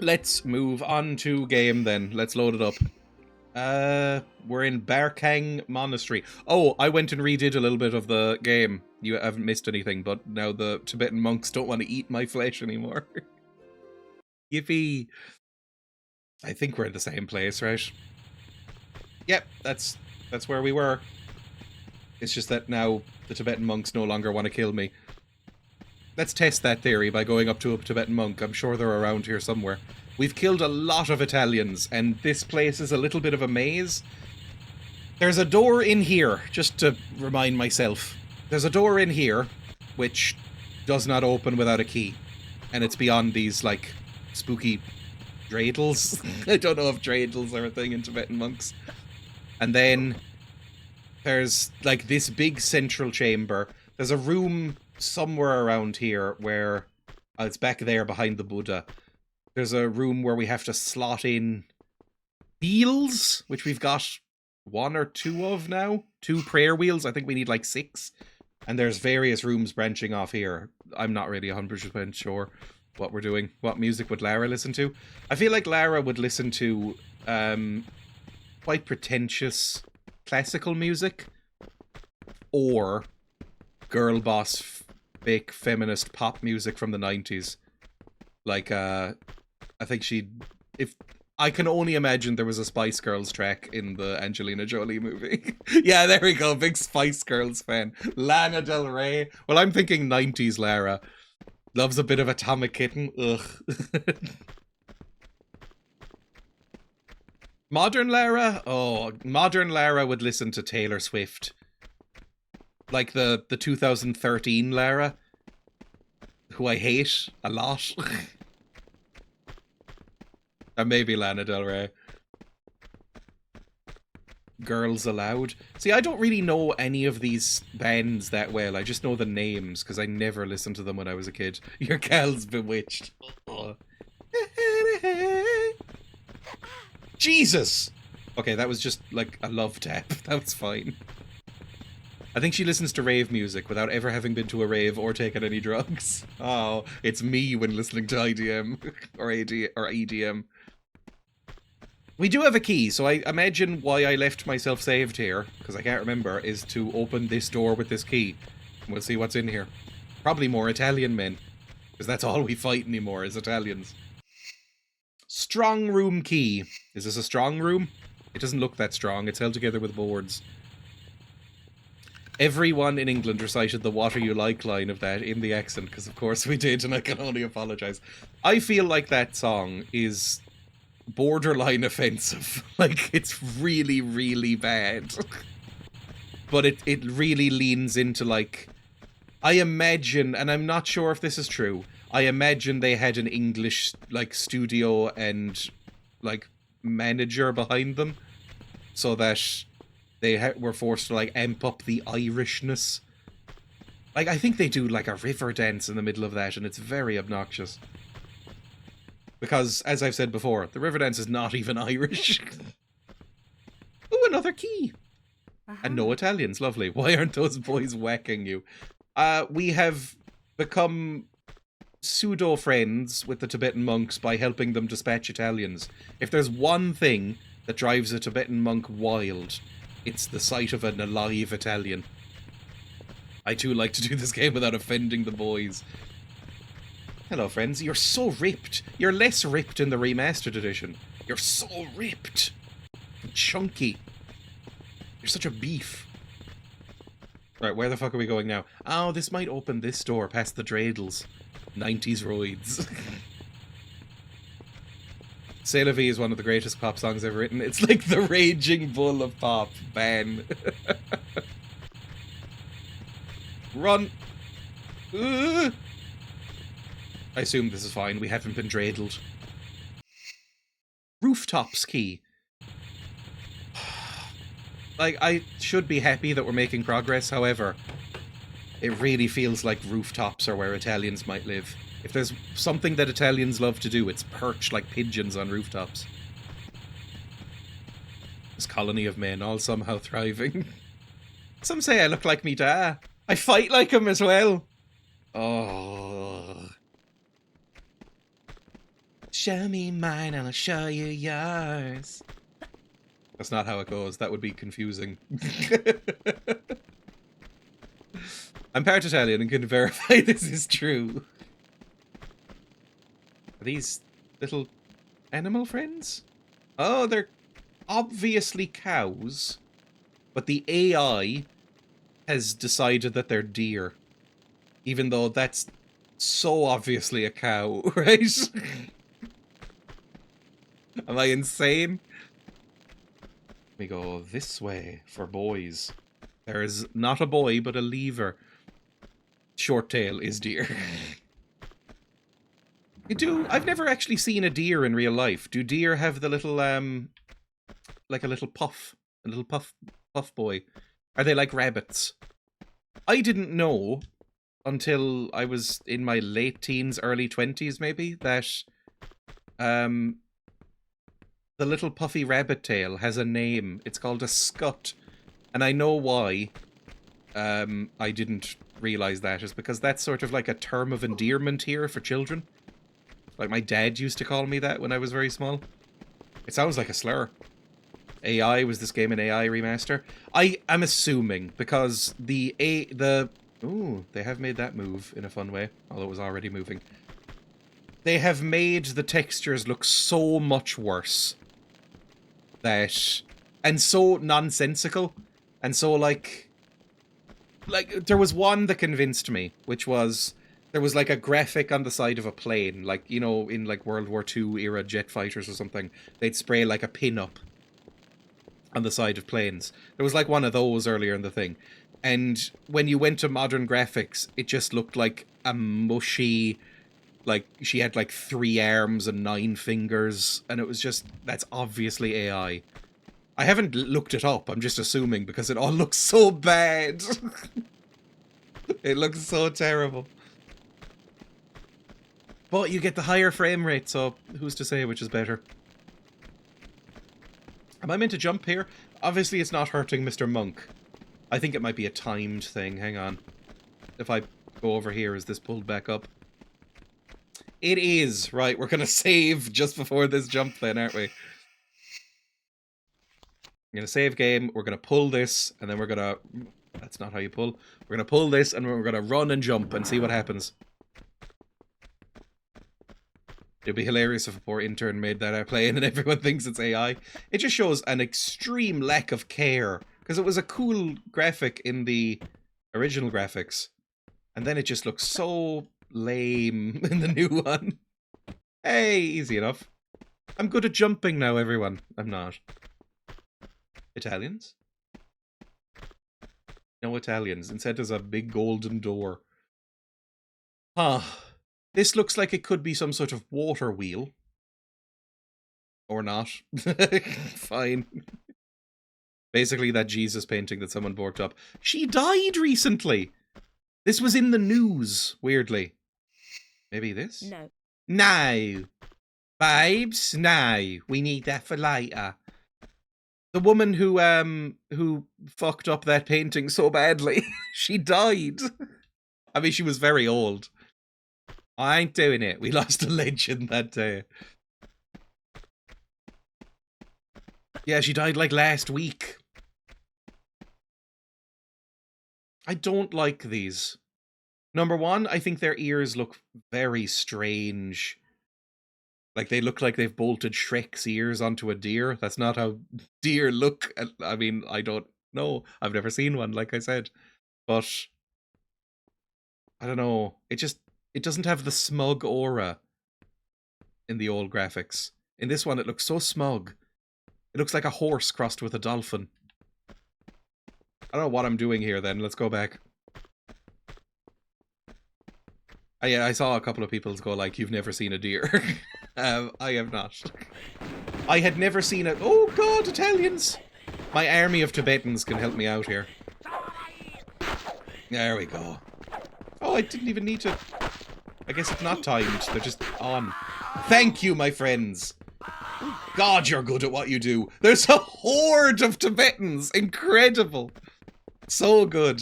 Let's move on to game then. Let's load it up. We're in Barkang Monastery. Oh, I went and redid a little bit of the game. You haven't missed anything, but now the Tibetan monks don't want to eat my flesh anymore. Yippee. I think we're in the same place, right? Yep, that's where we were. It's just that now the Tibetan monks no longer want to kill me. Let's test that theory by going up to a Tibetan monk. I'm sure they're around here somewhere. We've killed a lot of Italians, and this place is a little bit of a maze. There's a door in here, just to remind myself. There's a door in here, which does not open without a key. And it's beyond these, like, spooky dreidels. I don't know if dreidels are a thing in Tibetan monks. And then there's, like, this big central chamber. There's a room somewhere around here where... it's back there behind the Buddha. There's a room where we have to slot in wheels, which we've got 1 or 2 of now. 2 prayer wheels. I think we need like 6. And there's various rooms branching off here. I'm not really 100% sure what we're doing. What music would Lara listen to? I feel like Lara would listen to quite pretentious classical music. Or girl boss fake feminist pop music from the 90s. Like, I think if I can only imagine there was a Spice Girls track in the Angelina Jolie movie. Yeah, there we go, big Spice Girls fan. Lana Del Rey. Well, I'm thinking 90s Lara. Loves a bit of Atomic Kitten. Ugh. Modern Lara? Oh, modern Lara would listen to Taylor Swift. Like the 2013 Lara. Who I hate a lot. And maybe Lana Del Rey. Girls Aloud. See, I don't really know any of these bands that well. I just know the names, because I never listened to them when I was a kid. Your gal's bewitched. Oh. Jesus! Okay, that was just, like, a love tap. That was fine. I think she listens to rave music without ever having been to a rave or taken any drugs. Oh, it's me when listening to IDM or EDM. We do have a key, so I imagine why I left myself saved here, because I can't remember, is to open this door with this key. We'll see what's in here. Probably more Italian men, because that's all we fight anymore is Italians. Strong room key. Is this a strong room? It doesn't look that strong. It's held together with boards. Everyone in England recited the "what are you like" line of that in the accent, because of course we did, and I can only apologise. I feel like that song is borderline offensive. Like, it's really, really bad. But it really leans into, like... I imagine, and I'm not sure if this is true, I imagine they had an English, like, studio and, like, manager behind them, so that... they were forced to, like, amp up the Irishness. Like, I think they do, like, a river dance in the middle of that, and it's very obnoxious. Because, as I've said before, the river dance is not even Irish. Ooh, another key! And no Italians, lovely. Why aren't those boys whacking you? We have become pseudo-friends with the Tibetan monks by helping them dispatch Italians. If there's one thing that drives a Tibetan monk wild... it's the sight of an alive Italian. I too like to do this game without offending the boys. Hello, friends. You're so ripped. You're less ripped in the remastered edition. You're so ripped. And chunky. You're such a beef. Right, where the fuck are we going now? Oh, this might open this door past the dreidels. 90s roids. C'est la vie is one of the greatest pop songs ever written. It's like the raging bull of pop. Ban. Run. I assume this is fine. We haven't been dreidled. Rooftops key. Like, I should be happy that we're making progress, however, it really feels like rooftops are where Italians might live. If there's something that Italians love to do, it's perch like pigeons on rooftops. This colony of men, all somehow thriving. Some say I look like me dad. I fight like him as well. Oh. Show me mine and I'll show you yours. That's not how it goes. That would be confusing. I'm part Italian and can verify this is true. Are these little animal friends? Oh, they're obviously cows, but the AI has decided that they're deer. Even though that's so obviously a cow, right? Am I insane? We go this way for boys. There is not a boy, but a lever. Short tail is deer. I've never actually seen a deer in real life. Do deer have the little, like a little puff boy? Are they like rabbits? I didn't know until I was in my late teens, early 20s maybe, that, the little puffy rabbit tail has a name. It's called a scut. And I know why, I didn't realize that is because that's sort of like a term of endearment here for children. Like my dad used to call me that when I was very small. It sounds like a slur. AI, was this game an AI remaster? I am assuming because ooh, they have made that move in a fun way, although it was already moving. They have made the textures look so much worse. And so nonsensical. And so like there was one that convinced me, which was there was like a graphic on the side of a plane, like, you know, in like World War II era jet fighters or something, they'd spray like a pin up on the side of planes. There was like one of those earlier in the thing. And when you went to modern graphics, it just looked like a mushy, like she had like 3 arms and 9 fingers, and it was just, that's obviously AI. I haven't looked it up, I'm just assuming because it all looks so bad. It looks so terrible. But you get the higher frame rate, so who's to say which is better? Am I meant to jump here? Obviously it's not hurting Mr. Monk. I think it might be a timed thing, hang on. If I go over here, is this pulled back up? It is! Right, we're gonna save just before this jump then, aren't we? I'm gonna save game, we're gonna pull this, and then we're gonna... That's not how you pull. We're gonna pull this, and we're gonna run and jump and see what happens. It'd be hilarious if a poor intern made that airplane and everyone thinks it's AI. It just shows an extreme lack of care. Because it was a cool graphic in the original graphics. And then it just looks so lame in the new one. Hey, easy enough. I'm good at jumping now, everyone. I'm not. Italians? No Italians. Instead there's a big golden door. Huh. This looks like it could be some sort of water wheel. Or not. Fine. Basically that Jesus painting that someone borked up. She died recently! This was in the news, weirdly. Maybe this? No. No! Babes, no. We need that for later. The woman who fucked up that painting so badly, she died. I mean, she was very old. I ain't doing it. We lost a legend that day. Yeah, she died like last week. I don't like these. Number one, I think their ears look very strange. Like, they look like they've bolted Shrek's ears onto a deer. That's not how deer look. I mean, I don't know. I've never seen one, like I said. But, I don't know. It doesn't have the smug aura in the old graphics. In this one, it looks so smug. It looks like a horse crossed with a dolphin. I don't know what I'm doing here then. Let's go back. Yeah, I saw a couple of people go like, you've never seen a deer. I have not. I had never seen it. Oh god, Italians! My army of Tibetans can help me out here. There we go. Oh, I didn't even need to... I guess it's not timed. They're just on. Thank you, my friends! God, you're good at what you do. There's a horde of Tibetans! Incredible! So good.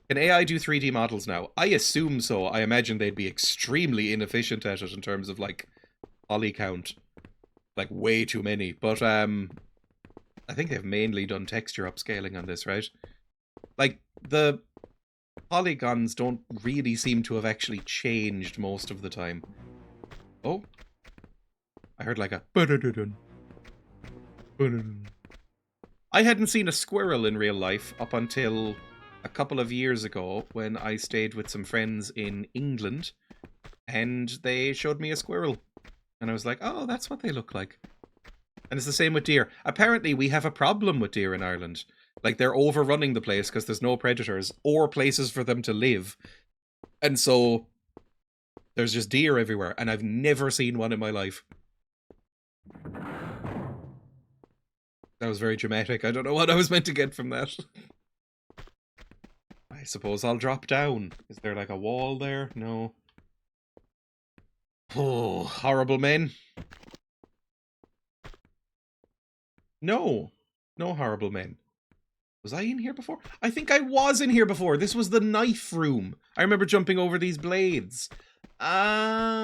Can AI do 3D models now? I assume so. I imagine they'd be extremely inefficient at it in terms of, like, poly count. Like, way too many. But, I think they've mainly done texture upscaling on this, right? Like, the polygons don't really seem to have actually changed most of the time. Oh. I heard like a... I hadn't seen a squirrel in real life up until a couple of years ago when I stayed with some friends in England, and they showed me a squirrel. And I was like, oh, that's what they look like. And it's the same with deer. Apparently, we have a problem with deer in Ireland. Like, they're overrunning the place because there's no predators or places for them to live. And so, there's just deer everywhere, and I've never seen one in my life. That was very dramatic. I don't know what I was meant to get from that. I suppose I'll drop down. Is there like a wall there? No. Oh, horrible men. No. No horrible men. Was I in here before? I think I was in here before. This was the knife room. I remember jumping over these blades. Oh.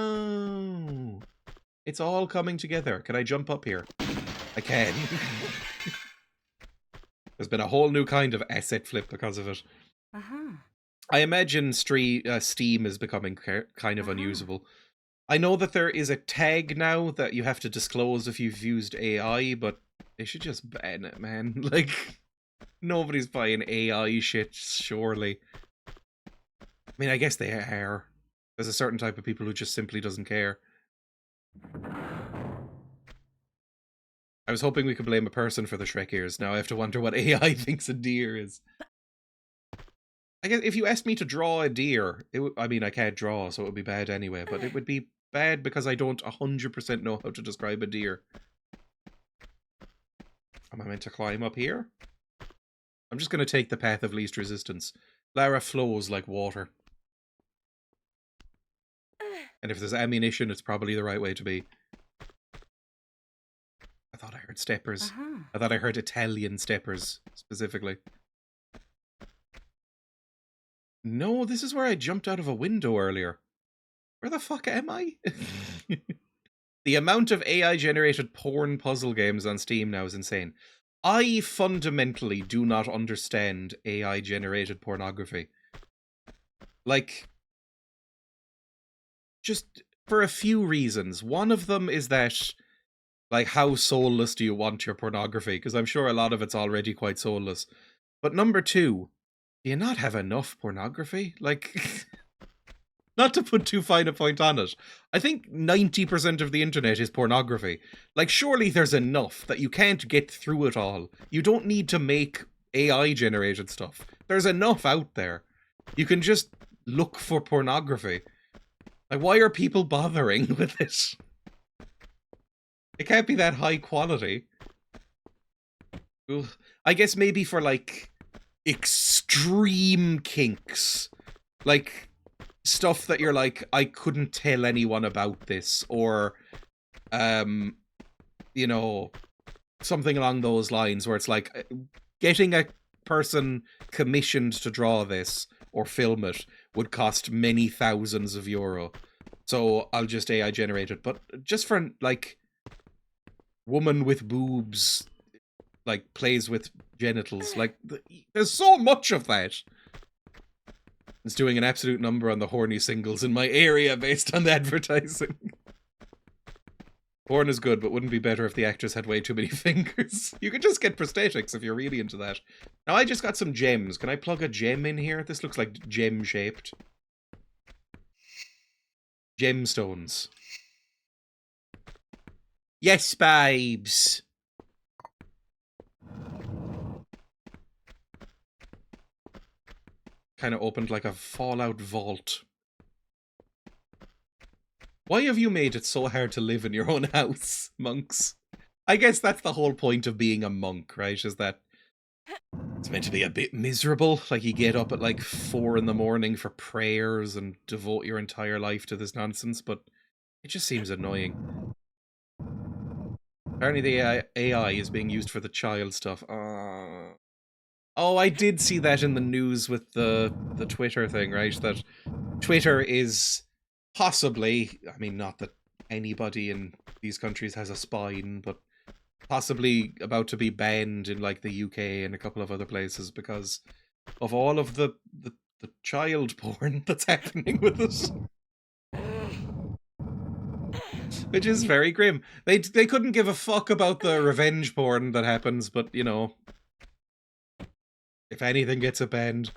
It's all coming together. Can I jump up here? I can. There's been a whole new kind of asset flip because of it. I imagine Steam is becoming kind of unusable. I know that there is a tag now that you have to disclose if you've used AI, but they should just ban it, man. Like, nobody's buying AI shit, surely. I mean, I guess they are. There's a certain type of people who just simply doesn't care. I was hoping we could blame a person for the Shrek ears. Now I have to wonder what AI thinks a deer is. I guess if you asked me to draw a deer, I mean, I can't draw, so it would be bad anyway, but it would be bad because I don't 100% know how to describe a deer. Am I meant to climb up here? I'm just going to take the path of least resistance. Lara flows like water. And if there's ammunition, it's probably the right way to be. I thought I heard steppers. I thought I heard Italian steppers, specifically. No, this is where I jumped out of a window earlier. Where the fuck am I? The amount of AI-generated porn puzzle games on Steam now is insane. I fundamentally do not understand AI-generated pornography. Like, just for a few reasons. One of them is that, like, how soulless do you want your pornography? Because I'm sure a lot of it's already quite soulless. But number two, do you not have enough pornography? Like, not to put too fine a point on it, I think 90% of the internet is pornography. Like, surely there's enough that you can't get through it all. You don't need to make AI-generated stuff. There's enough out there. You can just look for pornography. Like, why are people bothering with it? It can't be that high quality. Ugh. I guess maybe for, like, extreme kinks. Like, stuff that you're like, I couldn't tell anyone about this, or, you know, something along those lines, where it's like, getting a person commissioned to draw this, or film it, would cost many thousands of euro. So I'll just AI generate it. But just for, like, woman with boobs, like, plays with genitals, like, there's so much of that. It's doing an absolute number on the horny singles in my area based on the advertising. Porn is good, but wouldn't be better if the actress had way too many fingers. You could just get prosthetics if you're really into that. Now, I just got some gems. Can I plug a gem in here? This looks like gem-shaped. Gemstones. Yes, babes! Kind of opened like a Fallout vault. Why have you made it so hard to live in your own house, monks? I guess that's the whole point of being a monk, right? Is that it's meant to be a bit miserable. Like, you get up at like 4 in the morning for prayers and devote your entire life to this nonsense, but it just seems annoying. Apparently the AI is being used for the child stuff. Oh, I did see that in the news with the Twitter thing, right? That Twitter is possibly, I mean, not that anybody in these countries has a spine, but possibly about to be banned in like the UK and a couple of other places because of all of the child porn that's happening with it. Which is very grim. They couldn't give a fuck about the revenge porn that happens, but you know, if anything gets a banned.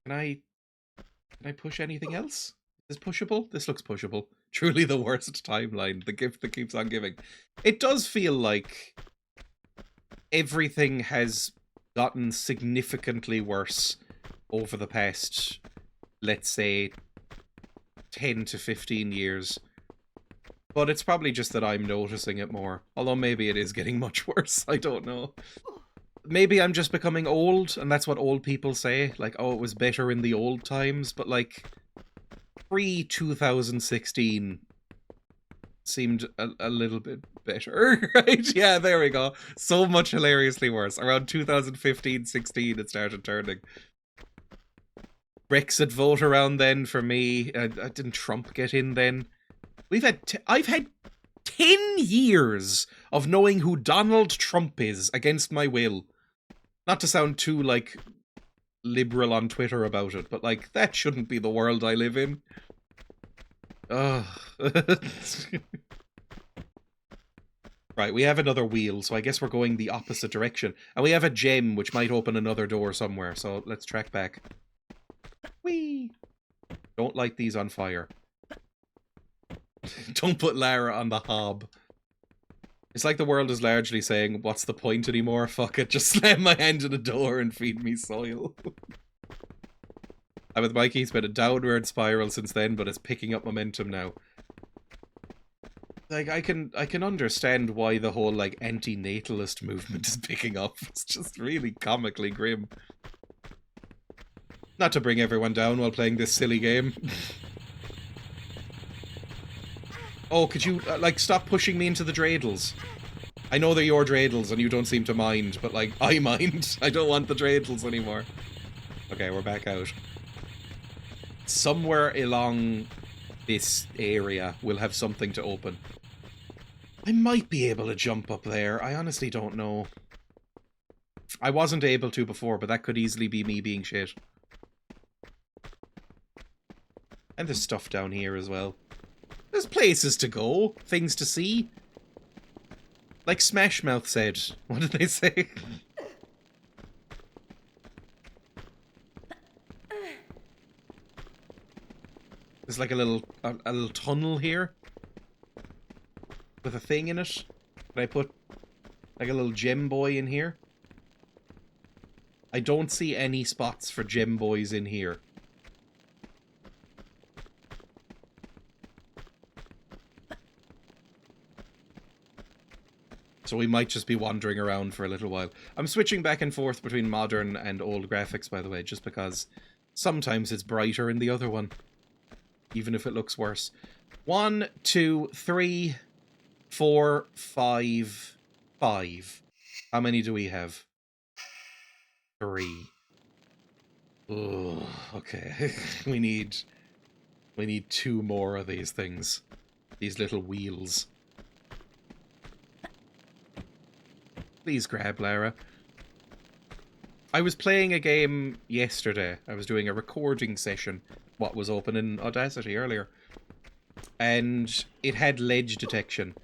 Can I push anything else? Is this pushable? This looks pushable. Truly the worst timeline. The gift that keeps on giving. It does feel like everything has gotten significantly worse over the past, let's say, 10 to 15 years. But it's probably just that I'm noticing it more. Although maybe it is getting much worse. I don't know. Maybe I'm just becoming old, and that's what old people say. Like, oh, it was better in the old times. But, like, pre-2016 seemed a little bit better, right? Yeah, there we go. So much hilariously worse. Around 2015-16, it started turning. Brexit vote around then for me. Didn't Trump get in then? I've had 10 years of knowing who Donald Trump is against my will. Not to sound too, like, liberal on Twitter about it, but, like, that shouldn't be the world I live in. Ugh. Right, we have another wheel, so I guess we're going the opposite direction. And we have a gem, which might open another door somewhere, so let's track back. Whee! Don't light these on fire. Don't put Lara on the hob. It's like the world is largely saying, what's the point anymore? Fuck it, just slam my hand in a door and feed me soil. I'm with Mikey, it's been a downward spiral since then, but it's picking up momentum now. Like, I can understand why the whole, like, anti-natalist movement is picking up. It's just really comically grim. Not to bring everyone down while playing this silly game. Oh, could you, like, stop pushing me into the dreidels? I know they're your dreidels and you don't seem to mind, but, like, I mind. I don't want the dreidels anymore. Okay, we're back out. Somewhere along this area we'll have something to open. I might be able to jump up there. I honestly don't know. I wasn't able to before, but that could easily be me being shit. And there's stuff down here as well. There's places to go, things to see. Like Smash Mouth said. What did they say? There's like a little tunnel here with a thing in it. Can I put like a little gem boy in here? I don't see any spots for gem boys in here. So we might just be wandering around for a little while. I'm switching back and forth between modern and old graphics, by the way, just because sometimes it's brighter in the other one. Even if it looks worse. 1, 2, 3, 4, 5, 5. How many do we have? 3. Ugh, okay. we need 2 more of these things. These little wheels. Please grab, Lara. I was playing a game yesterday. I was doing a recording session. What was open in Audacity earlier. And it had ledge detection.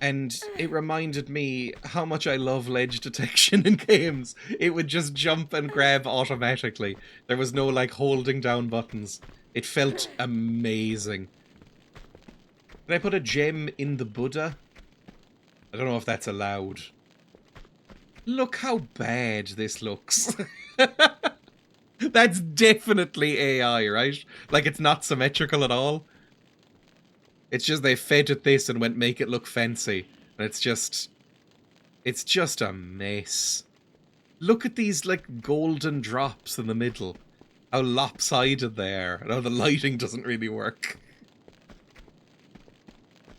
And it reminded me how much I love ledge detection in games. It would just jump and grab automatically. There was no, like, holding down buttons. It felt amazing. Can I put a gem in the Buddha? I don't know if that's allowed. Look how bad this looks. That's definitely AI, right? Like, it's not symmetrical at all. It's just they fed it this and went, make it look fancy. And it's just a mess. Look at these, like, golden drops in the middle. How lopsided they are. And how the lighting doesn't really work.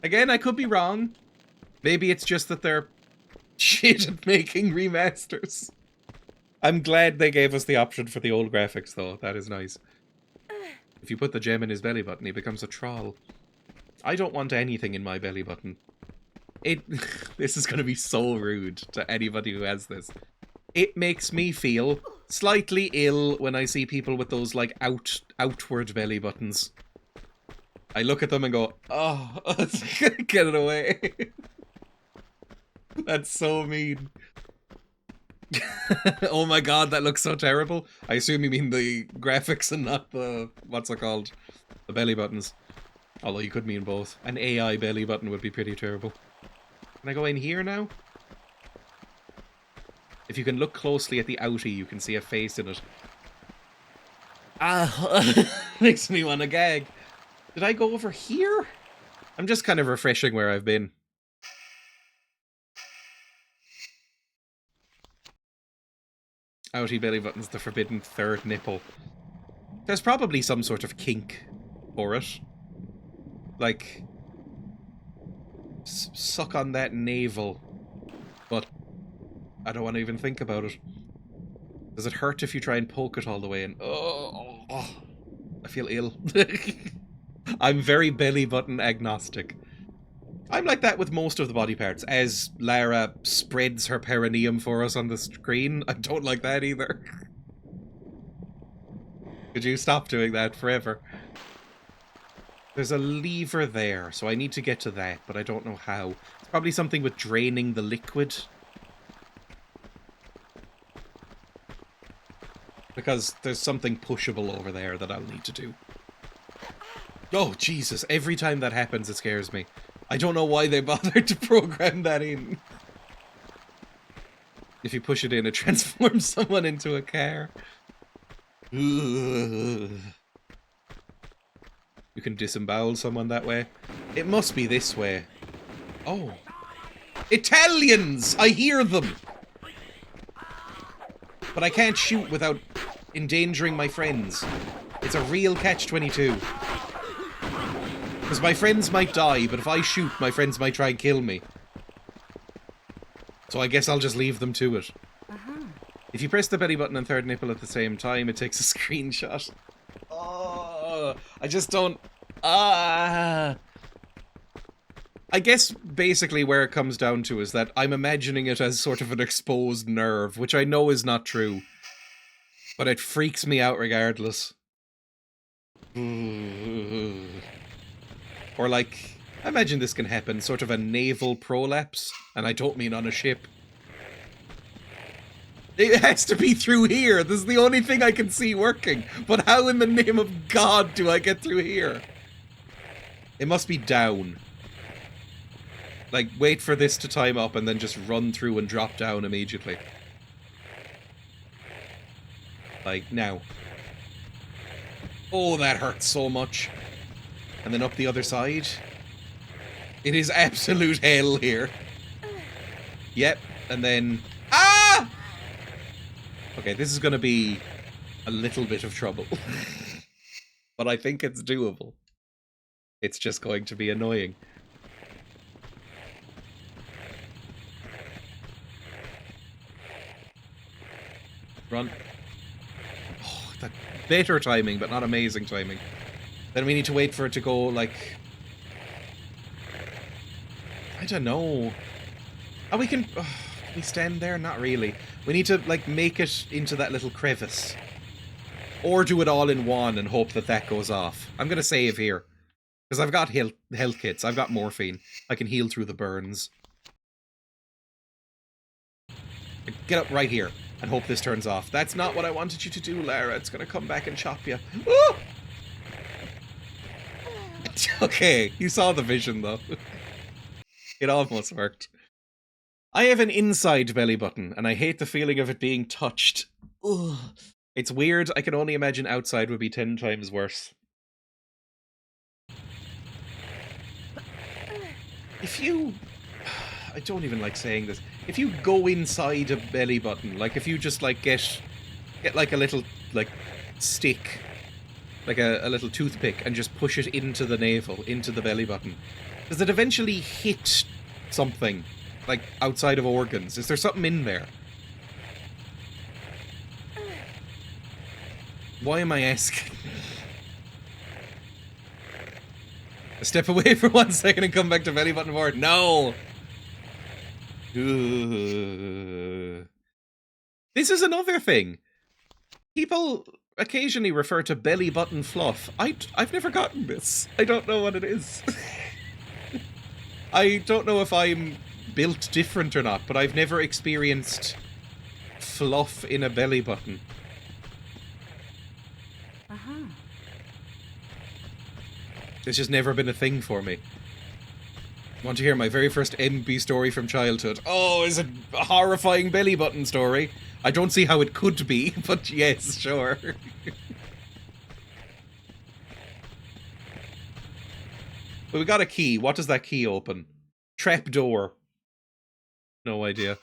Again, I could be wrong. Maybe it's just that they're shit at making remasters. I'm glad they gave us the option for the old graphics, though. That is nice. If you put the gem in his belly button, he becomes a troll. I don't want anything in my belly button. This is going to be so rude to anybody who has this. It makes me feel slightly ill when I see people with those, like, outward belly buttons. I look at them and go, oh, get it away. That's so mean. Oh my god, that looks so terrible. I assume you mean the graphics and not the, what's it called? The belly buttons. Although you could mean both. An AI belly button would be pretty terrible. Can I go in here now? If you can look closely at the outie, you can see a face in it. Ah, makes me want to gag. Did I go over here? I'm just kind of refreshing where I've been. Outie belly button's the forbidden third nipple. There's probably some sort of kink for it. Like, suck on that navel. But I don't want to even think about it. Does it hurt if you try and poke it all the way in? Oh, I feel ill. I'm very belly button agnostic. I'm like that with most of the body parts. As Lara spreads her perineum for us on the screen, I don't like that either. Could you stop doing that forever? There's a lever there, so I need to get to that, but I don't know how. It's probably something with draining the liquid. Because there's something pushable over there that I'll need to do. Oh, Jesus. Every time that happens, it scares me. I don't know why they bothered to program that in. If you push it in, it transforms someone into a car. Ugh. You can disembowel someone that way. It must be this way. Oh. Italians! I hear them! But I can't shoot without endangering my friends. It's a real catch-22. Because my friends might die, but if I shoot, my friends might try and kill me. So I guess I'll just leave them to it. If you press the belly button and third nipple at the same time, it takes a screenshot. Oh, I just don't... I guess basically where it comes down to is that I'm imagining it as sort of an exposed nerve, which I know is not true. But it freaks me out regardless. Or like, I imagine this can happen, sort of a naval prolapse, and I don't mean on a ship. It has to be through here. This is the only thing I can see working. But how in the name of God do I get through here? It must be down. Like, wait for this to time up and then just run through and drop down immediately. Like, now. Oh, that hurts so much. And then up the other side. It is absolute hell here. Yep, and then... Ah! Okay, this is going to be a little bit of trouble. But I think it's doable. It's just going to be annoying. Run. Oh, that better timing, but not amazing timing. Then we need to wait for it to go, like... I don't know. Oh, we can... Oh, can we stand there? Not really. We need to, like, make it into that little crevice. Or do it all in one and hope that that goes off. I'm gonna save here. Because I've got health kits. I've got morphine. I can heal through the burns. Get up right here and hope this turns off. That's not what I wanted you to do, Lara. It's gonna come back and chop you. Ooh! Okay, you saw the vision, though. It almost worked. I have an inside belly button, and I hate the feeling of it being touched. Ugh. It's weird. I can only imagine outside would be 10 times worse. If you... I don't even like saying this. If you go inside a belly button, like if you just like get like a little like stick, like a little toothpick, and just push it into the navel, into the belly button, does it eventually hit something like outside of organs? Is there something in there? Why am I asking? Step away for 1 second and come back to belly button forward. No! This is another thing. People occasionally refer to belly button fluff. I've never gotten this. I don't know what it is. I don't know if I'm built different or not, but I've never experienced fluff in a belly button. It's just never been a thing for me. Want to hear my very first MB story from childhood? Oh, is it a horrifying belly button story? I don't see how it could be, but yes, sure. But we got a key. What does that key open? Trap door. No idea.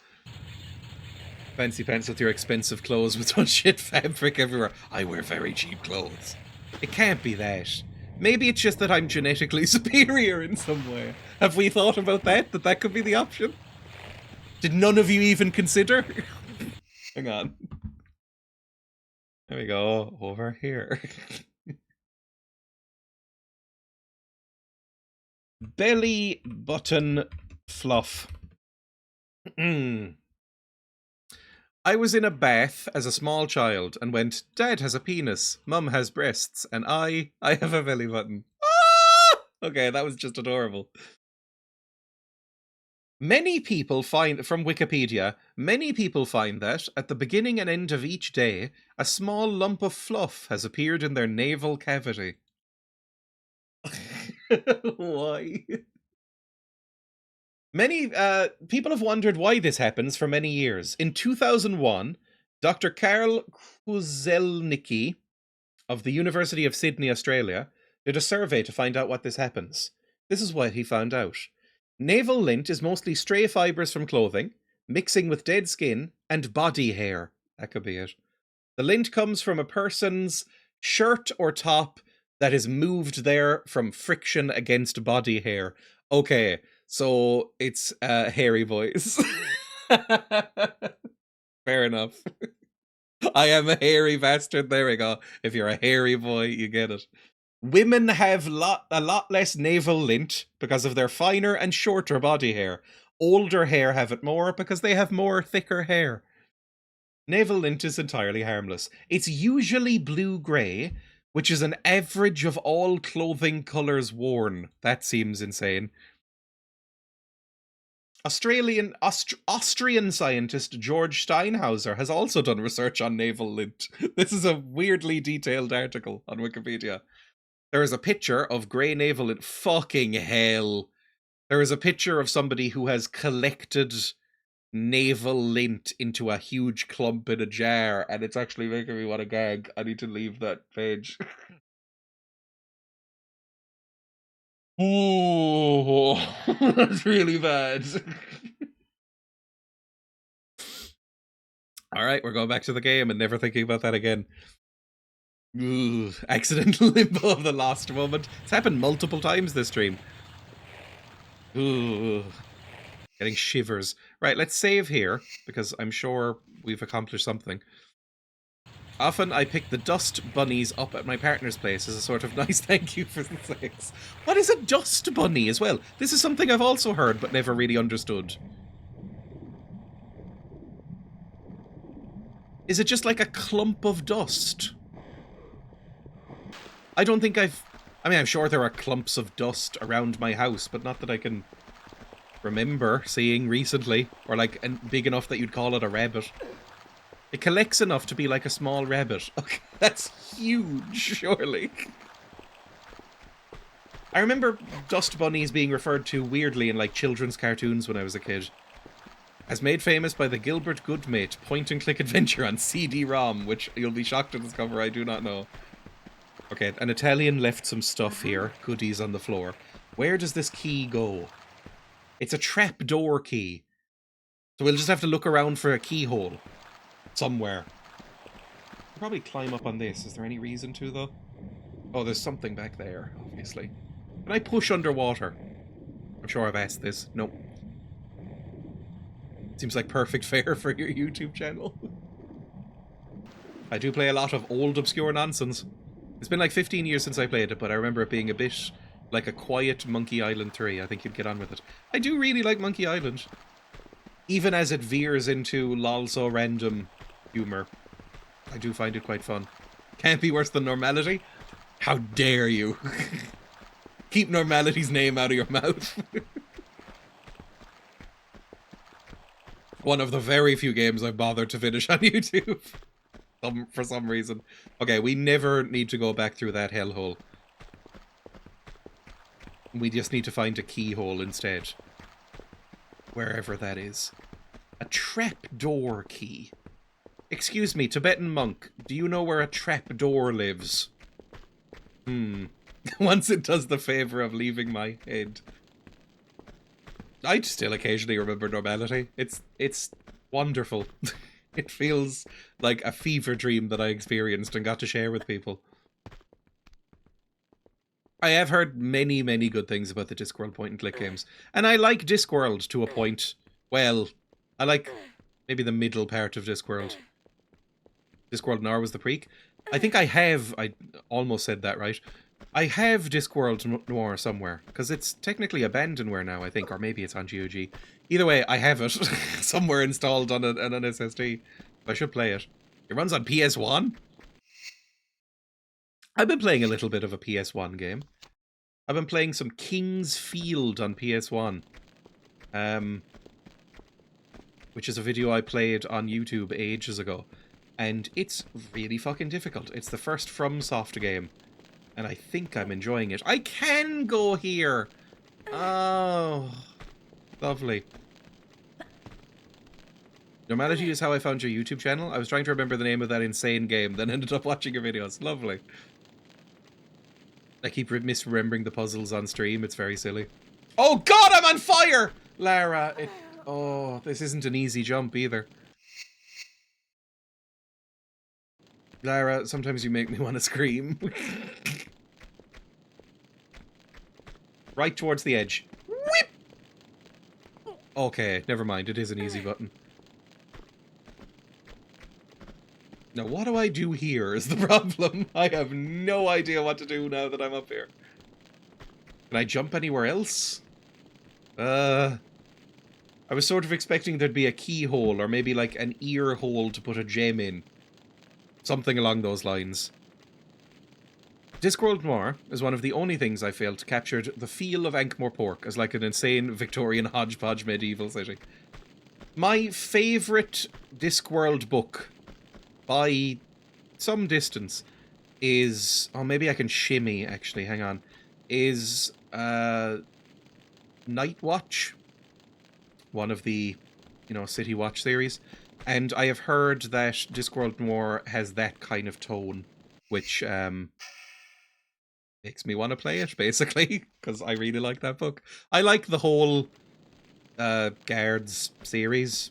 Fancy pants with your expensive clothes with one shit fabric everywhere. I wear very cheap clothes. It can't be that. Maybe it's just that I'm genetically superior in some way. Have we thought about that? That could be the option? Did none of you even consider? Hang on. There we go. Over here. Belly button fluff. I was in a bath as a small child and went, Dad has a penis, Mum has breasts, and I have a belly button. Ah! Okay, that was just adorable. Many people find, from Wikipedia, many people find that, at the beginning and end of each day, a small lump of fluff has appeared in their navel cavity. Why? Many people have wondered why this happens for many years. In 2001, Dr. Karl Kuzelnicki of the University of Sydney, Australia, did a survey to find out what this happens. This is what he found out. Navel lint is mostly stray fibres from clothing, mixing with dead skin, and body hair. That could be it. The lint comes from a person's shirt or top that is moved there from friction against body hair. Okay, so it's hairy boys. Fair enough. I am a hairy bastard. There we go. If you're a hairy boy, you get it. Women have a lot less navel lint because of their finer and shorter body hair. Older hair have it more because they have more thicker hair. Navel lint is entirely harmless. It's usually blue-grey, which is an average of all clothing colours worn. That seems insane. Austrian scientist George Steinhauser has also done research on navel lint. This is a weirdly detailed article on Wikipedia. There is a picture of grey navel lint. Fucking hell. There is a picture of somebody who has collected navel lint into a huge clump in a jar, and it's actually making me want to gag. I need to leave that page. Oh, that's really bad. Alright, we're going back to the game and never thinking about that again. Ooh, accidental limbo of the lost moment. It's happened multiple times this stream. Ooh, getting shivers. Right, let's save here, because I'm sure we've accomplished something. Often I pick the dust bunnies up at my partner's place as a sort of nice thank you for the sex. What is a dust bunny as well? This is something I've also heard but never really understood. Is it just like a clump of dust? I don't think I mean, I'm sure there are clumps of dust around my house, but not that I can remember seeing recently, or like big enough that you'd call it a rabbit. It collects enough to be like a small rabbit. Okay, that's huge, surely. I remember dust bunnies being referred to weirdly in like children's cartoons when I was a kid. As made famous by the Gilbert Goodmate point-and-click adventure on CD-ROM, which you'll be shocked to discover I do not know. Okay, an Italian left some stuff here. Goodies on the floor. Where does this key go? It's a trapdoor key. So we'll just have to look around for a keyhole. Somewhere. I'll probably climb up on this. Is there any reason to, though? Oh, there's something back there, obviously. Can I push underwater? I'm sure I've asked this. Nope. Seems like perfect fare for your YouTube channel. I do play a lot of old obscure nonsense. It's been like 15 years since I played it, but I remember it being a bit Like a quiet Monkey Island 3. I think you'd get on with it. I do really like Monkey Island. Even as it veers into lol so random humor. I do find it quite fun. Can't be worse than Normality. How dare you? Keep Normality's name out of your mouth. One of the very few games I've bothered to finish on YouTube. For some reason. Okay, we never need to go back through that hellhole. We just need to find a keyhole instead. Wherever that is. A trapdoor key. Excuse me, Tibetan monk, do you know where a trapdoor lives? Once it does the favour of leaving my head. I still occasionally remember Normality. It's wonderful. It feels like a fever dream that I experienced and got to share with people. I have heard many, many good things about the Discworld point-and-click games. And I like Discworld to a point. Well, I like maybe the middle part of Discworld. Discworld Noir was the prequel. I think I almost said that right. I have Discworld Noir somewhere, because it's technically abandonware now, I think, or maybe it's on GOG. Either way, I have it somewhere installed on an SSD. I should play it. It runs on PS1? I've been playing a little bit of a PS1 game. I've been playing some King's Field on PS1. Which is a video I played on YouTube ages ago. And it's really fucking difficult. It's the first FromSoft game. And I think I'm enjoying it. I can go here! Oh, lovely. Normality is how I found your YouTube channel. I was trying to remember the name of that insane game, then ended up watching your videos. Lovely. I keep misremembering the puzzles on stream. It's very silly. Oh god, I'm on fire! Lara, oh, this isn't an easy jump either. Lara, sometimes you make me want to scream. Right towards the edge. Whip! Okay, never mind. It is an easy button. Now, what do I do here is the problem. I have no idea what to do now that I'm up here. Can I jump anywhere else? I was sort of expecting there'd be a keyhole or maybe like an ear hole to put a gem in. Something along those lines. Discworld Noir is one of the only things I felt captured the feel of Ankh-Morpork as like an insane Victorian hodgepodge medieval city. My favourite Discworld book, by some distance, is... Oh, maybe I can shimmy, actually, hang on. Is, Night Watch. One of the, City Watch series. And I have heard that Discworld Noir has that kind of tone, which, makes me want to play it, basically, because I really like that book. I like the whole Guards series,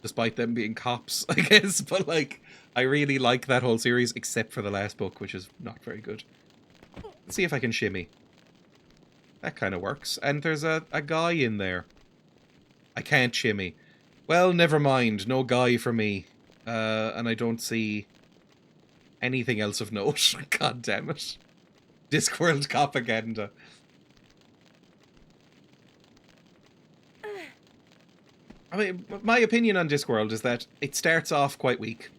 despite them being cops, I guess, but, like, I really like that whole series, except for the last book, which is not very good. Let's see if I can shimmy. That kind of works. And there's a guy in there. I can't shimmy. Well, never mind. No guy for me. And I don't see anything else of note. God damn it. Discworld propaganda. I mean, my opinion on Discworld is that it starts off quite weak.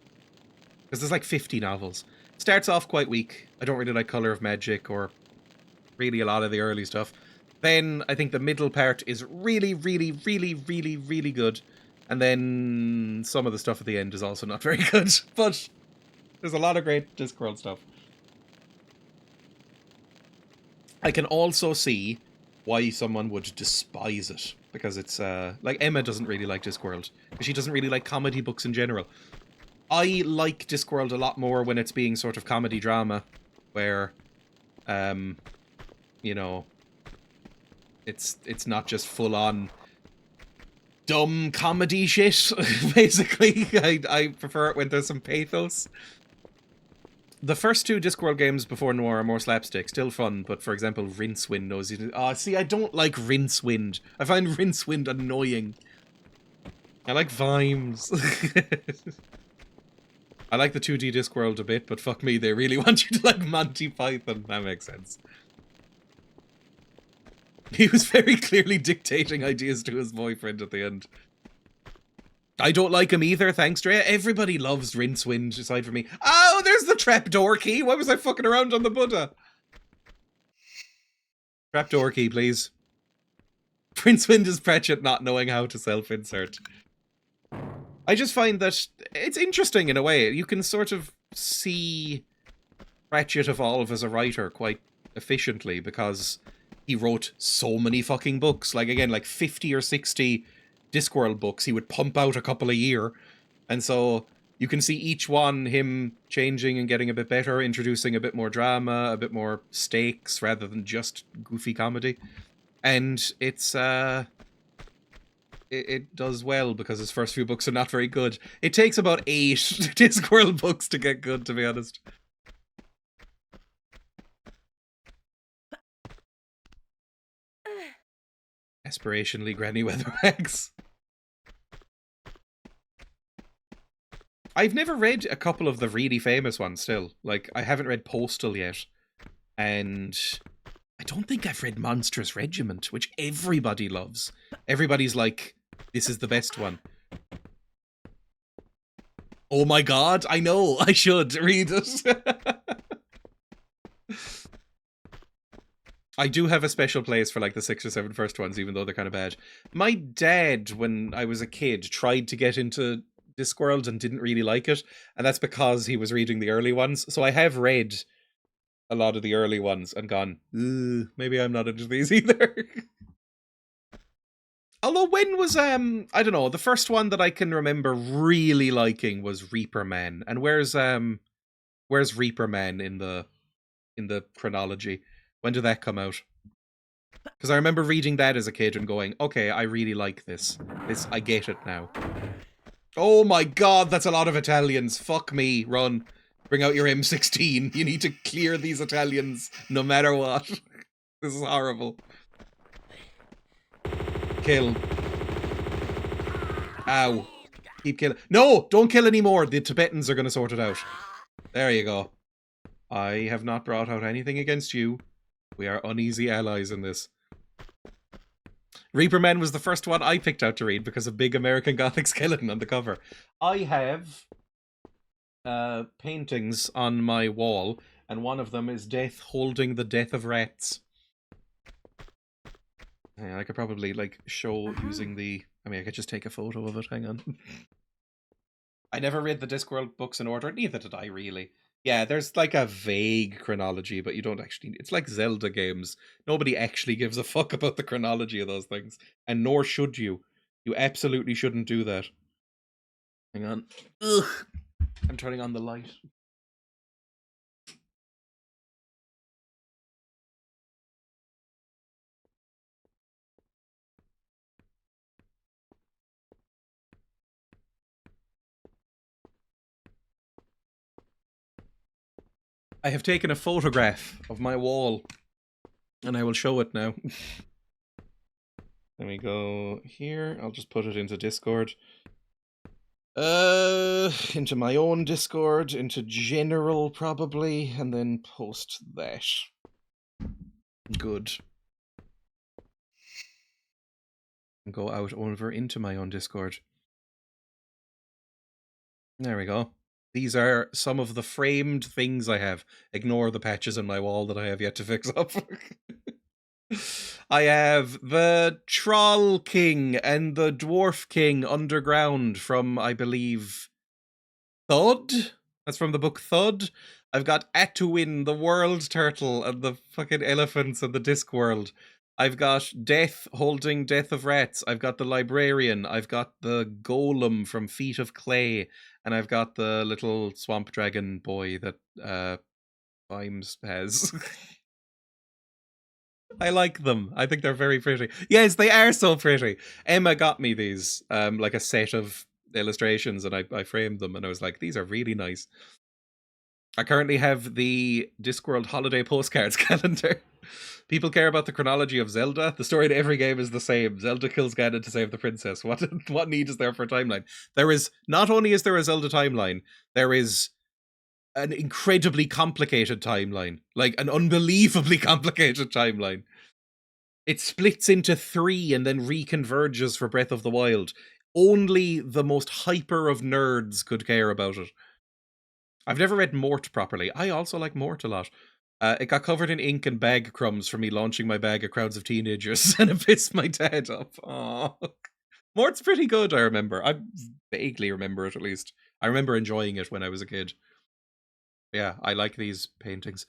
Because there's like 50 novels. It starts off quite weak. I don't really like Colour of Magic or really a lot of the early stuff. Then I think the middle part is really, really, really, really, really good. And then some of the stuff at the end is also not very good. But there's a lot of great Discworld stuff. I can also see why someone would despise it. Because it's, like, Emma doesn't really like Discworld. Because she doesn't really like comedy books in general. I like Discworld a lot more when it's being sort of comedy drama. Where, you know, it's not just full-on dumb comedy shit, basically. I prefer it when there's some pathos. The first two Discworld games before Noir are more slapstick, still fun, but for example, Rincewind knows you. Oh, see, I don't like Rincewind. I find Rincewind annoying. I like Vimes. I like the 2D Discworld a bit, but fuck me, they really want you to like Monty Python. That makes sense. He was very clearly dictating ideas to his boyfriend at the end. I don't like him either, thanks, Dreya. Everybody loves Rincewind, aside from me. Oh, there's the trapdoor key! Why was I fucking around on the Buddha? Trapdoor key, please. Rincewind is Pratchett not knowing how to self-insert. I just find that it's interesting in a way. You can sort of see Pratchett evolve as a writer quite efficiently because he wrote so many fucking books. Like, again, like 50 or 60 Discworld books he would pump out a couple a year. And so you can see each one, him changing and getting a bit better, introducing a bit more drama, a bit more stakes rather than just goofy comedy. And it's, it does well because his first few books are not very good. It takes about 8 Discworld books to get good, to be honest. Aspirationally Granny Weatherwax. I've never read a couple of the really famous ones still. Like, I haven't read Postal yet. And I don't think I've read Monstrous Regiment, which everybody loves. Everybody's like, this is the best one. Oh my god, I know, I should read it. I do have a special place for like the 6 or 7 first ones, even though they're kind of bad. My dad, when I was a kid, tried to get into Discworld and didn't really like it, and that's because he was reading the early ones. So I have read a lot of the early ones and gone, maybe I'm not into these either. Although when was I don't know, the first one that I can remember really liking was Reaper Man. And where's Reaper Man in the chronology? When did that come out? Because I remember reading that as a kid and going, okay, I really like this. I get it now. Oh my god, that's a lot of Italians. Fuck me, run. Bring out your M16. You need to clear these Italians no matter what. This is horrible. Kill. Ow. Keep killing. No! Don't kill anymore. The Tibetans are going to sort it out. There you go. I have not brought out anything against you. We are uneasy allies in this. Reaper Men was the first one I picked out to read because of big American Gothic skeleton on the cover. I have paintings on my wall, and one of them is Death holding the death of rats. Yeah, I could probably like show using the... I mean, I could just take a photo of it. Hang on. I never read the Discworld books in order. Neither did I, really. Yeah, there's like a vague chronology, but you don't actually... It's like Zelda games. Nobody actually gives a fuck about the chronology of those things. And nor should you. You absolutely shouldn't do that. Hang on. Ugh. I'm turning on the light. I have taken a photograph of my wall, and I will show it now. Let me go here. I'll just put it into Discord. Into my own Discord, into general probably, and then post that. Good. Go out over into my own Discord. There we go. These are some of the framed things I have. Ignore the patches on my wall that I have yet to fix up. I have the Troll King and the Dwarf King underground from, I believe, Thud? That's from the book Thud. I've got Atuin, the World Turtle, and the fucking elephants and the Discworld. I've got Death holding Death of Rats. I've got the Librarian. I've got the Golem from Feet of Clay. And I've got the little swamp dragon boy that Vimes has. I like them. I think they're very pretty. Yes, they are so pretty. Emma got me these, like a set of illustrations, and I framed them, and I was like, these are really nice. I currently have the Discworld holiday postcards calendar. People care about the chronology of Zelda. The story to every game is the same. Zelda kills Ganon to save the princess. What need is there for a timeline? There is, not only is there a Zelda timeline, there is an incredibly complicated timeline. Like, an unbelievably complicated timeline. It splits into 3 and then reconverges for Breath of the Wild. Only the most hyper of nerds could care about it. I've never read Mort properly. I also like Mort a lot. It got covered in ink and bag crumbs for me launching my bag at crowds of teenagers, and it pissed my dad off. Aww. Mort's pretty good, I remember. I vaguely remember it, at least. I remember enjoying it when I was a kid. Yeah, I like these paintings.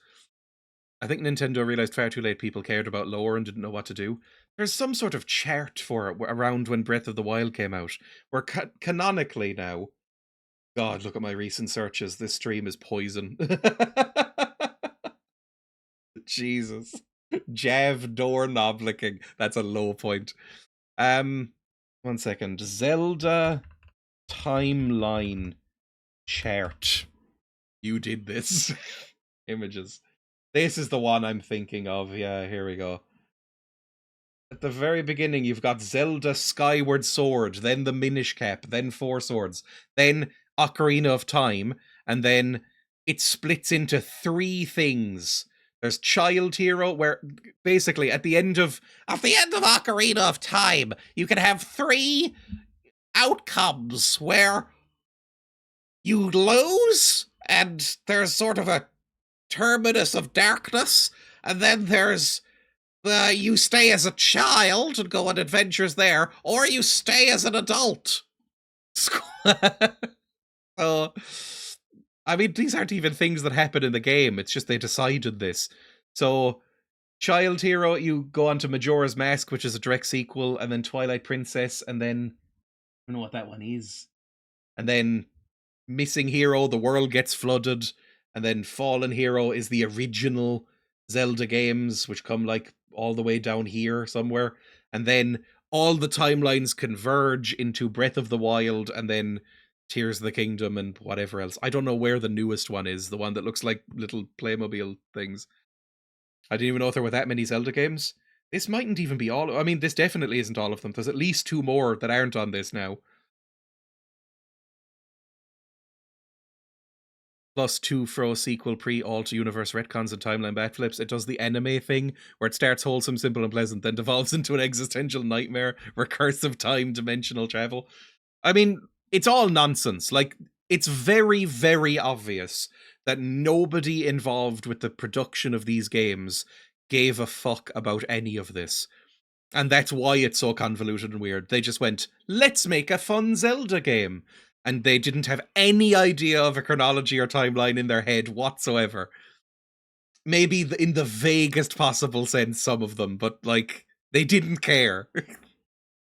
I think Nintendo realized far too late people cared about lore and didn't know what to do. There's some sort of chart for it around when Breath of the Wild came out, where canonically now... God, look at my recent searches. This stream is poison. Jesus. Jav doorknob licking. That's a low point. 1 second. Zelda timeline chart. You did this. Images. This is the one I'm thinking of. Yeah, here we go. At the very beginning, you've got Zelda Skyward Sword, then the Minish Cap, then Four Swords, then Ocarina of Time, and then it splits into 3 things. There's Child Hero, where basically at the end of Ocarina of Time, you can have 3 outcomes where you lose, and there's sort of a terminus of darkness, and then there's you stay as a child and go on adventures there, or you stay as an adult. So, I mean, these aren't even things that happen in the game. It's just they decided this. So, Child Hero, you go on to Majora's Mask, which is a direct sequel, and then Twilight Princess, and then... I don't know what that one is. And then Missing Hero, the world gets flooded, and then Fallen Hero is the original Zelda games, which come like all the way down here somewhere, and then all the timelines converge into Breath of the Wild, and then Tears of the Kingdom and whatever else. I don't know where the newest one is, the one that looks like little Playmobil things. I didn't even know if there were that many Zelda games. This mightn't even be all... I mean, this definitely isn't all of them. There's at least 2 more that aren't on this now. Plus 2 Fro sequel pre-alt universe retcons and timeline backflips. It does the anime thing where it starts wholesome, simple, and pleasant, then devolves into an existential nightmare, recursive time, dimensional travel. I mean, it's all nonsense. Like, it's very, very obvious that nobody involved with the production of these games gave a fuck about any of this. And that's why it's so convoluted and weird. They just went, let's make a fun Zelda game. And they didn't have any idea of a chronology or timeline in their head whatsoever. Maybe in the vaguest possible sense, some of them, but, like, they didn't care.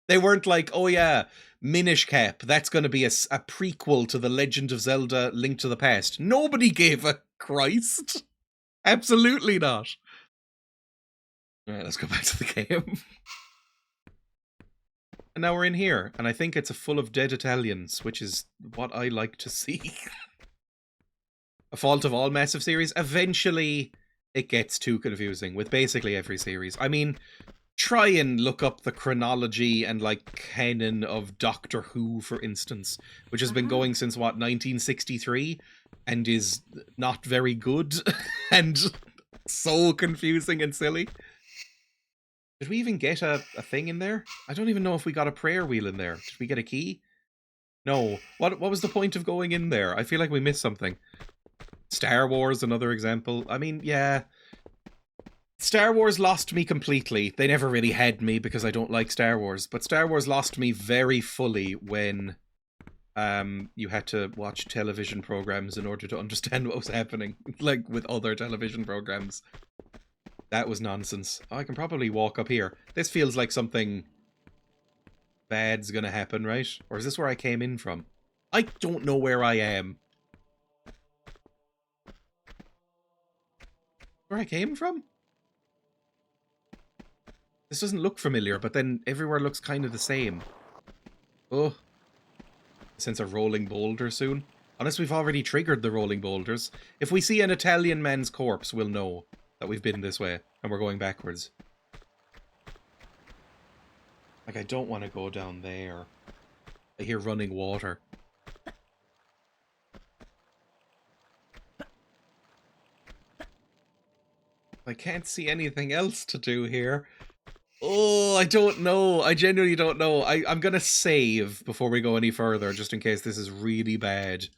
They weren't like, oh yeah, Minish Cap, that's going to be a prequel to The Legend of Zelda Link to the Past. Nobody gave a Christ. Absolutely not. Alright, let's go back to the game. And now we're in here, and I think it's full of dead Italians, which is what I like to see. A fault of all massive series. Eventually, it gets too confusing with basically every series. I mean, try and look up the chronology and, like, canon of Doctor Who, for instance, which has been going since, what, 1963? And is not very good, and so confusing and silly. Did we even get a thing in there? I don't even know if we got a prayer wheel in there. Did we get a key? No. What was the point of going in there? I feel like we missed something. Star Wars, another example. I mean, yeah. Star Wars lost me completely. They never really had me because I don't like Star Wars. But Star Wars lost me very fully when you had to watch television programs in order to understand what was happening. Like with other television programs. That was nonsense. Oh, I can probably walk up here. This feels like something bad's gonna happen, right? Or is this where I came in from? I don't know where I am. Where I came from? This doesn't look familiar, but then everywhere looks kind of the same. Oh. Sense a rolling boulder soon. Unless we've already triggered the rolling boulders. If we see an Italian man's corpse, we'll know that we've been this way, and we're going backwards. Like, I don't want to go down there. I hear running water. I can't see anything else to do here. Oh, I don't know. I genuinely don't know. I'm gonna save before we go any further, just in case this is really bad.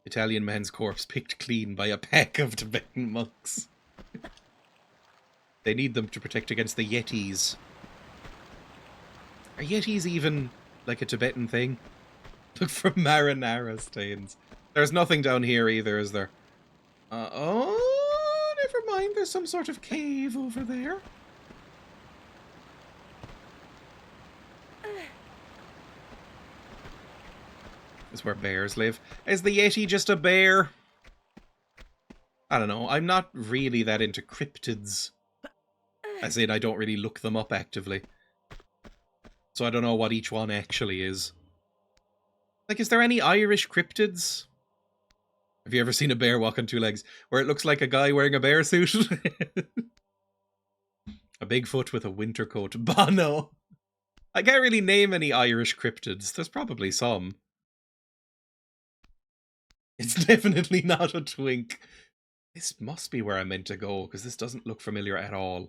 Italian man's corpse picked clean by a pack of Tibetan monks. They need them to protect against the Yetis. Are Yetis even like a Tibetan thing? Look for marinara stains. There's nothing down here either, is there? Oh, never mind. There's some sort of cave over there. Is where bears live. Is the Yeti just a bear? I don't know. I'm not really that into cryptids. As in, I don't really look them up actively. So I don't know what each one actually is. Like, is there any Irish cryptids? Have you ever seen a bear walk on two legs where it looks like a guy wearing a bear suit? A Bigfoot with a winter coat. Bono! I can't really name any Irish cryptids. There's probably some. It's definitely not a twink. This must be where I meant to go, because this doesn't look familiar at all.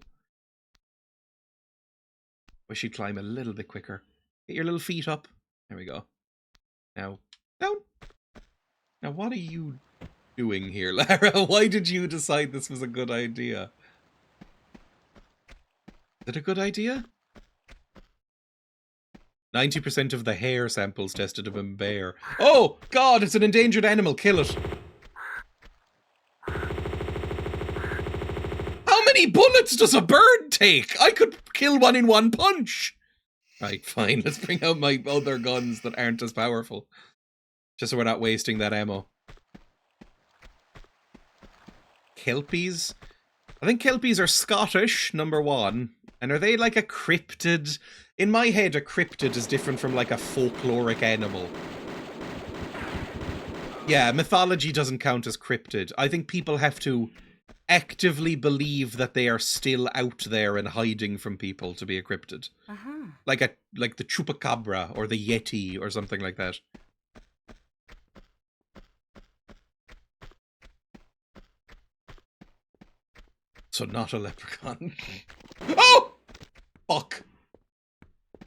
Wish you'd climb a little bit quicker. Get your little feet up. There we go. Now, down. Now, what are you doing here, Lara? Why did you decide this was a good idea? Is it a good idea? 90% of the hair samples tested have been bear. Oh, God, it's an endangered animal. Kill it. How many bullets does a bird take? I could kill one in one punch. Right, fine. Let's bring out my other guns that aren't as powerful. Just so we're not wasting that ammo. Kelpies? I think Kelpies are Scottish, number one. And are they like a cryptid? In my head, a cryptid is different from like a folkloric animal. Yeah, mythology doesn't count as cryptid. I think people have to actively believe that they are still out there and hiding from people to be a cryptid. Like the chupacabra or the yeti or something like that. So not a leprechaun. Oh! Fuck.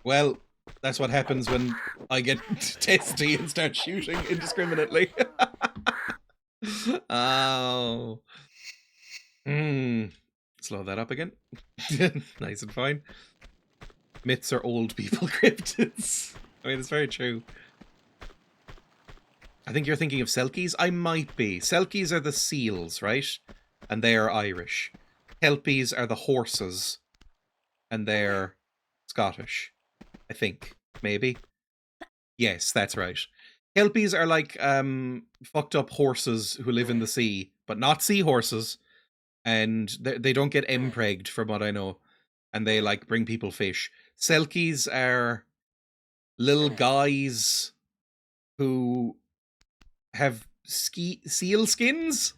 Well, that's what happens when I get testy and start shooting indiscriminately. Oh. Slow that up again. Nice and fine. Myths are old people cryptids. I mean, it's very true. I think you're thinking of Selkies. I might be. Selkies are the seals, right? And they are Irish. Kelpies are the horses. And they're Scottish. I think. Maybe. Yes, that's right. Kelpies are like fucked up horses who live in the sea, but not seahorses. And they don't get empregged, from what I know. And they like bring people fish. Selkies are little guys who have seal skins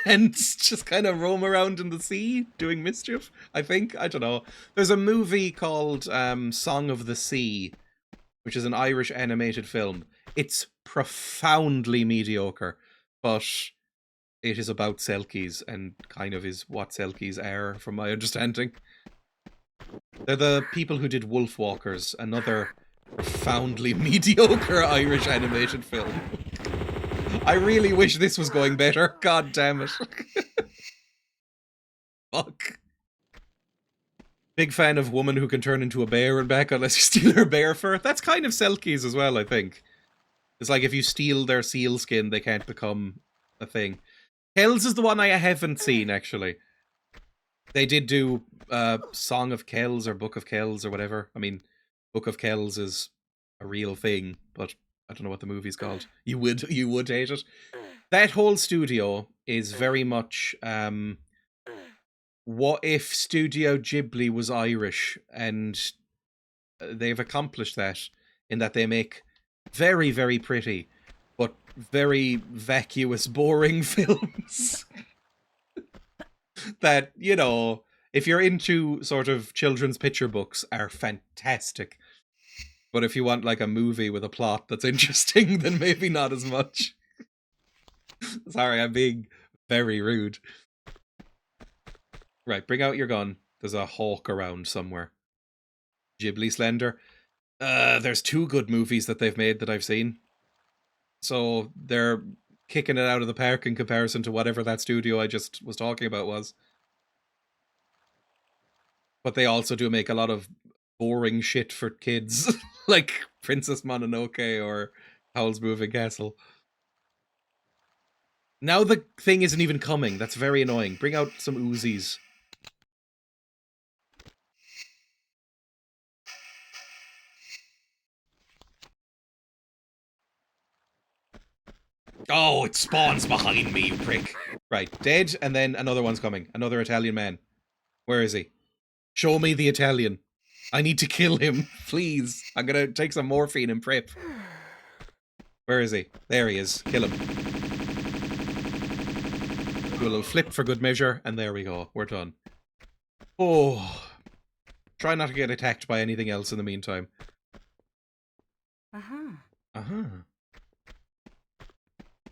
and just kind of roam around in the sea doing mischief, I think. I don't know. There's a movie called Song of the Sea, which is an Irish animated film. It's profoundly mediocre, but it is about Selkies and kind of is what Selkies are, from my understanding. They're the people who did Wolfwalkers, another profoundly mediocre Irish animated film. I really wish this was going better. God damn it. Fuck. Big fan of woman who can turn into a bear and back unless you steal her bear fur. That's kind of Selkies as well, I think. It's like if you steal their seal skin, they can't become a thing. Kells is the one I haven't seen, actually. They did do Song of Kells or Book of Kells or whatever. I mean, Book of Kells is a real thing, but I don't know what the movie's called. You would hate it. That whole studio is very much what if Studio Ghibli was Irish, and they've accomplished that in that they make very, very pretty but very vacuous, boring films. That, you know, if you're into sort of children's picture books, are fantastic. But if you want like a movie with a plot that's interesting, then maybe not as much. Sorry, I'm being very rude. Right, bring out your gun. There's a hawk around somewhere. Ghibli Slender. There's 2 good movies that they've made that I've seen. So they're kicking it out of the park in comparison to whatever that studio I just was talking about was. But they also do make a lot of boring shit for kids, like Princess Mononoke or Howl's Moving Castle. Now the thing isn't even coming. That's very annoying. Bring out some Uzis. Oh, it spawns behind me, you prick. Right, dead, and then another one's coming. Another Italian man. Where is he? Show me the Italian. I need to kill him, please. I'm gonna take some morphine and prep. Where is he? There he is. Kill him. Do a little flip for good measure, and there we go. We're done. Oh. Try not to get attacked by anything else in the meantime.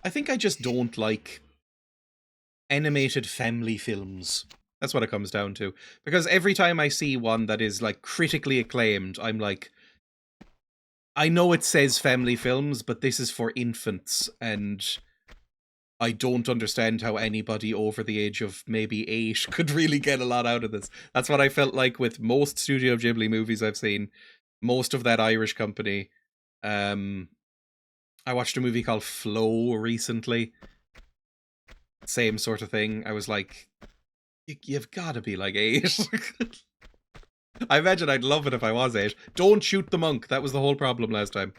I think I just don't like animated family films. That's what it comes down to. Because every time I see one that is, like, critically acclaimed, I'm like, I know it says family films, but this is for infants, and I don't understand how anybody over the age of maybe 8 could really get a lot out of this. That's what I felt like with most Studio Ghibli movies I've seen. Most of that Irish company. I watched a movie called Flow recently. Same sort of thing. I was like, you've got to be like 8. I imagine I'd love it if I was 8. Don't shoot the monk. That was the whole problem last time.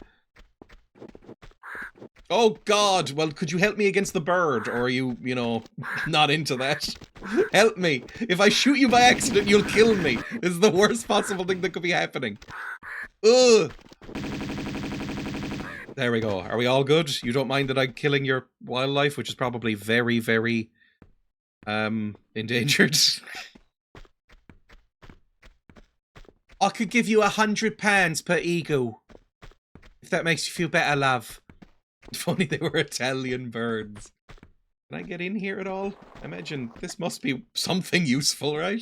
Oh god, well, could you help me against the bird? Or are you, not into that? Help me. If I shoot you by accident, you'll kill me. This is the worst possible thing that could be happening. Ugh. There we go. Are we all good? You don't mind that I'm killing your wildlife, which is probably very, very, endangered? I could give you £100 per ego. If that makes you feel better, love. If only they were Italian birds. Can I get in here at all? I imagine this must be something useful, right?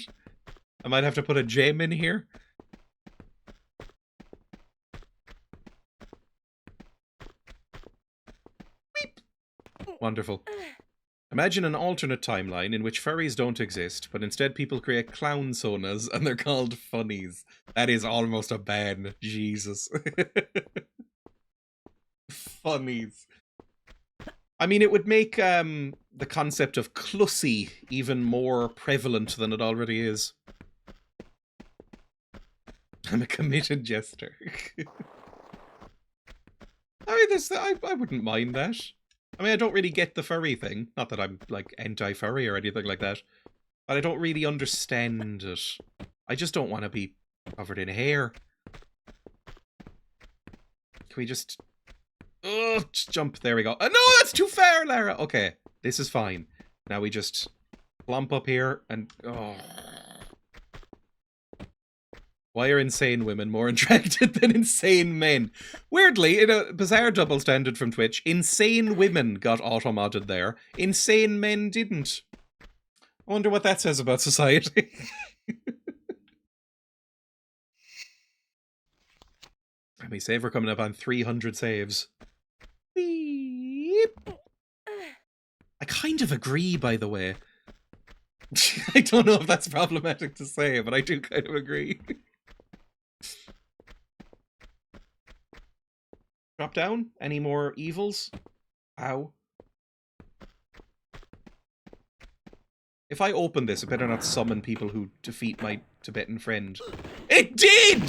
I might have to put a gem in here. Weep. Wonderful. Imagine an alternate timeline in which furries don't exist, but instead people create clown sonas and they're called funnies. That is almost a ban. Jesus. Funnies. I mean, it would make the concept of clussy even more prevalent than it already is. I'm a committed jester. I mean, I wouldn't mind that. I mean, I don't really get the furry thing. Not that I'm, like, anti-furry or anything like that. But I don't really understand it. I just don't want to be covered in hair. Can we just... Oh, just jump. There we go. No, that's too far, Lara. Okay, this is fine. Now we just plump up here and... Oh. Why are insane women more attracted than insane men? Weirdly, in a bizarre double standard from Twitch, insane women got auto-modded there. Insane men didn't. I wonder what that says about society. Let me save. We're coming up on 300 saves. Beep. I kind of agree, by the way. I don't know if that's problematic to say, but I do kind of agree. Drop down? Any more evils? Ow. If I open this, I better not summon people who defeat my Tibetan friend. It did!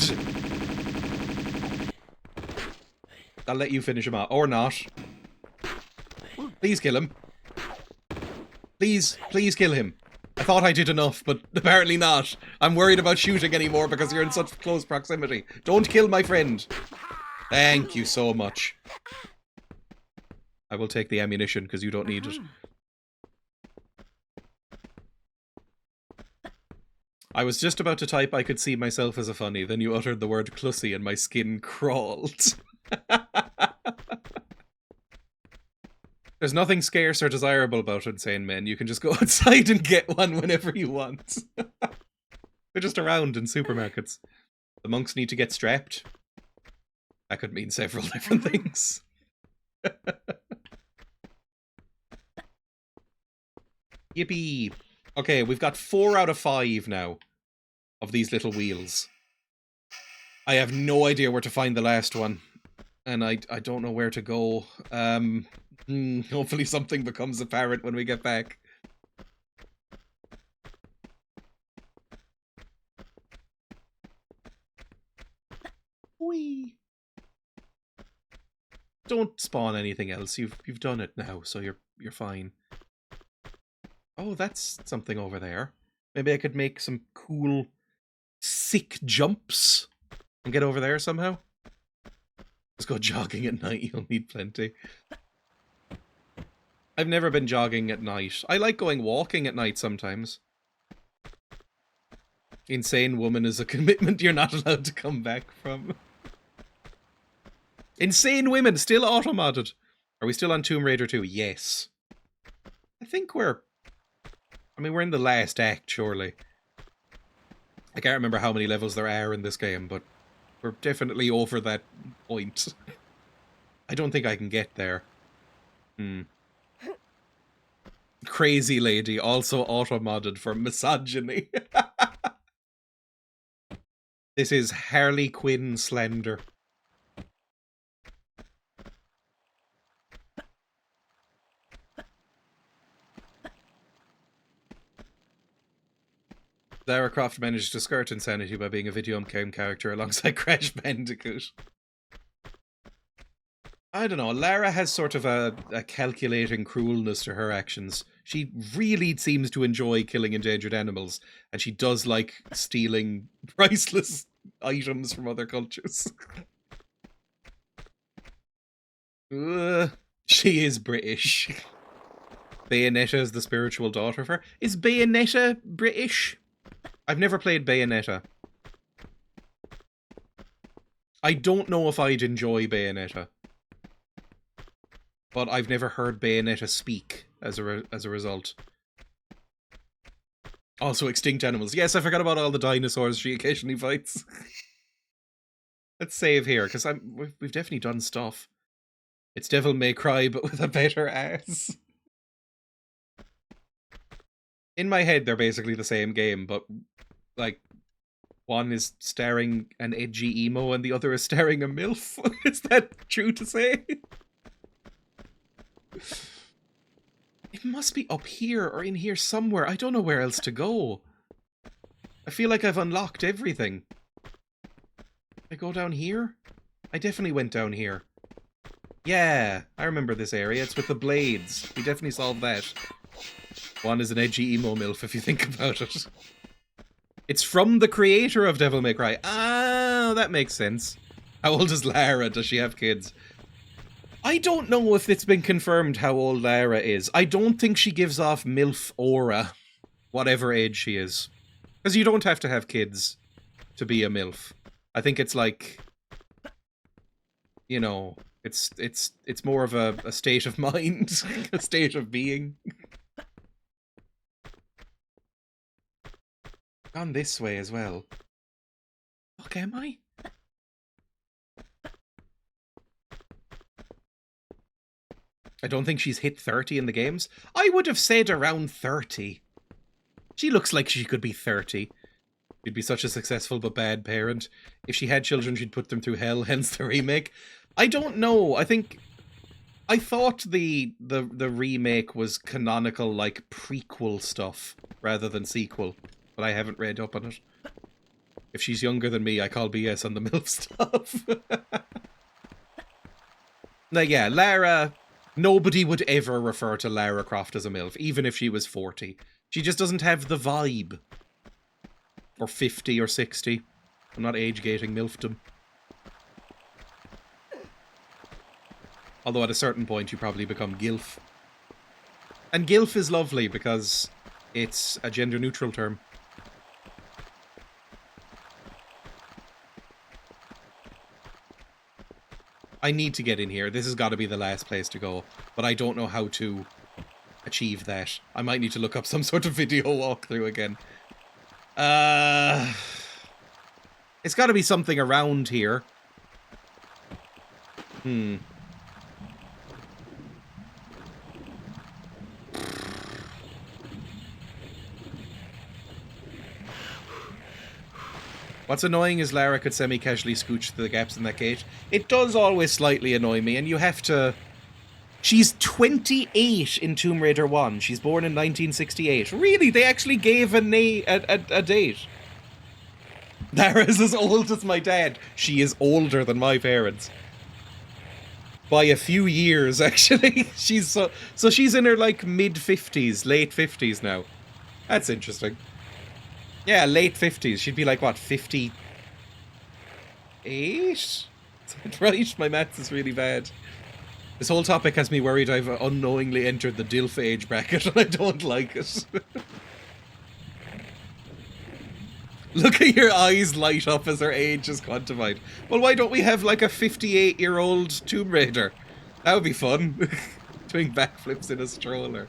I'll let you finish him out. Or not. Please kill him. Please, please kill him. I thought I did enough, but apparently not. I'm worried about shooting anymore because you're in such close proximity. Don't kill my friend. Thank you so much. I will take the ammunition because you don't need it. I was just about to type I could see myself as a funny, then you uttered the word clussy and my skin crawled. There's nothing scarce or desirable about insane men. You can just go outside and get one whenever you want. They're just around in supermarkets. The monks need to get strapped. That could mean several different things. Yippee! Okay, we've got 4 out of 5 now of these little wheels. I have no idea where to find the last one. And I don't know where to go. Hopefully something becomes apparent when we get back. Whee! Don't spawn anything else. You've done it now, so you're fine. Oh, that's something over there. Maybe I could make some cool, sick jumps and get over there somehow. Let's go jogging at night. You'll need plenty. I've never been jogging at night. I like going walking at night sometimes. Insane Woman is a commitment you're not allowed to come back from. Insane Women, still auto-modded. Are we still on Tomb Raider 2? Yes. I think we're in the last act, surely. I can't remember how many levels there are in this game, but we're definitely over that point. I don't think I can get there. Crazy Lady, also auto-modded for misogyny. This is Harley Quinn Slender. Lara Croft managed to skirt insanity by being a video game character alongside Crash Bandicoot. I don't know, Lara has sort of a calculating cruelness to her actions. She really seems to enjoy killing endangered animals, and she does like stealing priceless items from other cultures. She is British. Bayonetta is the spiritual daughter of her. Is Bayonetta British? I've never played Bayonetta. I don't know if I'd enjoy Bayonetta. But I've never heard Bayonetta speak as a result. Also, extinct animals. Yes, I forgot about all the dinosaurs she occasionally fights. Let's save here, because we've definitely done stuff. It's Devil May Cry, but with a better ass. In my head, they're basically the same game, but, like, one is starring an edgy emo and the other is starring a MILF. Is that true to say? It must be up here or in here somewhere. I don't know where else to go. I feel like I've unlocked everything. I go down here? I definitely went down here. Yeah, I remember this area. It's with the blades. We definitely solved that. One is an edgy emo MILF if you think about it. It's from the creator of Devil May Cry. Ah, that makes sense. How old is Lara? Does she have kids? I don't know if it's been confirmed how old Lara is. I don't think she gives off MILF aura, whatever age she is. Because you don't have to have kids to be a MILF. I think it's like, you know, it's more of a state of mind, a state of being. Gone this way as well. Fuck, am I? I don't think she's hit 30 in the games. I would have said around 30. She looks like she could be 30. She'd be such a successful but bad parent. If she had children, she'd put them through hell, hence the remake. I don't know. I thought the remake was canonical, like, prequel stuff, rather than sequel. But I haven't read up on it. If she's younger than me, I call BS on the MILF stuff. Like, yeah, Lara... Nobody would ever refer to Lara Croft as a MILF, even if she was 40. She just doesn't have the vibe. Or 50 or 60. I'm not age-gating MILFdom. Although at a certain point you probably become GILF. And GILF is lovely because it's a gender-neutral term. I need to get in here. This has got to be the last place to go. But I don't know how to achieve that. I might need to look up some sort of video walkthrough again. It's got to be something around here. What's annoying is Lara could semi-casually scooch through the gaps in that gate. It does always slightly annoy me, and you have to... She's 28 in Tomb Raider 1. She's born in 1968. Really? They actually gave a date. Lara's as old as my dad. She is older than my parents. By a few years, actually. She's so she's in her, like, mid-50s, late 50s now. That's interesting. Yeah, late 50s. She'd be like, what, 58? Is that right? My maths is really bad. This whole topic has me worried I've unknowingly entered the DILF age bracket and I don't like it. Look at your eyes light up as her age is quantified. Well, why don't we have like a 58-year-old Tomb Raider? That would be fun. Doing backflips in a stroller.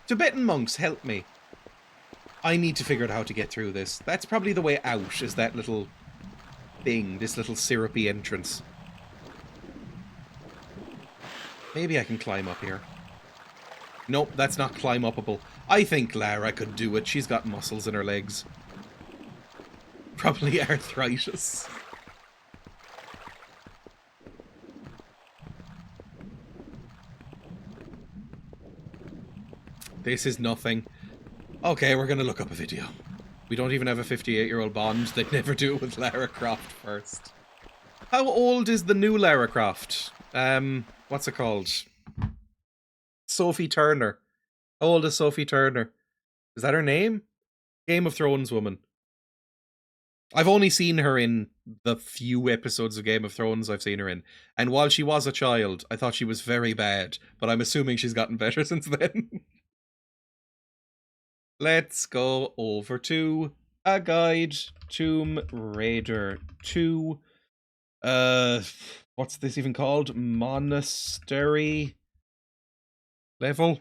Tibetan monks, help me. I need to figure out how to get through this. That's probably the way out, is that little thing, this little syrupy entrance. Maybe I can climb up here. Nope, that's not climb-upable. I think Lara could do it. She's got muscles in her legs. Probably arthritis. This is nothing. Okay, we're gonna look up a video. We don't even have a 58-year-old Bond. They'd never do it with Lara Croft first. How old is the new Lara Croft? What's it called? Sophie Turner. How old is Sophie Turner? Is that her name? Game of Thrones woman. I've only seen her in the few episodes of Game of Thrones I've seen her in. And while she was a child, I thought she was very bad. But I'm assuming she's gotten better since then. Let's go over to a guide. Tomb Raider 2. What's this even called? Monastery level?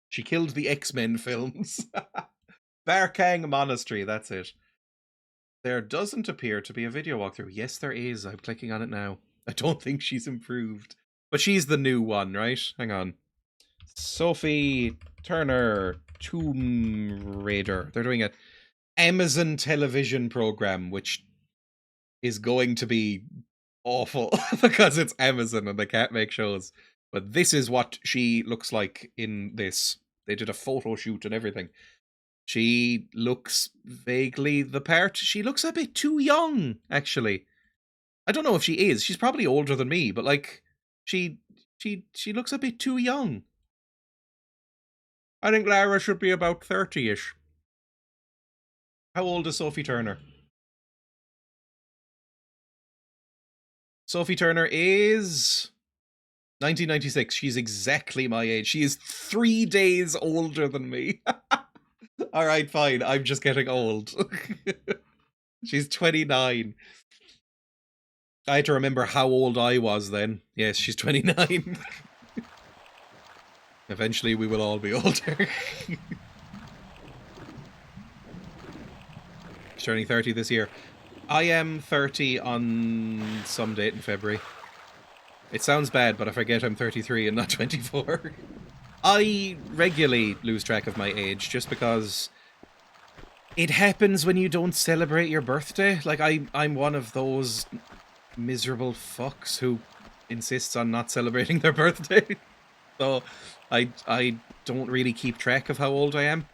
She killed the X-Men films. Barkang Monastery, that's it. There doesn't appear to be a video walkthrough. Yes, there is. I'm clicking on it now. I don't think she's improved. But she's the new one, right? Hang on. Sophie Turner, Tomb Raider. They're doing an Amazon television program, which is going to be awful because it's Amazon and they can't make shows. But this is what she looks like in this. They did a photo shoot and everything. She looks vaguely the part. She looks a bit too young, actually. I don't know if she is. She's probably older than me, but like she looks a bit too young. I think Lara should be about 30-ish. How old is Sophie Turner? Sophie Turner is 1996. She's exactly my age. She is 3 days older than me. Alright, fine. I'm just getting old. She's 29. I had to remember how old I was then. Yes, she's 29. Eventually we will all be older. She's turning 30 this year. I am 30 on some date in February. It sounds bad, but I forget I'm 33 and not 24. I regularly lose track of my age just because it happens when you don't celebrate your birthday. Like, I'm one of those miserable fucks who insists on not celebrating their birthday. So I don't really keep track of how old I am.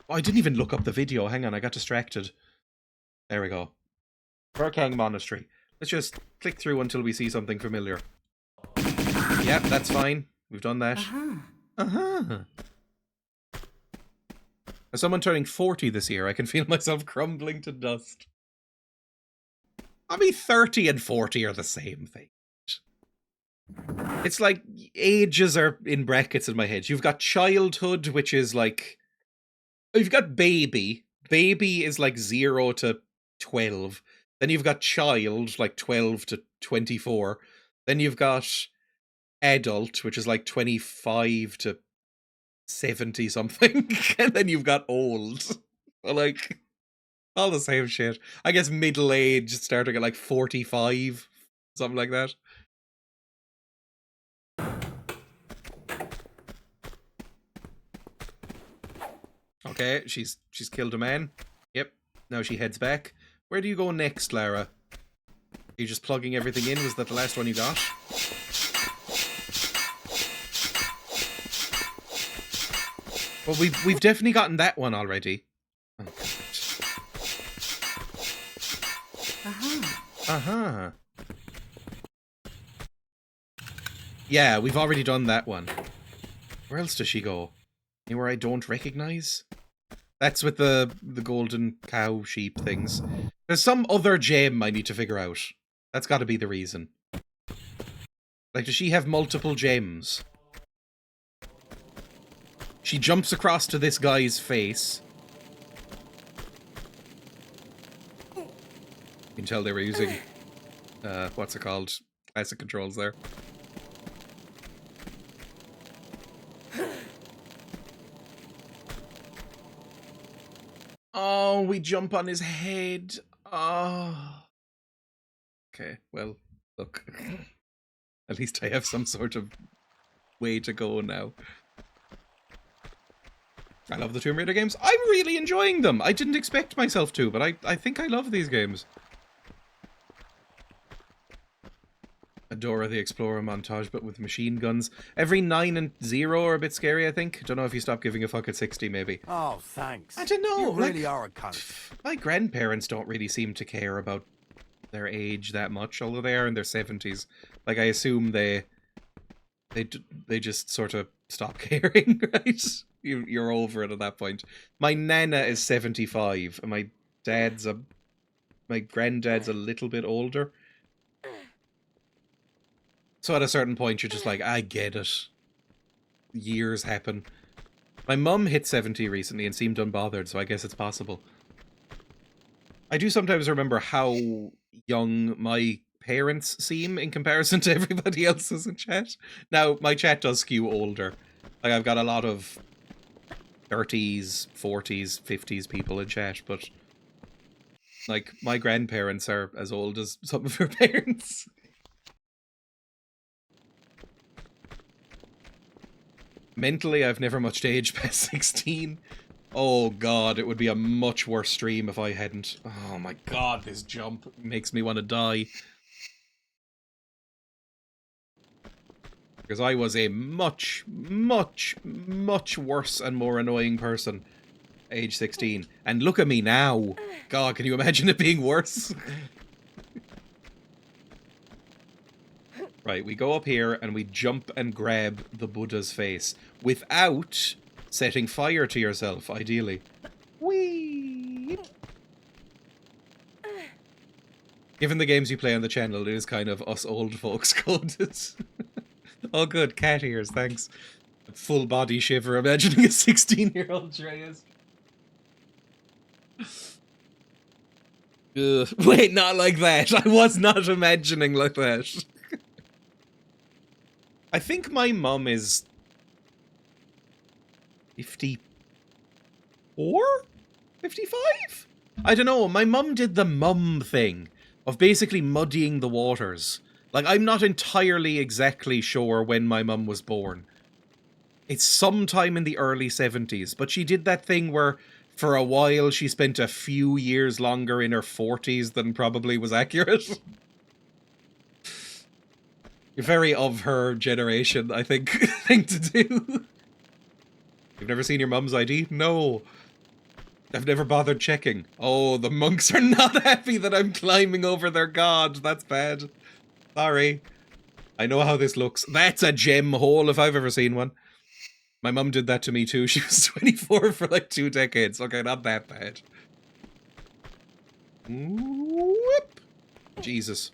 Oh, I didn't even look up the video. Hang on, I got distracted. There we go. Barkang Monastery. Let's just click through until we see something familiar. Yep, that's fine. We've done that. As someone turning 40 this year, I can feel myself crumbling to dust. I mean, 30 and 40 are the same thing. It's like ages are in brackets in my head. You've got childhood, which is like... You've got baby. Baby is like 0 to 12. Then you've got child, like 12 to 24. Then you've got adult, which is like 25 to 70 something, and then you've got old. So, like, all the same shit. I guess middle age starting at like 45, something like that. Okay, she's killed a man. Yep. Now she heads back. Where do you go next, Lara? Are you just plugging everything in? Was that the last one you got? Well, we've definitely gotten that one already. Oh, uh-huh. Yeah, we've already done that one. Where else does she go? Anywhere I don't recognize? That's with the golden cow sheep things. There's some other gem I need to figure out. That's got to be the reason. Like, does she have multiple gems? She jumps across to this guy's face. You can tell they were using, what's it called? Classic controls there. Oh, we jump on his head. Oh. Okay, well, look. At least I have some sort of way to go now. I love the Tomb Raider games. I'm really enjoying them. I didn't expect myself to, but I think I love these games. A Dora the Explorer montage, but with machine guns. Every 9 and 0 are a bit scary, I think. Don't know if you stop giving a fuck at 60, maybe. Oh, thanks. I don't know. You really are a cunt. My grandparents don't really seem to care about their age that much, although they are in their 70s. Like, I assume they just sort of stop caring, right? You're over it at that point. My nana is 75, and my granddad's a little bit older. So at a certain point, you're just like, I get it. Years happen. My mum hit 70 recently and seemed unbothered, so I guess it's possible. I do sometimes remember how young my parents seem in comparison to everybody else's in chat. Now, my chat does skew older. Like, I've got a lot of 30s, 40s, 50s people in chat, but like, my grandparents are as old as some of her parents. Mentally, I've never much aged past 16. Oh god, it would be a much worse stream if I hadn't. Oh my god, this jump makes me want to die. Because I was a much, much, much worse and more annoying person age 16. And look at me now. God, can you imagine it being worse? Right, we go up here and we jump and grab the Buddha's face without setting fire to yourself, ideally. Whee! Given the games you play on the channel, it is kind of us old folks coded. Oh good, cat ears, thanks. Full body shiver imagining a 16-year-old Dreya. Wait, not like that. I was not imagining like that. I think my mum is 54? 55? I don't know. My mum did the mum thing of basically muddying the waters. Like, I'm not entirely exactly sure when my mum was born. It's sometime in the early 70s, but she did that thing where for a while she spent a few years longer in her 40s than probably was accurate. You're very of her generation, I think, thing to do. You've never seen your mum's ID? No. I've never bothered checking. Oh, the monks are not happy that I'm climbing over their god. That's bad. Sorry. I know how this looks. That's a gem hole if I've ever seen one. My mum did that to me too. She was 24 for like 2 decades. Okay, not that bad. Whoop. Jesus.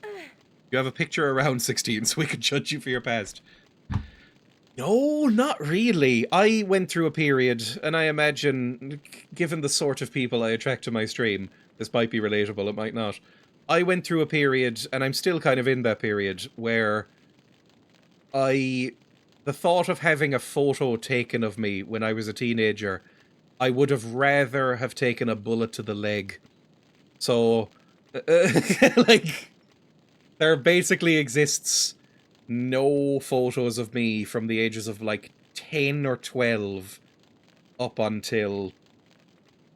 You have a picture around 16 so we can judge you for your past. No, not really. I went through a period, and I imagine, given the sort of people I attract to my stream, this might be relatable, it might not. I went through a period, and I'm still kind of in that period, where the thought of having a photo taken of me when I was a teenager, I would have rather have taken a bullet to the leg. So, like, there basically exists no photos of me from the ages of, like, 10 or 12 up until,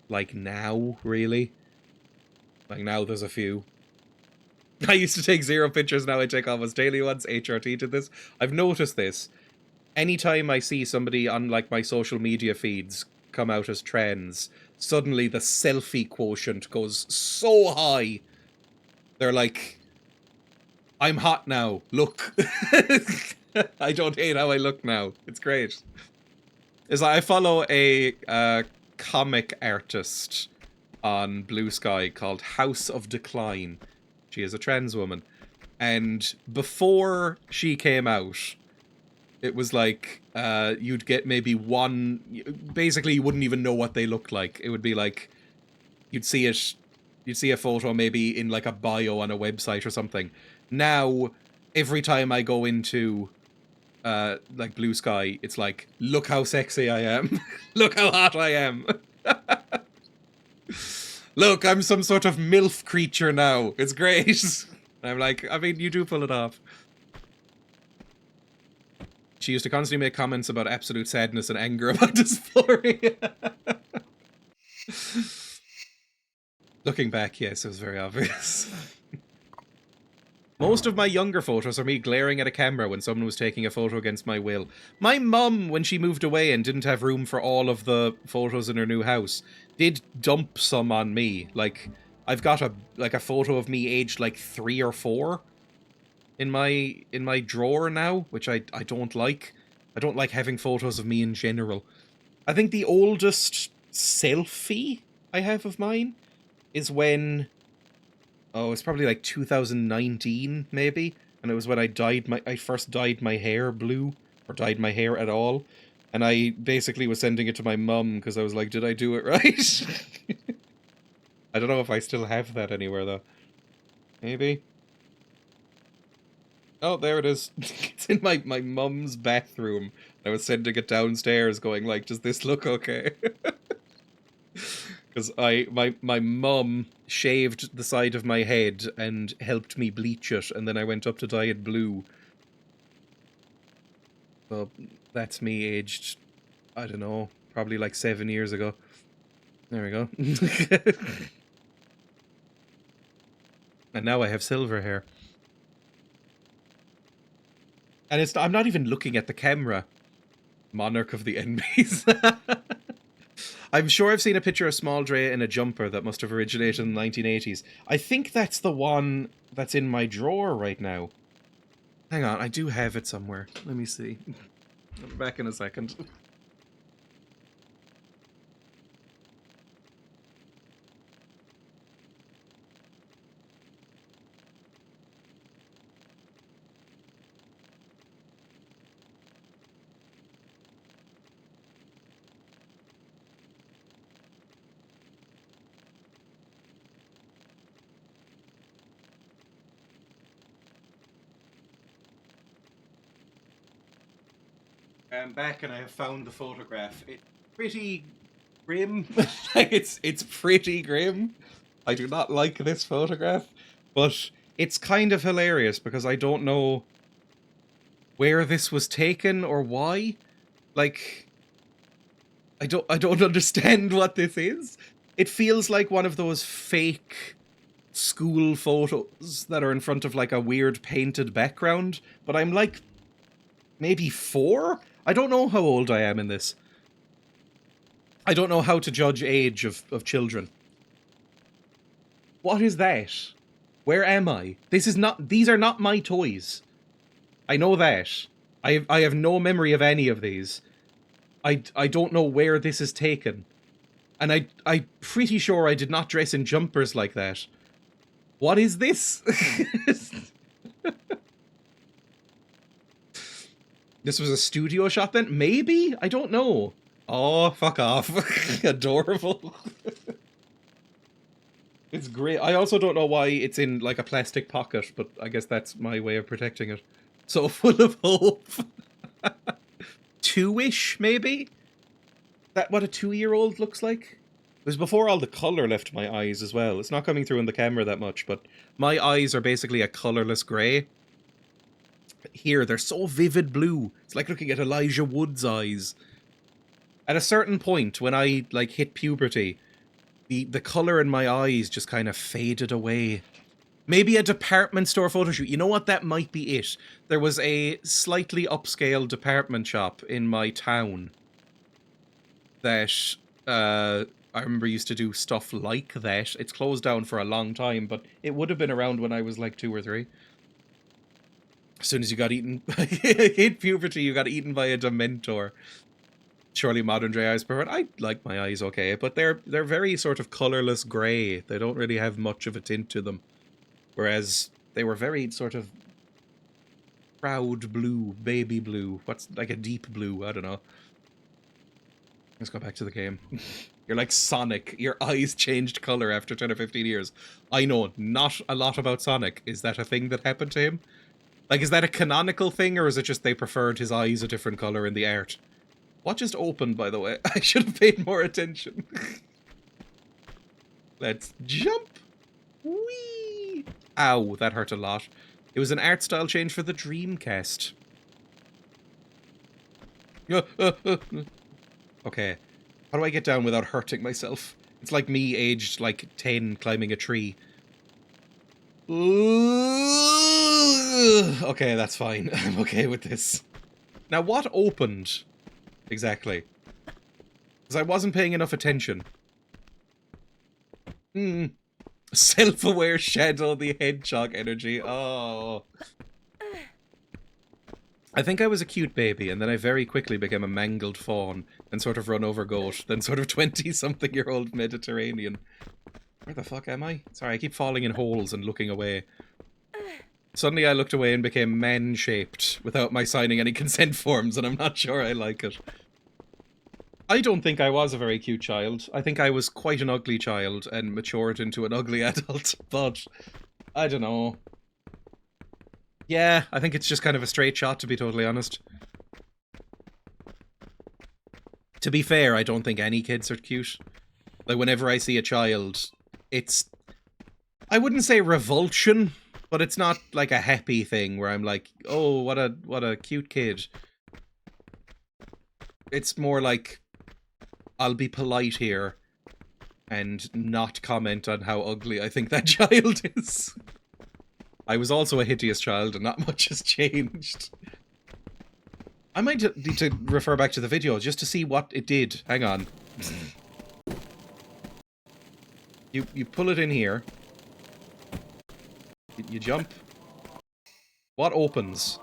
like, now, really. Like, now there's a few. I used to take 0 pictures, now I take almost daily ones. HRT did this. I've noticed this. Anytime I see somebody on, like, my social media feeds come out as trans, suddenly the selfie quotient goes so high. They're like, I'm hot now, look. I don't hate how I look now. It's great. Is I follow a comic artist on Blue Sky called House of Decline. She is a trans woman. And before she came out, it was like, you'd get maybe one... Basically, you wouldn't even know what they looked like. It would be like, you'd see a photo maybe in like a bio on a website or something. Now, every time I go into, like, Blue Sky, it's like, look how sexy I am. Look how hot I am. Look, I'm some sort of MILF creature now. It's great. I'm like, I mean, you do pull it off. She used to constantly make comments about absolute sadness and anger about dysphoria. Looking back, yes, it was very obvious. Most of my younger photos are me glaring at a camera when someone was taking a photo against my will. My mum, when she moved away and didn't have room for all of the photos in her new house, did dump some on me. Like, I've got a photo of me aged like 3 or 4 in my drawer now, which I don't like. I don't like having photos of me in general. I think the oldest selfie I have of mine is when... Oh, it's probably like 2019, maybe? And it was when I first dyed my hair blue, or dyed my hair at all. And I basically was sending it to my mum, because I was like, did I do it right? I don't know if I still have that anywhere, though. Maybe? Oh, there it is. It's in my mum's bathroom. I was sending it downstairs, going like, does this look okay? Because my mum shaved the side of my head and helped me bleach it, and then I went up to dye it blue. So that's me aged, I don't know, probably like 7 years ago. There we go. And now I have silver hair. And I'm not even looking at the camera. Monarch of the enemies. I'm sure I've seen a picture of Small Dreya in a jumper that must have originated in the 1980s. I think that's the one that's in my drawer right now. Hang on, I do have it somewhere. Let me see. I'll be back in a second. I'm back and I have found the photograph. It's pretty grim. It's pretty grim. I do not like this photograph, but it's kind of hilarious because I don't know where this was taken or why. Like, I don't understand what this is. It feels like one of those fake school photos that are in front of like a weird painted background, but I'm like maybe 4? I don't know how old I am in this. I don't know how to judge age of children. What is that? Where am I? These are not my toys. I know that. I have no memory of any of these. I don't know where this is taken. And I'm pretty sure I did not dress in jumpers like that. What is this? This was a studio shot then? Maybe? I don't know. Oh, fuck off. Adorable. It's great. I also don't know why it's in, like, a plastic pocket, but I guess that's my way of protecting it. So full of hope. 2-ish, maybe? That what a 2-year-old looks like? It was before all the colour left my eyes as well. It's not coming through in the camera that much, but my eyes are basically a colourless grey. Here, they're so vivid blue. It's like looking at Elijah Wood's eyes. At a certain point, when I, like, hit puberty, the colour in my eyes just kind of faded away. Maybe a department store photo shoot. You know what? That might be it. There was a slightly upscale department shop in my town that I remember used to do stuff like that. It's closed down for a long time, but it would have been around when I was like 2 or 3. As soon as you got eaten, hit puberty, you got eaten by a Dementor. Surely modern Dreya eyes preferred. I like my eyes okay, but they're very sort of colourless grey. They don't really have much of a tint to them. Whereas they were very sort of proud blue, baby blue. What's like a deep blue? I don't know. Let's go back to the game. You're like Sonic. Your eyes changed colour after 10 or 15 years. I know not a lot about Sonic. Is that a thing that happened to him? Like, is that a canonical thing, or is it just they preferred his eyes a different colour in the art? What just opened, by the way? I should have paid more attention. Let's jump. Whee! Ow, that hurt a lot. It was an art style change for the Dreamcast. Okay. How do I get down without hurting myself? It's like me aged like 10 climbing a tree. Okay, that's fine. I'm okay with this. Now, what opened exactly? Because I wasn't paying enough attention. Self-aware Shadow the Hedgehog energy. Oh. I think I was a cute baby, and then I very quickly became a mangled fawn, then sort of run over goat, then sort of 20-something-year-old Mediterranean. Where the fuck am I? Sorry, I keep falling in holes and looking away. Suddenly I looked away and became man-shaped without my signing any consent forms, and I'm not sure I like it. I don't think I was a very cute child. I think I was quite an ugly child and matured into an ugly adult, but I don't know. Yeah, I think it's just kind of a straight shot, to be totally honest. To be fair, I don't think any kids are cute. Like, whenever I see a child, it's... I wouldn't say revulsion, but it's not like a happy thing where I'm like, oh, what a cute kid. It's more like, I'll be polite here and not comment on how ugly I think that child is. I was also a hideous child and not much has changed. I might need to refer back to the video just to see what it did. Hang on. You pull it in here. You jump. What opens?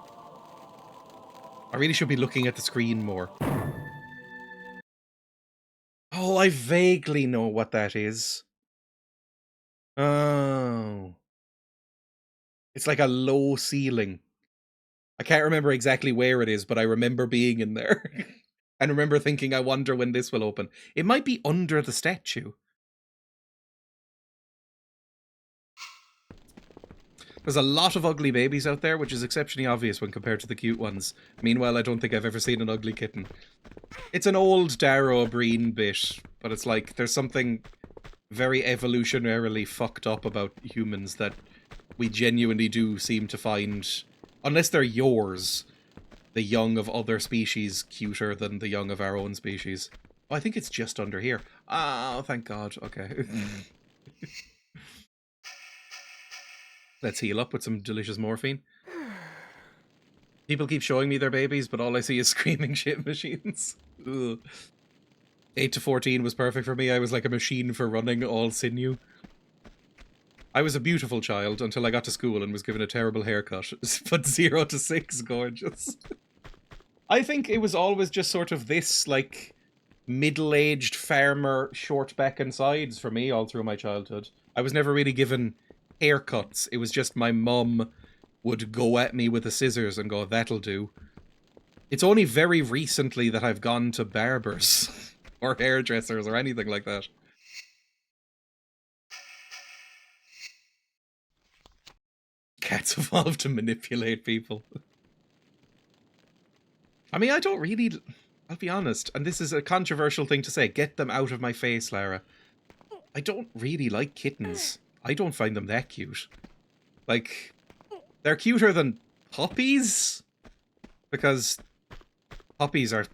I really should be looking at the screen more. Oh, I vaguely know what that is. Oh. It's like a low ceiling. I can't remember exactly where it is, but I remember being in there. And remember thinking, I wonder when this will open. It might be under the statue. There's a lot of ugly babies out there, which is exceptionally obvious when compared to the cute ones. Meanwhile, I don't think I've ever seen an ugly kitten. It's an old Darrow Breen bit, but it's like, there's something very evolutionarily fucked up about humans that we genuinely do seem to find, unless they're yours, the young of other species cuter than the young of our own species. Oh, I think it's just under here. Oh, thank God. Okay. Let's heal up with some delicious morphine. People keep showing me their babies, but all I see is screaming shit machines. Ugh. 8 to 14 was perfect for me. I was like a machine for running, all sinew. I was a beautiful child until I got to school and was given a terrible haircut. But 0 to 6, gorgeous. I think it was always just sort of this, like, middle-aged farmer, short back and sides for me all through my childhood. I was never really given haircuts. It was just my mum would go at me with the scissors and go, that'll do. It's only very recently that I've gone to barbers or hairdressers or anything like that. Cats evolved to manipulate people. I mean, I don't really... I'll be honest, and this is a controversial thing to say. Get them out of my face, Lara. I don't really like kittens. I don't find them that cute. Like, they're cuter than puppies? Because puppies are...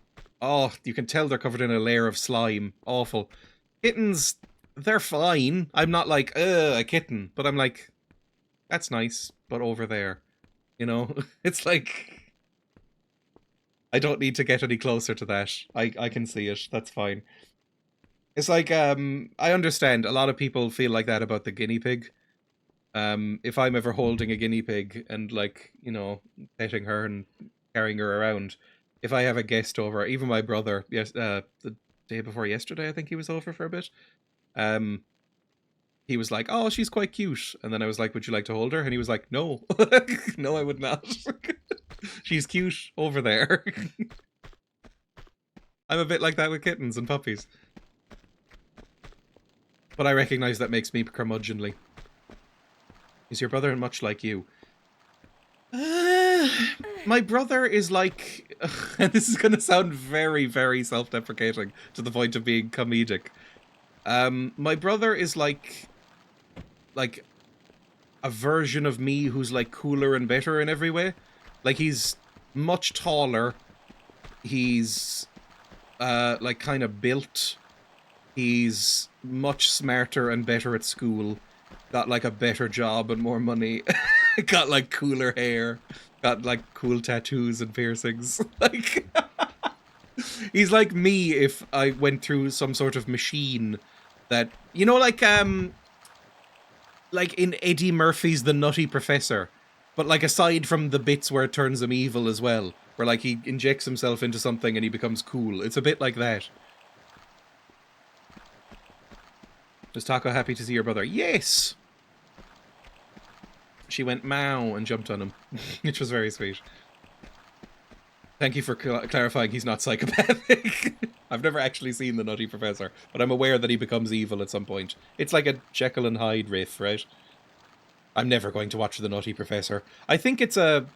Oh, you can tell they're covered in a layer of slime. Awful. Kittens, they're fine. I'm not like, a kitten. But I'm like, that's nice, but over there. You know? It's like... I don't need to get any closer to that. I can see it. That's fine. It's like, I understand. A lot of people feel like that about the guinea pig. If I'm ever holding a guinea pig and, like, you know, petting her and carrying her around, if I have a guest over, even my brother, yes, the day before yesterday, I think he was over for a bit. He was like, "Oh, she's quite cute," and then I was like, "Would you like to hold her?" And he was like, "No, no, I would not." She's cute over there. I'm a bit like that with kittens and puppies. But I recognize that makes me curmudgeonly. Is your brother much like you? My brother is like... And this is going to sound very, very self-deprecating to the point of being comedic. My brother is like a version of me who's like cooler and better in every way. Like, he's much taller. He's like kind of built. He's much smarter and better at school. Got like a better job and more money. Got like cooler hair. Got like cool tattoos and piercings. Like, he's like me if I went through some sort of machine that, you know, like in Eddie Murphy's The Nutty Professor, but like aside from the bits where it turns him evil as well, where like he injects himself into something and he becomes cool. It's a bit like that. Is Taco happy to see your brother? Yes! She went meow and jumped on him, which was very sweet. Thank you for clarifying he's not psychopathic. I've never actually seen The Nutty Professor, but I'm aware that he becomes evil at some point. It's like a Jekyll and Hyde riff, right? I'm never going to watch The Nutty Professor. I think it's a...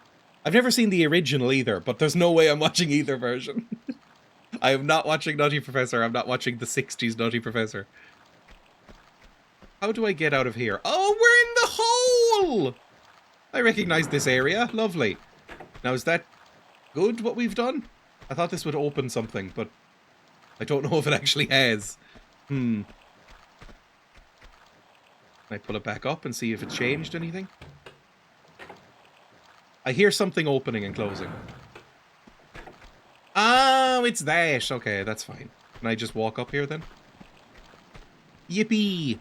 I've never seen the original either, but there's no way I'm watching either version. I am not watching Nutty Professor. I'm not watching the 60s Nutty Professor. How do I get out of here? Oh, we're in the hole! I recognize this area. Lovely. Now, is that good, what we've done? I thought this would open something, but I don't know if it actually has. Can I pull it back up and see if it changed anything? I hear something opening and closing. Oh, it's that. Okay, that's fine. Can I just walk up here then? Yippee!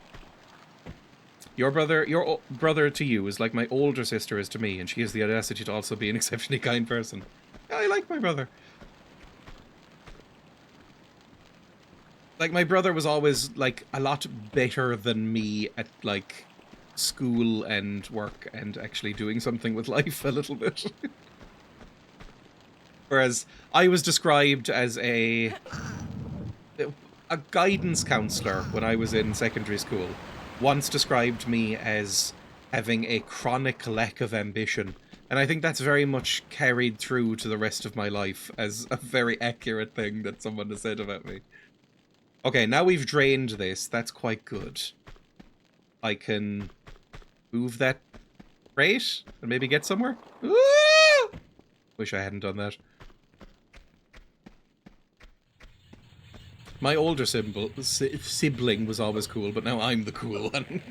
Your brother to you is like my older sister is to me, and she has the audacity to also be an exceptionally kind person. Yeah, I like my brother. Like, my brother was always, like, a lot better than me at, like, school and work and actually doing something with life a little bit. Whereas I was described as a guidance counselor when I was in secondary school. Once described me as having a chronic lack of ambition. And I think that's very much carried through to the rest of my life as a very accurate thing that someone has said about me. Okay, now we've drained this. That's quite good. I can move that crate and maybe get somewhere. Woo! Wish I hadn't done that. My older sibling was always cool, but now I'm the cool one.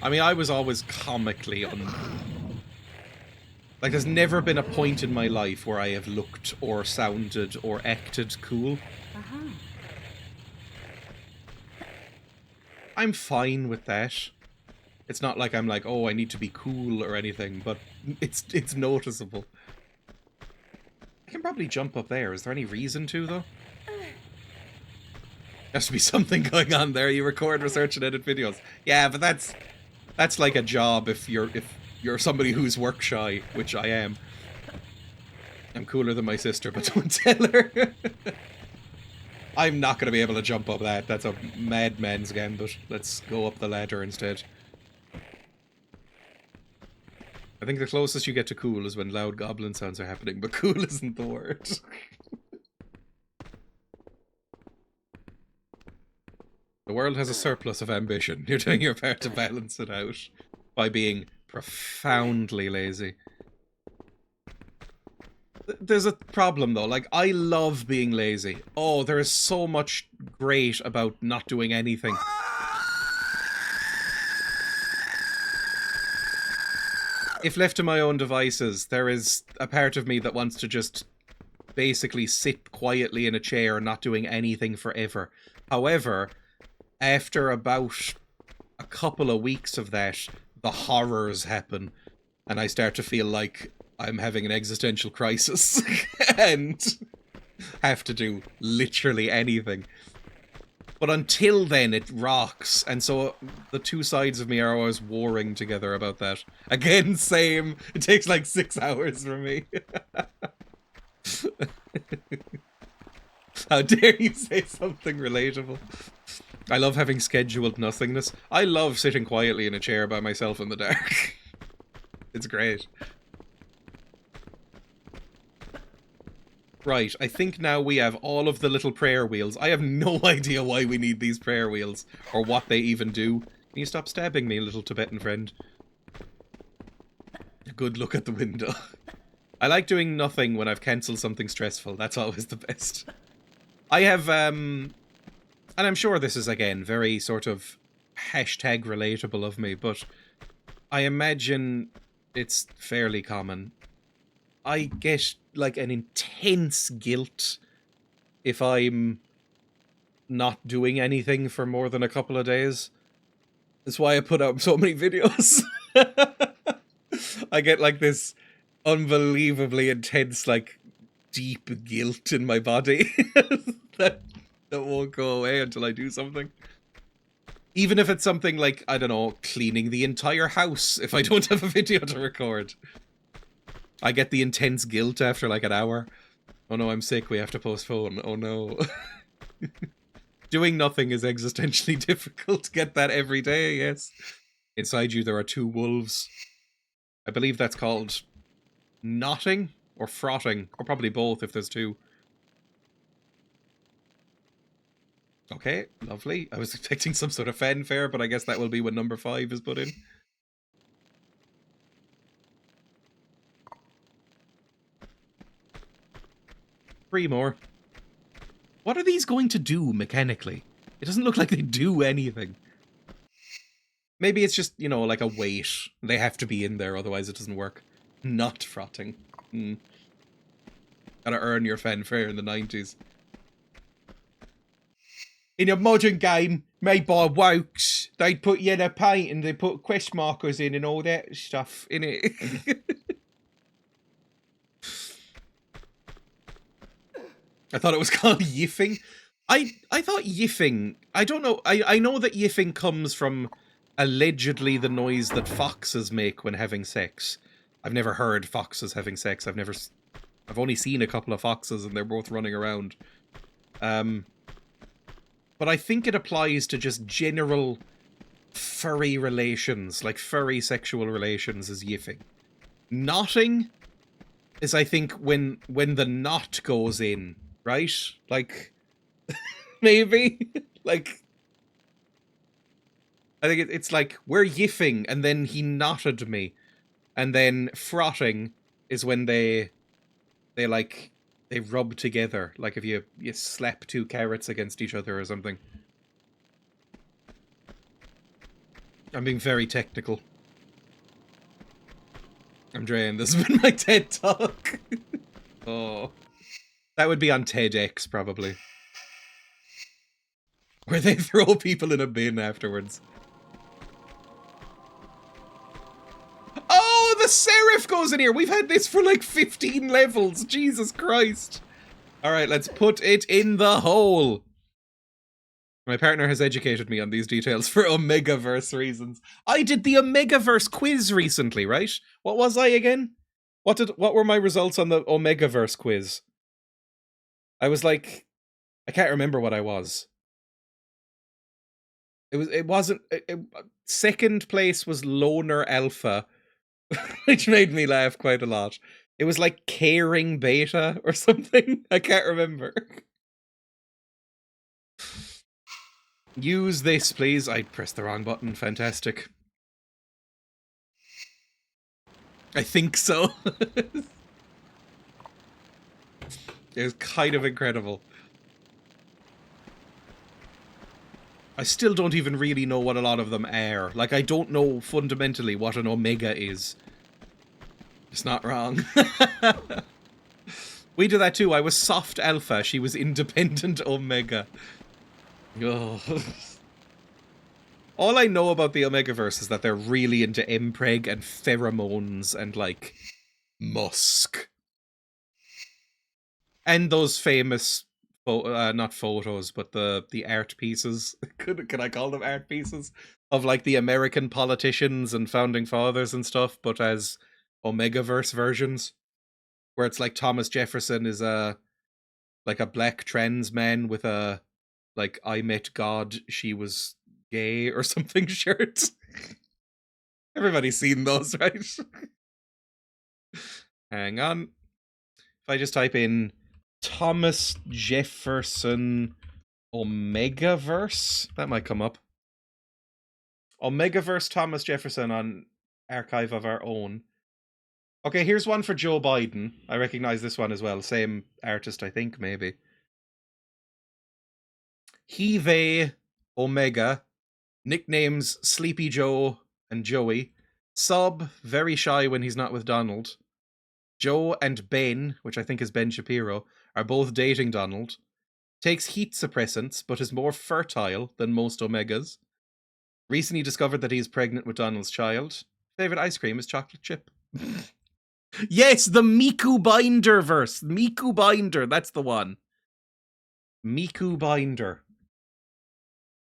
I mean, I was always comically uncool. Like, there's never been a point in my life where I have looked or sounded or acted cool. I'm fine with that. It's not like I'm like, oh, I need to be cool or anything, but it's noticeable. I can probably jump up there. Is there any reason to, though? There has to be something going on there. You record, research, and edit videos. Yeah, but that's like a job if you're somebody who's work shy, which I am. I'm cooler than my sister, but don't tell her. I'm not going to be able to jump up that. That's a madman's gambit. Let's go up the ladder instead. I think the closest you get to cool is when loud goblin sounds are happening, but cool isn't the word. The world has a surplus of ambition. You're doing your part to balance it out by being profoundly lazy. There's a problem though, like, I love being lazy. Oh, there is so much great about not doing anything. If left to my own devices, there is a part of me that wants to just basically sit quietly in a chair not doing anything forever. However, after about a couple of weeks of that, the horrors happen, and I start to feel like I'm having an existential crisis and have to do literally anything. But until then, it rocks, and so the two sides of me are always warring together about that. Again, same. It takes like 6 hours for me. How dare you say something relatable? I love having scheduled nothingness. I love sitting quietly in a chair by myself in the dark. It's great. Right, I think now we have all of the little prayer wheels. I have no idea why we need these prayer wheels, or what they even do. Can you stop stabbing me, little Tibetan friend? A good look at the window. I like doing nothing when I've cancelled something stressful. That's always the best. I have, and I'm sure this is, again, very sort of hashtag relatable of me, but I imagine it's fairly common. I get, like, an intense guilt if I'm not doing anything for more than a couple of days. That's why I put out so many videos. I get, like, this unbelievably intense, like, deep guilt in my body that won't go away until I do something. Even if it's something like, I don't know, cleaning the entire house if I don't have a video to record. I get the intense guilt after like an hour. Oh no, I'm sick, we have to postpone. Oh no. Doing nothing is existentially difficult. Get that every day, yes. Inside you there are two wolves. I believe that's called knotting or frotting, or probably both if there's two. Okay, lovely. I was expecting some sort of fanfare, but I guess that will be when number 5 is put in. Three more. What are these going to do mechanically? It doesn't look like they do anything. Maybe it's just, you know, like a weight. They have to be in there, otherwise it doesn't work. Not frotting. Gotta earn your fanfare in the 90s. In a modern game made by Wokes, they put yellow paint and they put quest markers in and all that stuff in it. I thought it was called yiffing. I thought yiffing, I don't know, I know that yiffing comes from allegedly the noise that foxes make when having sex. I've never heard foxes having sex. I've only seen a couple of foxes and they're both running around. But I think it applies to just general furry relations, like furry sexual relations is yiffing. Knotting is, I think, when the knot goes in, right? Like, maybe? Like, I think it's like, we're yiffing, and then he knotted me. And then frotting is when they rub together, like if you slap two carrots against each other or something. I'm being very technical. I'm Dreya, and this has been my TED Talk. Oh. That would be on TEDx, probably. Where they throw people in a bin afterwards. Oh, the Seraph goes in here! We've had this for like 15 levels! Jesus Christ! Alright, let's put it in the hole! My partner has educated me on these details for Omegaverse reasons. I did the Omegaverse quiz recently, right? What was I again? What were my results on the Omegaverse quiz? I was like, I can't remember what I was. It wasn't, second place was Loner Alpha, which made me laugh quite a lot. It was like caring beta or something. I can't remember. Use this, please. I pressed the wrong button. Fantastic. I think so. It was kind of incredible. I still don't even really know what a lot of them are. Like, I don't know fundamentally what an omega is. It's not wrong. We did that too. I was soft alpha. She was independent omega. Oh. All I know about the Omegaverse is that they're really into impreg and pheromones and, like, musk. And those famous, not photos, but the art pieces. Can I call them art pieces? Of, like, the American politicians and founding fathers and stuff, but as Omegaverse versions. Where it's like Thomas Jefferson is like a black trans man with a, like, I met God, she was gay or something shirt. Everybody's seen those, right? Hang on. If I just type in Thomas Jefferson Omegaverse, that might come up. Omegaverse Thomas Jefferson on Archive of Our Own. Okay, here's one for Joe Biden. I recognize this one as well. Same artist, I think, maybe. He, they, Omega. Nicknames Sleepy Joe and Joey. Sub, very shy when he's not with Donald. Joe and Ben, which I think is Ben Shapiro, are both dating Donald. Takes heat suppressants, but is more fertile than most Omegas. Recently discovered that he is pregnant with Donald's child. Favorite ice cream is chocolate chip. Yes, the Miku Binder verse. Miku Binder, that's the one. Miku Binder.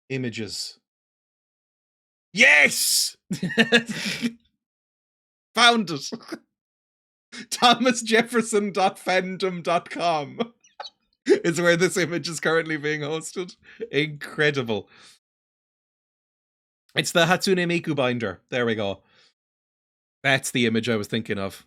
Images. Yes! Found it. thomasjefferson.fandom.com is where this image is currently being hosted. Incredible. It's the Hatsune Miku binder. There we go. That's the image I was thinking of.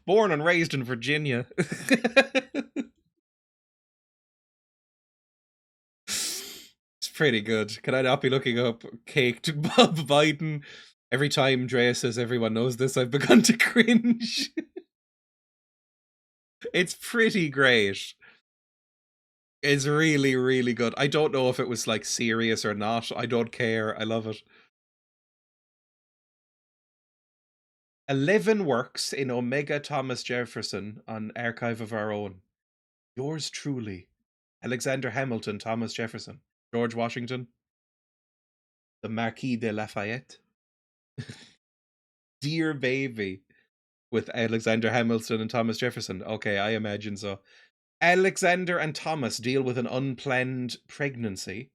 Born and raised in Virginia. It's pretty good. Can I not be looking up caked Bob Biden? Every time Dreya says everyone knows this, I've begun to cringe. It's pretty great. It's really, really good. I don't know if it was, like, serious or not. I don't care. I love it. 11 works in Omega Thomas Jefferson on Archive of Our Own. Yours truly, Alexander Hamilton Thomas Jefferson. George Washington. The Marquis de Lafayette. Dear Baby. With Alexander Hamilton and Thomas Jefferson. Okay, I imagine so. Alexander and Thomas deal with an unplanned pregnancy.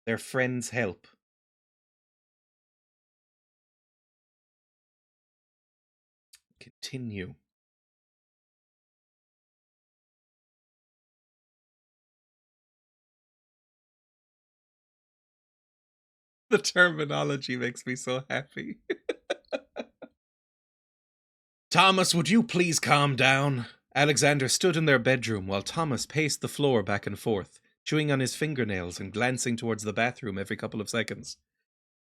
Their friends help. Continue. The terminology makes me so happy. Thomas, would you please calm down? Alexander stood in their bedroom while Thomas paced the floor back and forth, chewing on his fingernails and glancing towards the bathroom every couple of seconds.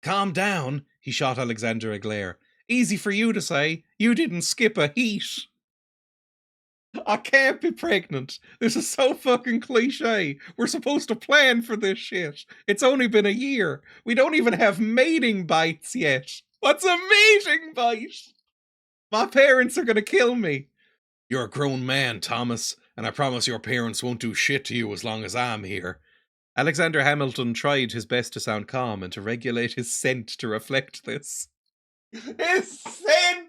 Calm down, he shot Alexander a glare. Easy for you to say. You didn't skip a heat. I can't be pregnant. This is so fucking cliche. We're supposed to plan for this shit. It's only been a year. We don't even have mating bites yet. What's a mating bite? My parents are gonna kill me. You're a grown man, Thomas, and I promise your parents won't do shit to you as long as I'm here. Alexander Hamilton tried his best to sound calm and to regulate his scent to reflect this. His scent!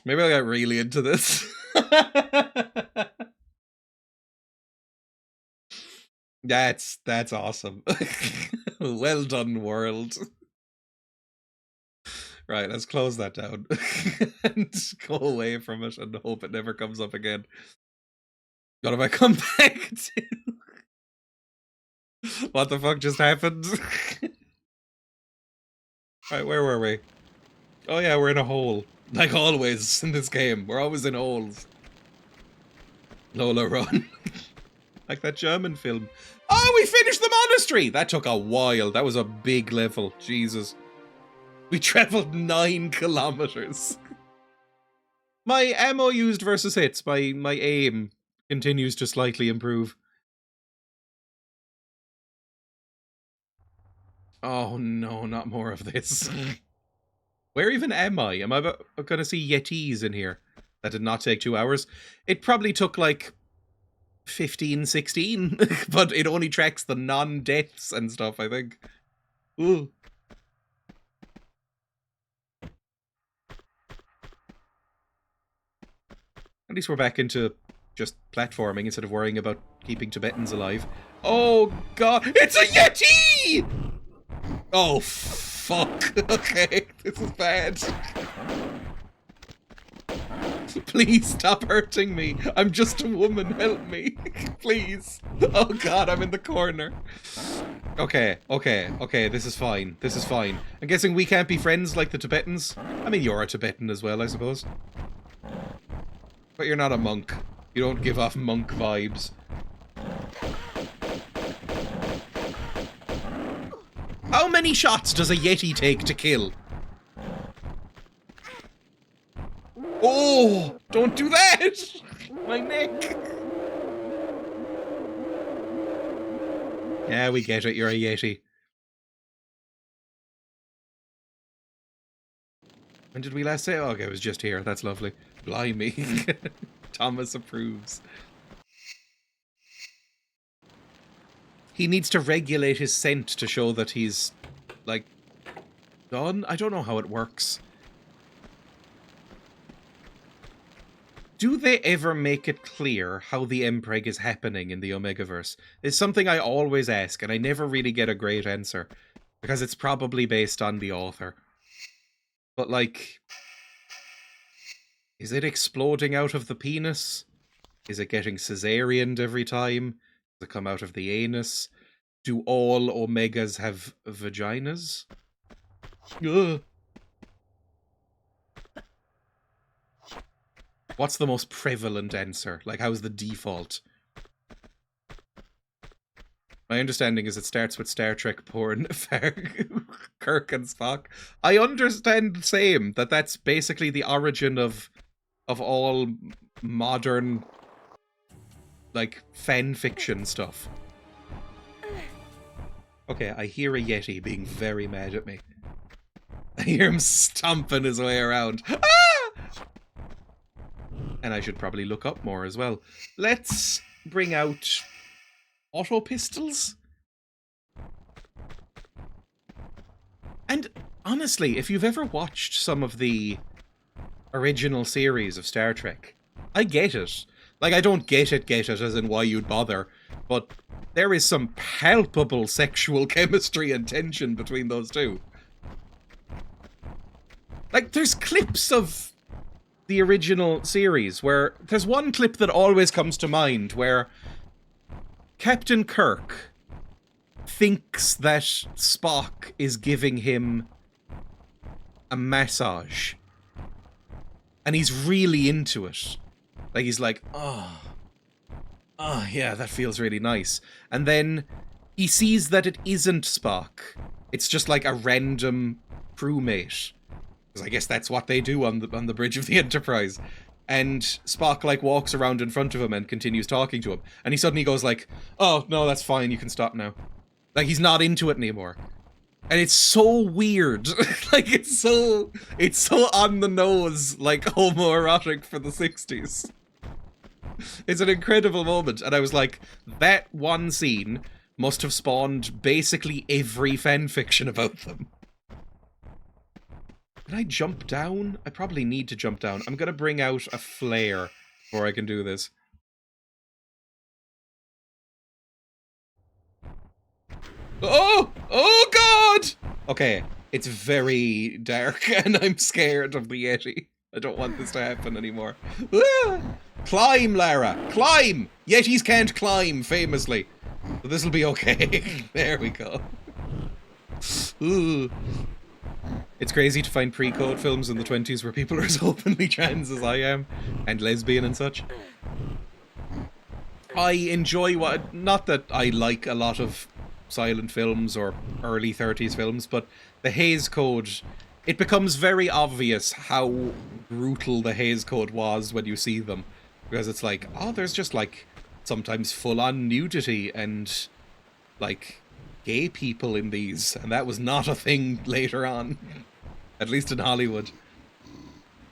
Maybe I got really into this. That's awesome. Well done, world. Right, let's close that down. And go away from it and hope it never comes up again. What have I come back to? What the fuck just happened? Right, where were we? Oh yeah, we're in a hole. Like always in this game. We're always in holes. Lola, run. Like that German film. Oh, we finished the monastery! That took a while. That was a big level. Jesus. We traveled 9 kilometers. My ammo used versus hits. My aim continues to slightly improve. Oh no, not more of this. Where even am I? Am I going to see Yetis in here? That did not take 2 hours. It probably took like 15, 16, but it only tracks the non-deaths and stuff, I think. Ooh. At least we're back into just platforming instead of worrying about keeping Tibetans alive. Oh god, it's a Yeti! Oh fuck, okay, this is bad. Please stop hurting me. I'm just a woman, help me. Please. Oh god, I'm in the corner. Okay, this is fine. This is fine. I'm guessing we can't be friends like the Tibetans? I mean, you're a Tibetan as well, I suppose. But you're not a monk. You don't give off monk vibes. How many shots does a Yeti take to kill? Oh, don't do that! My neck! Yeah, we get it, you're a Yeti. When did we last say? Oh, okay, it was just here. That's lovely. Blimey. Thomas approves. He needs to regulate his scent to show that he's, like, done? I don't know how it works. Do they ever make it clear how the Mpreg is happening in the Omegaverse? It's something I always ask, and I never really get a great answer. Because it's probably based on the author. But, like, is it exploding out of the penis? Is it getting cesareaned every time? Does it come out of the anus? Do all Omegas have vaginas? Ugh. What's the most prevalent answer? Like, how's the default? My understanding is it starts with Star Trek porn, Kirk and Spock. I understand the same, that that's basically the origin of all modern, like, fan fiction stuff. Okay, I hear a Yeti being very mad at me. I hear him stomping his way around. Ah! And I should probably look up more as well. Let's bring out auto pistols. And honestly, if you've ever watched some of the original series of Star Trek, I get it. Like, I don't get it as in why you'd bother, but there is some palpable sexual chemistry and tension between those two. Like, there's clips of the original series where there's one clip that always comes to mind where Captain Kirk thinks that Spock is giving him a massage. And he's really into it. Like, he's like, oh, yeah, that feels really nice. And then he sees that it isn't Spock. It's just like a random crewmate. Because I guess that's what they do on the bridge of the Enterprise. And Spock, like, walks around in front of him and continues talking to him. And he suddenly goes like, oh, no, that's fine, you can stop now. Like, he's not into it anymore. And it's so weird. Like, it's so on the nose, like, homoerotic for the 60s. It's an incredible moment. And I was like, that one scene must have spawned basically every fanfiction about them. Can I jump down? I probably need to jump down. I'm gonna bring out a flare before I can do this. Oh! Oh god! Okay, it's very dark and I'm scared of the Yeti. I don't want this to happen anymore. Ah! Climb, Lara! Climb! Yetis can't climb, famously. So this'll be okay. There we go. Ooh. It's crazy to find pre-code films in the 20s where people are as openly trans as I am, and lesbian and such. I enjoy what... Not that I like a lot of silent films or early 30s films, but the Hays Code... It becomes very obvious how brutal the Hays Code was when you see them. Because it's like, oh, there's just, like, sometimes full-on nudity and, like, gay people in these. And that was not a thing later on. At least in Hollywood.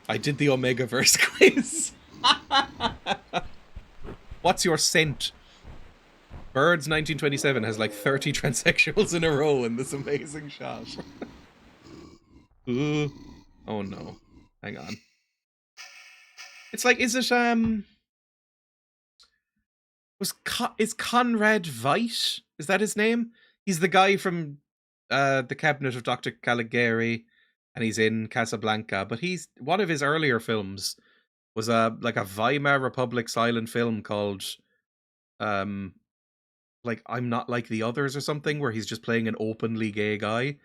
I did the Omegaverse quiz. What's your scent? Birds 1927 has like 30 transsexuals in a row in this amazing shot. Ooh. Oh no. Hang on. It's like, is it, is Conrad Veidt? Is that his name? He's the guy from the Cabinet of Dr. Caligari, and he's in Casablanca, but he's, one of his earlier films was like a Weimar Republic silent film called, like, I'm Not Like the Others or something, where he's just playing an openly gay guy.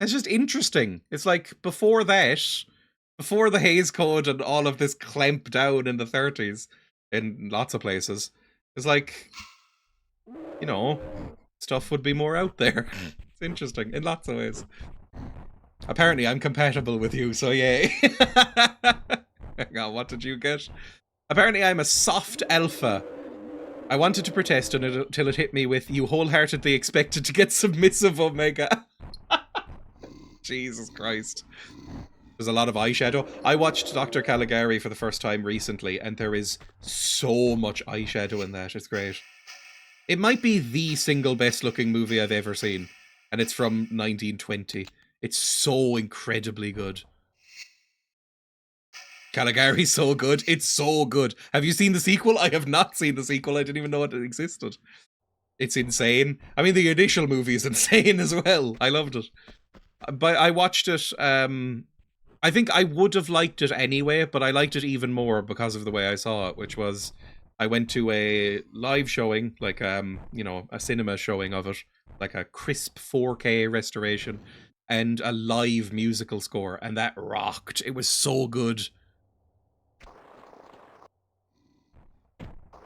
It's just interesting. It's like, before that, before the Hays Code and all of this clamped down in the 30s, in lots of places, it's like, you know, stuff would be more out there. It's interesting in lots of ways. Apparently I'm compatible with you, so yay. Hang on, what did you get? Apparently I'm a soft alpha. I wanted to protest until it hit me with, you wholeheartedly expected to get submissive, Omega. Jesus Christ. There's a lot of eyeshadow. I watched Dr. Caligari for the first time recently, and there is so much eyeshadow in that. It's great. It might be the single best looking movie I've ever seen, and it's from 1920. It's so incredibly good. Caligari's so good. It's so good. Have you seen the sequel? I have not seen the sequel. I didn't even know it existed. It's insane. I mean, the initial movie is insane as well. I loved it. But I watched it, I think I would have liked it anyway, but I liked it even more because of the way I saw it, which was, I went to a live showing, like, you know, a cinema showing of it, like a crisp 4K restoration, and a live musical score, and that rocked. It was so good.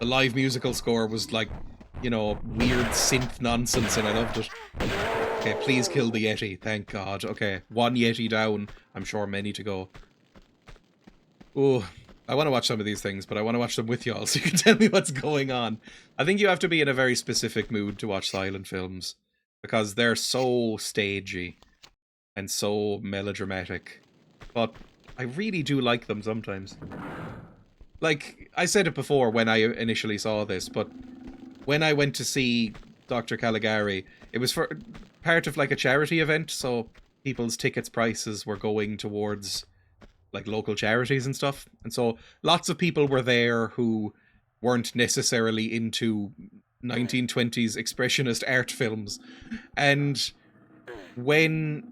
The live musical score was like, you know, weird synth nonsense, and I loved it. Okay, please kill the Yeti, thank God. Okay, one Yeti down. I'm sure many to go. Ooh, I want to watch some of these things, but I want to watch them with y'all so you can tell me what's going on. I think you have to be in a very specific mood to watch silent films, because they're so stagey and so melodramatic. But I really do like them sometimes. Like, I said it before when I initially saw this, but when I went to see Dr. Caligari, it was for part of like a charity event, so people's tickets prices were going towards like local charities and stuff. And so lots of people were there who weren't necessarily into 1920s expressionist art films. And when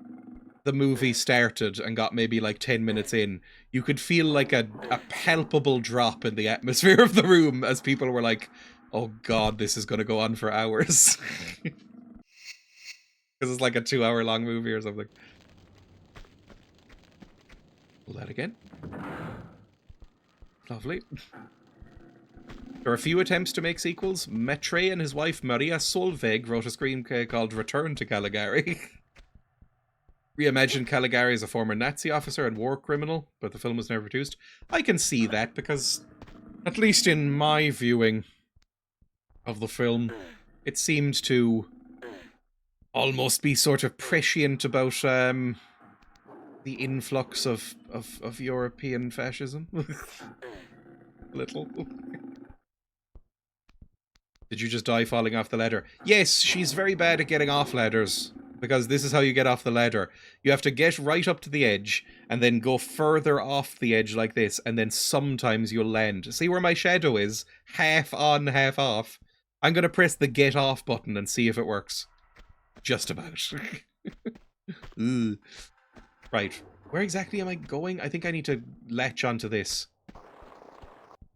the movie started and got maybe like 10 minutes in, you could feel like a palpable drop in the atmosphere of the room as people were like, oh God, this is going to go on for hours. Because it's like a 2-hour long movie or something. Pull that again. Lovely. There are a few attempts to make sequels. Maitre and his wife Maria Solveig wrote a screenplay called Return to Caligari. Reimagined Caligari as a former Nazi officer and war criminal, but the film was never produced. I can see that because, at least in my viewing of the film, it seemed to almost be sort of prescient about the influx of European fascism. Little. Did you just die falling off the ladder? Yes, she's very bad at getting off ladders, because this is how you get off the ladder. You have to get right up to the edge, and then go further off the edge like this, and then sometimes you'll land. See where my shadow is? Half on, half off. I'm going to press the get off button and see if it works. Just about. Right. Where exactly am I going? I think I need to latch onto this.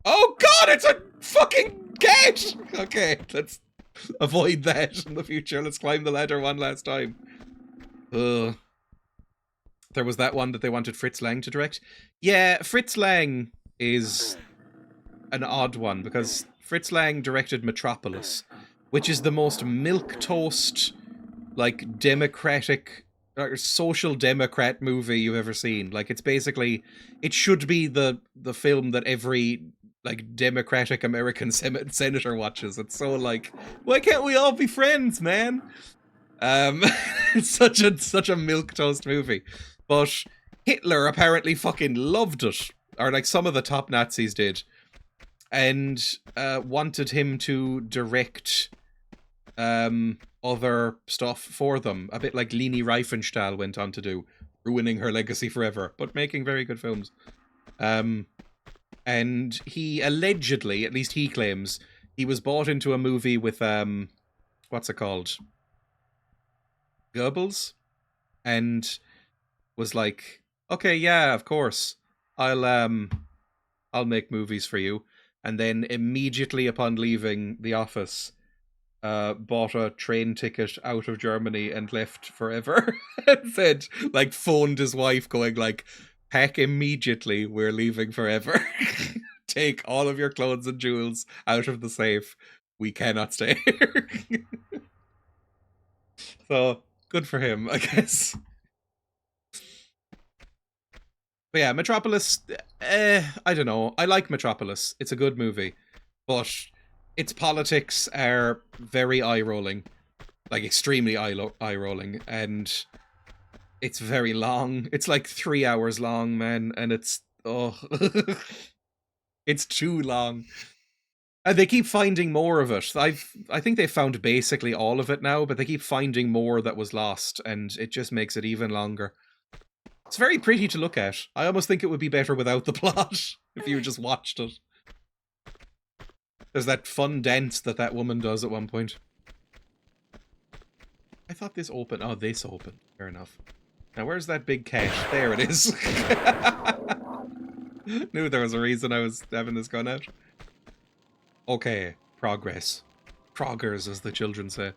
Oh god, it's a fucking gate! Okay, let's avoid that in the future. Let's climb the ladder one last time. Ugh. There was that one that they wanted Fritz Lang to direct. Yeah, Fritz Lang is an odd one because Fritz Lang directed Metropolis, which is the most milquetoast, like, democratic or social democrat movie you've ever seen. Like, it's basically, it should be the film that every, like, democratic American senator watches. It's so like, why can't we all be friends, man? It's such a milquetoast movie. But Hitler apparently fucking loved it, or like some of the top Nazis did, and wanted him to direct other stuff for them, a bit like Leni Riefenstahl went on to do, ruining her legacy forever, but making very good films. And he allegedly, at least he claims, he was bought into a movie with what's it called? Goebbels, and was like, okay, yeah, of course, I'll make movies for you. And then immediately upon leaving the office, bought a train ticket out of Germany and left forever. And said, like, phoned his wife going like, pack immediately, we're leaving forever. Take all of your clothes and jewels out of the safe. We cannot stay here. So, good for him, I guess. But yeah, Metropolis, I don't know. I like Metropolis. It's a good movie. But its politics are very eye-rolling. Like, extremely eye-rolling. And it's very long. It's like 3 hours long, man. And it's, oh. It's too long. And they keep finding more of it. I think they found basically all of it now, but they keep finding more that was lost. And it just makes it even longer. It's very pretty to look at. I almost think it would be better without the plot, if you just watched it. There's that fun dance that woman does at one point. I thought this opened. Oh, this opened. Fair enough. Now, where's that big cache? There it is. Knew there was a reason I was having this gun out. Okay, progress. Proggers, as the children say.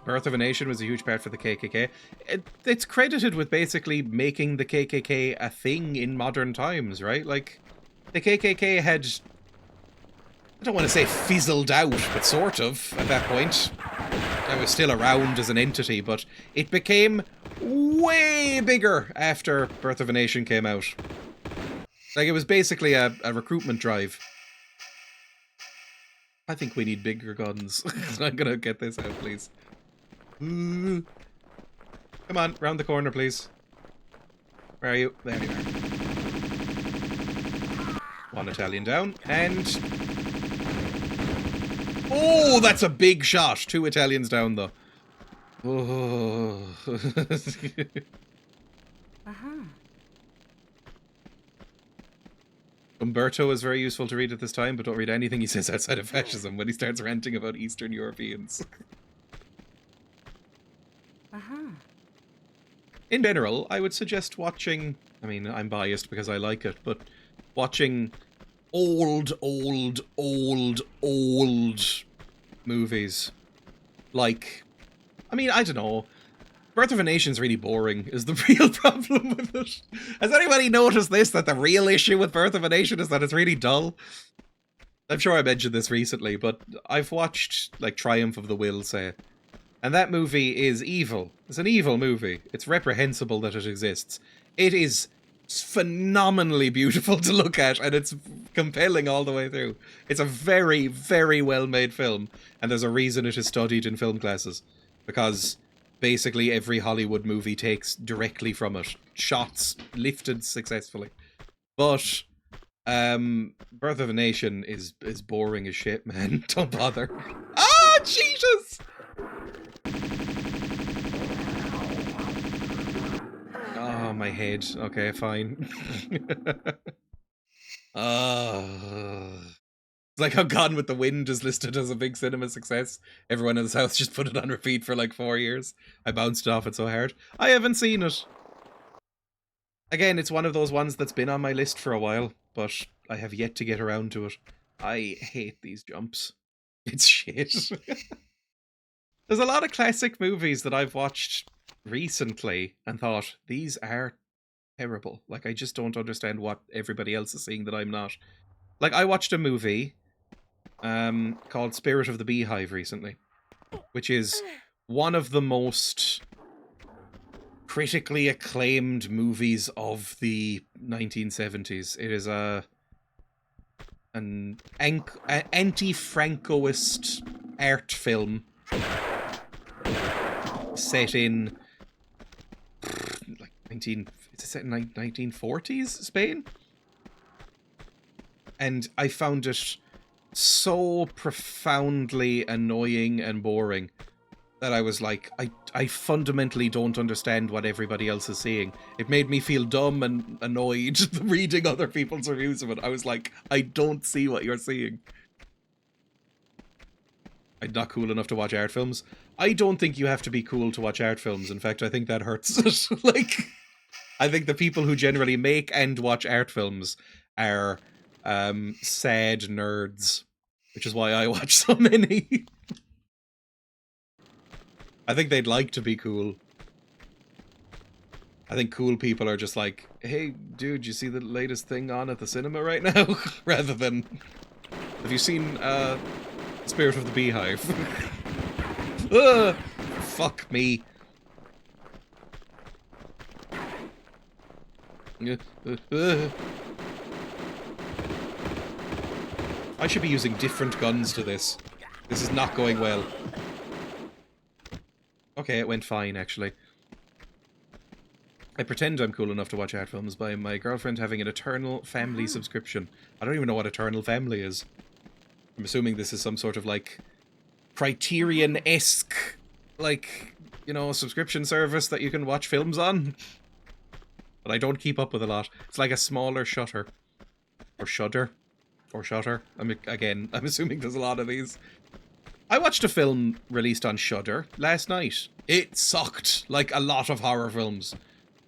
Birth of a Nation was a huge part for the KKK. It's credited with basically making the KKK a thing in modern times, right? Like, the KKK had, I don't want to say fizzled out, but sort of, at that point. It was still around as an entity, but it became way bigger after Birth of a Nation came out. Like, it was basically a recruitment drive. I think we need bigger guns. I'm gonna get this out, please. Come on, round the corner, please. Where are you? There you are. One Italian down, and... oh, that's a big shot! 2 Italians down, though. Oh. Umberto is very useful to read at this time, but don't read anything he says outside of fascism when he starts ranting about Eastern Europeans. In general, I would suggest watching, I mean, I'm biased because I like it, but watching old movies. Like, I mean, I don't know. Birth of a Nation's really boring, is the real problem with it. Has anybody noticed this, that the real issue with Birth of a Nation is that it's really dull? I'm sure I mentioned this recently, but I've watched, like, Triumph of the Will, say, and that movie is evil. It's an evil movie. It's reprehensible that it exists. It is phenomenally beautiful to look at, and it's compelling all the way through. It's a very, very well-made film, and there's a reason it is studied in film classes. Because basically every Hollywood movie takes directly from it. Shots lifted successfully. But Birth of a Nation is boring as shit, man. Don't bother. Ah, Jesus! Oh, my head. Okay, fine. It's like how Gone with the Wind is listed as a big cinema success. Everyone in this house just put it on repeat for like 4 years. I bounced off it so hard. I haven't seen it. Again, it's one of those ones that's been on my list for a while, but I have yet to get around to it. I hate these jumps. It's shit. There's a lot of classic movies that I've watched recently and thought, these are terrible. Like, I just don't understand what everybody else is seeing that I'm not. Like, I watched a movie called Spirit of the Beehive recently, which is one of the most critically acclaimed movies of the 1970s. It is an anti-Francoist art film set in like 1940s Spain, and I found it so profoundly annoying and boring that I was like, I fundamentally don't understand what everybody else is seeing. It made me feel dumb and annoyed reading other people's reviews of it. I was like, I don't see what you're seeing. I'm not cool enough to watch art films. I don't think you have to be cool to watch art films. In fact, I think that hurts it. Like, I think the people who generally make and watch art films are sad nerds, which is why I watch so many. I think they'd like to be cool. I think cool people are just like, hey, dude, you see the latest thing on at the cinema right now? Rather than, have you seen Spirit of the Beehive? Fuck me. I should be using different guns to this. This is not going well. Okay, it went fine, actually. I pretend I'm cool enough to watch art films by my girlfriend having an Eternal Family subscription. I don't even know what Eternal Family is. I'm assuming this is some sort of, like, Criterion-esque, like, you know, subscription service that you can watch films on. But I don't keep up with a lot. It's like a smaller Shutter. Or Shudder. Or Shutter. I'm assuming there's a lot of these. I watched a film released on Shudder last night. It sucked, like a lot of horror films.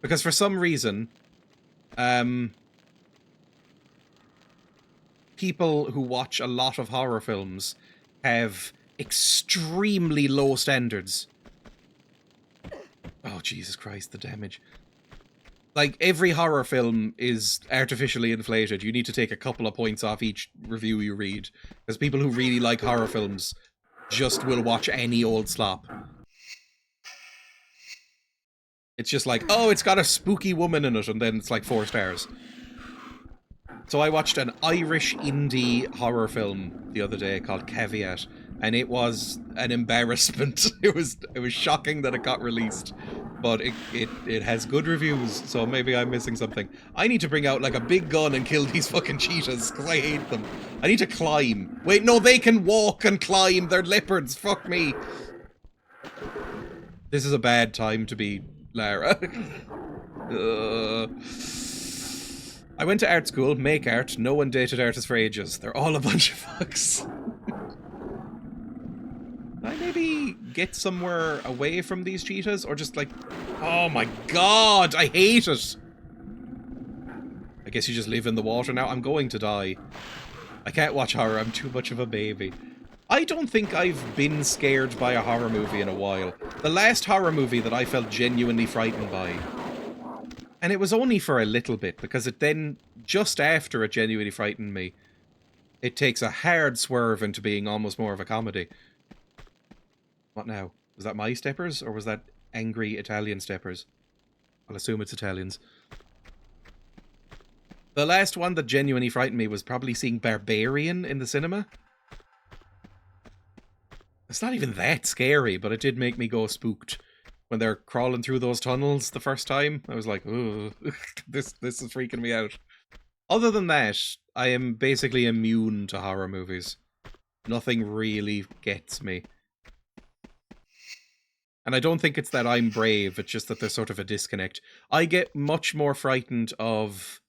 Because for some reason, people who watch a lot of horror films have extremely low standards. Oh, Jesus Christ, the damage. Like, every horror film is artificially inflated. You need to take a couple of points off each review you read. Because people who really like horror films just will watch any old slop. It's just like, oh, it's got a spooky woman in it, and then it's like 4 stars. So I watched an Irish indie horror film the other day called Caveat, and it was an embarrassment. It was shocking that it got released, but it has good reviews, so maybe I'm missing something. I need to bring out like a big gun and kill these fucking cheetahs, because I hate them. I need to climb. Wait, no, they can walk and climb. They're leopards. Fuck me. This is a bad time to be Lara. I went to art school, make art. No one dated artists for ages. They're all a bunch of fucks. I maybe get somewhere away from these cheetahs, or just like, oh my god, I hate it. I guess you just live in the water now. I'm going to die. I can't watch horror. I'm too much of a baby. I don't think I've been scared by a horror movie in a while. The last horror movie that I felt genuinely frightened by, and it was only for a little bit, because it then, just after it genuinely frightened me, it takes a hard swerve into being almost more of a comedy. What now? Was that my steppers, or was that angry Italian steppers? I'll assume it's Italians. The last one that genuinely frightened me was probably seeing Barbarian in the cinema. It's not even that scary, but it did make me go spooked. When they're crawling through those tunnels the first time, I was like, ooh, this is freaking me out. Other than that, I am basically immune to horror movies. Nothing really gets me. And I don't think it's that I'm brave, it's just that there's sort of a disconnect. I get much more frightened of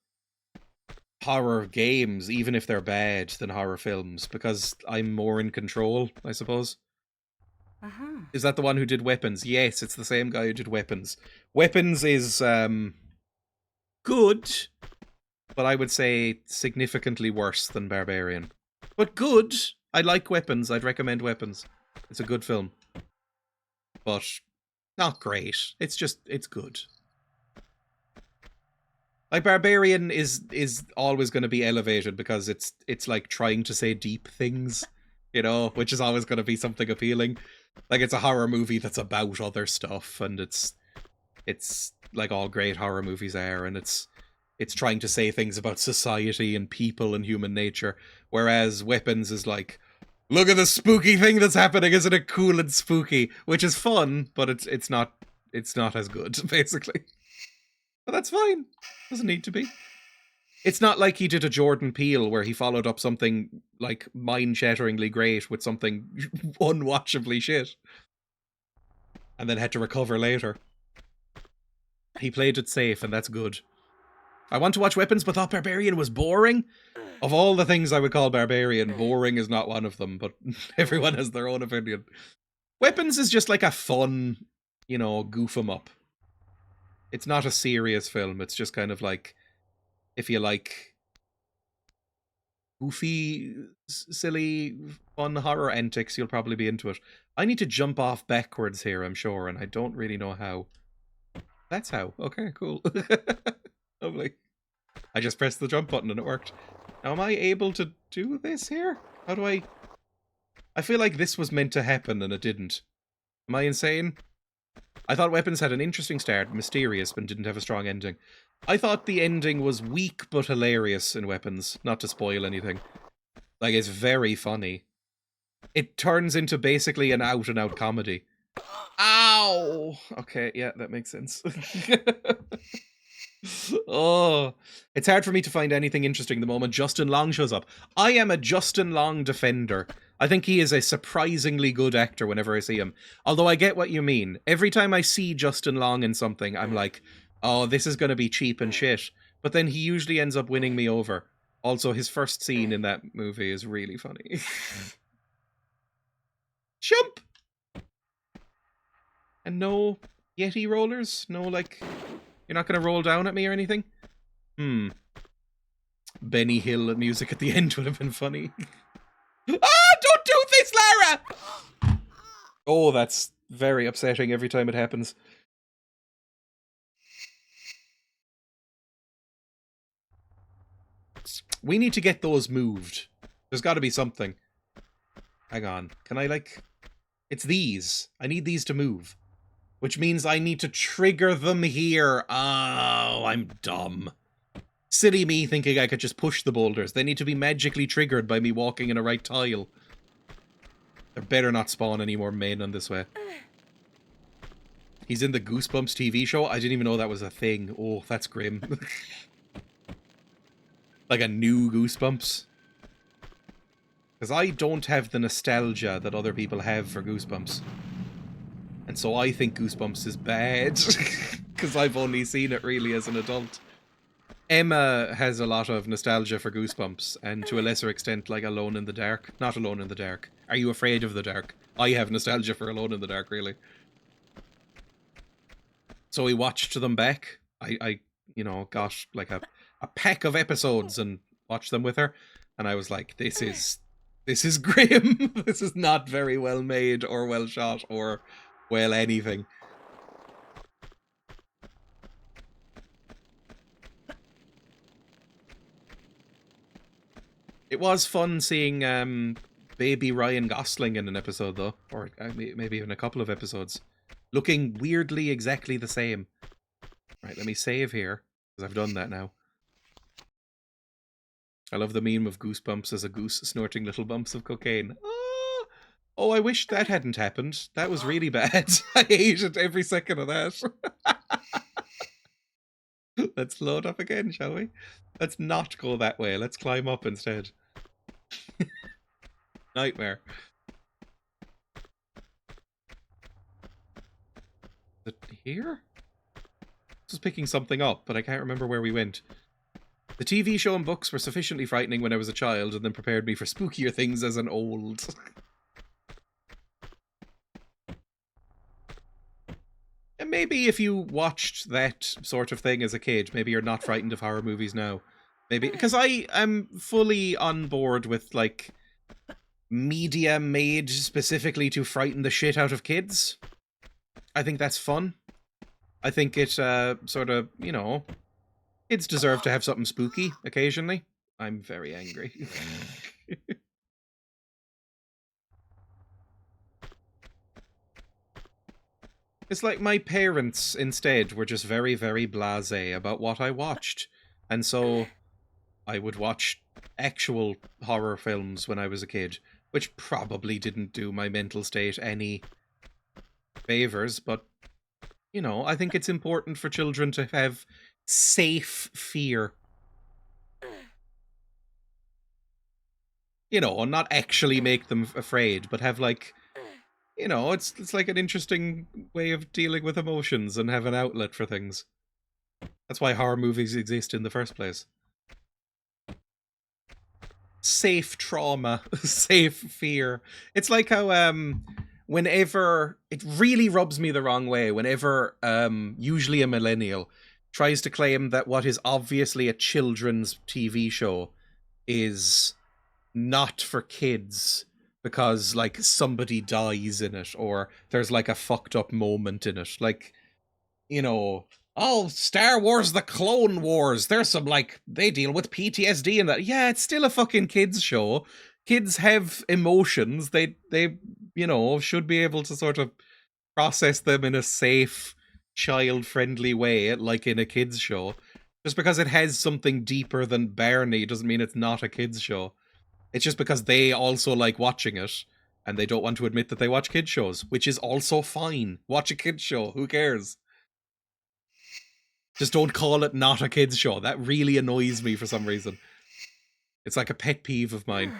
horror games, even if they're bad, than horror films, because I'm more in control, I suppose. Uh-huh. Is that the one who did Weapons? Yes, it's the same guy who did Weapons. Weapons is good, but I would say significantly worse than Barbarian. But good. I like Weapons. I'd recommend Weapons. It's a good film. But not great. It's good. Like Barbarian is always going to be elevated because it's like trying to say deep things, which is always going to be something appealing. Like it's a horror movie that's about other stuff, and it's like all great horror movies are, and it's trying to say things about society and people and human nature, whereas Weapons is like, look at the spooky thing that's happening, isn't it cool and spooky? Which is fun, but it's not as good, basically. But that's fine. Doesn't need to be. It's not like he did a Jordan Peele where he followed up something like mind-shatteringly great with something unwatchably shit, and then had to recover later. He played it safe, and that's good. I want to watch Weapons, but thought Barbarian was boring. Of all the things I would call Barbarian, boring is not one of them, but everyone has their own opinion. Weapons is just like a fun, goof 'em up. It's not a serious film. It's just kind of like, if you like goofy, silly, fun horror antics, you'll probably be into it. I need to jump off backwards here, I'm sure, and I don't really know how. That's how. Okay, cool. Lovely. I just pressed the jump button and it worked. Now, am I able to do this here? How do I... I feel like this was meant to happen and it didn't. Am I insane? I thought Weapons had an interesting start, mysterious, but didn't have a strong ending. I thought the ending was weak but hilarious in Weapons, not to spoil anything. Like, it's very funny. It turns into basically an out-and-out comedy. Ow! Okay, yeah, that makes sense. Oh, it's hard for me to find anything interesting the moment Justin Long shows up. I am a Justin Long defender. I think he is a surprisingly good actor whenever I see him. Although I get what you mean. Every time I see Justin Long in something, I'm like, oh, this is going to be cheap and shit. But then he usually ends up winning me over. Also, his first scene in that movie is really funny. Jump! And no Yeti rollers? No, like, you're not going to roll down at me or anything? Benny Hill music at the end would have been funny. Ah, don't do this, Lara! Oh, that's very upsetting every time it happens. We need to get those moved. There's got to be something. Hang on. Can I, like... It's these. I need these to move. Which means I need to trigger them here. Oh, I'm dumb. Silly me thinking I could just push the boulders. They need to be magically triggered by me walking in a right tile. There better not spawn any more men on this way. He's in the Goosebumps TV show? I didn't even know that was a thing. Oh, that's grim. Like a new Goosebumps. Because I don't have the nostalgia that other people have for Goosebumps. And so I think Goosebumps is bad. Because I've only seen it really as an adult. Emma has a lot of nostalgia for Goosebumps, and to a lesser extent, like Alone in the Dark. Not Alone in the Dark. Are You Afraid of the Dark? I have nostalgia for Alone in the Dark, really. So we watched them back. I got like a pack of episodes and watched them with her, and I was like, this is grim. This is not very well made or well shot or well anything. It was fun seeing baby Ryan Gosling in an episode, though. Or maybe even a couple of episodes. Looking weirdly exactly the same. Right, let me save here, because I've done that now. I love the meme of Goosebumps as a goose snorting little bumps of cocaine. Oh, I wish that hadn't happened. That was really bad. I hated every second of that. Let's load up again, shall we? Let's not go that way. Let's climb up instead. Nightmare. Is it here? This was picking something up, but I can't remember where we went. The TV show and books were sufficiently frightening when I was a child and then prepared me for spookier things as an old. And maybe if you watched that sort of thing as a kid, maybe you're not frightened of horror movies now. Maybe, because I am fully on board with, like, media made specifically to frighten the shit out of kids. I think that's fun. I think it, sort of, you know, kids deserve to have something spooky occasionally. I'm very angry. It's like my parents, instead, were just very, very blasé about what I watched. And so I would watch actual horror films when I was a kid, which probably didn't do my mental state any favors, but, you know, I think it's important for children to have safe fear. You know, and not actually make them afraid, but have, like, you know, it's like an interesting way of dealing with emotions and have an outlet for things. That's why horror movies exist in the first place. Safe trauma, safe fear. It's like how whenever it really rubs me the wrong way, whenever usually a millennial tries to claim that what is obviously a children's TV show is not for kids because, like, somebody dies in it or there's, like, a fucked up moment in it. Like, you know, oh, Star Wars The Clone Wars, there's some, like, they deal with PTSD and that. Yeah, it's still a fucking kids show. Kids have emotions. They you know, should be able to sort of process them in a safe, child-friendly way, like in a kids show. Just because it has something deeper than Barney doesn't mean it's not a kids show. It's just because they also like watching it, and they don't want to admit that they watch kids shows, which is also fine. Watch a kids show, who cares? Just don't call it not a kids show. That really annoys me for some reason. It's like a pet peeve of mine.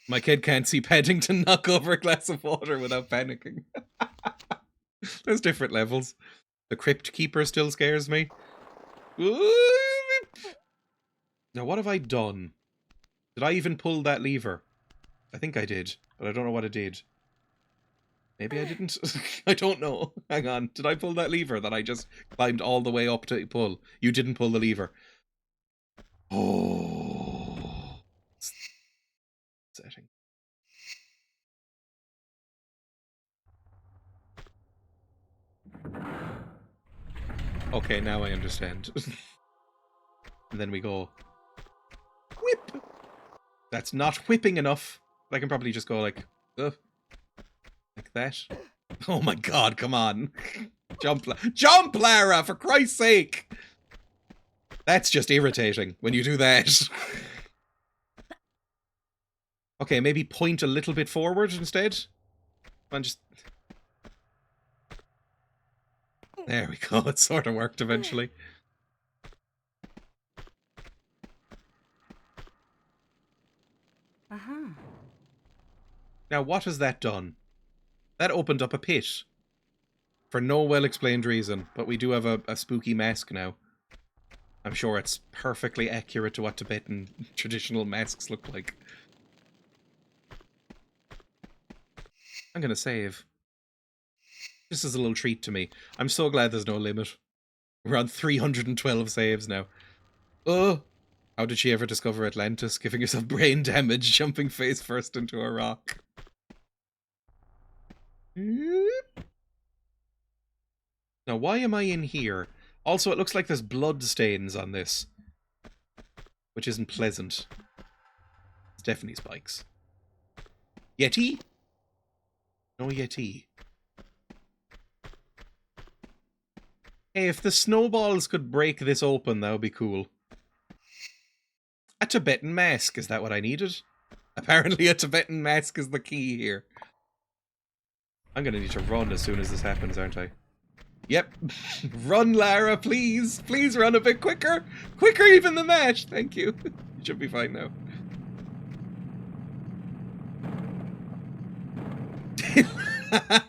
My kid can't see Paddington knock over a glass of water without panicking. There's different levels. The Crypt Keeper still scares me. Now, what have I done? Did I even pull that lever? I think I did, but I don't know what it did. Maybe I didn't. I don't know. Hang on. Did I pull that lever that I just climbed all the way up to pull? You didn't pull the lever. Oh. Setting. Okay, now I understand. And then we go... Whip! That's not whipping enough. I can probably just go like... like that. Oh my god, come on. Jump, Lara, for Christ's sake! That's just irritating when you do that. Okay, maybe point a little bit forward instead. Come on, just... There we go, it sort of worked eventually. Uh-huh. Now, what has that done? That opened up a pit. For no well-explained reason, but we do have a spooky mask now. I'm sure it's perfectly accurate to what Tibetan traditional masks look like. I'm gonna save. This is a little treat to me. I'm so glad there's no limit. We're on 312 saves now. Oh! How did she ever discover Atlantis? Giving yourself brain damage, jumping face first into a rock. Now, why am I in here? Also, it looks like there's blood stains on this. Which isn't pleasant. It's definitely spikes. Yeti? No Yeti. Hey, if the snowballs could break this open, that would be cool. A Tibetan mask, is that what I needed? Apparently a Tibetan mask is the key here. I'm gonna need to run as soon as this happens, aren't I? Yep. Run, Lara, please! Please run a bit quicker! Quicker even than that! Thank you. You should be fine now.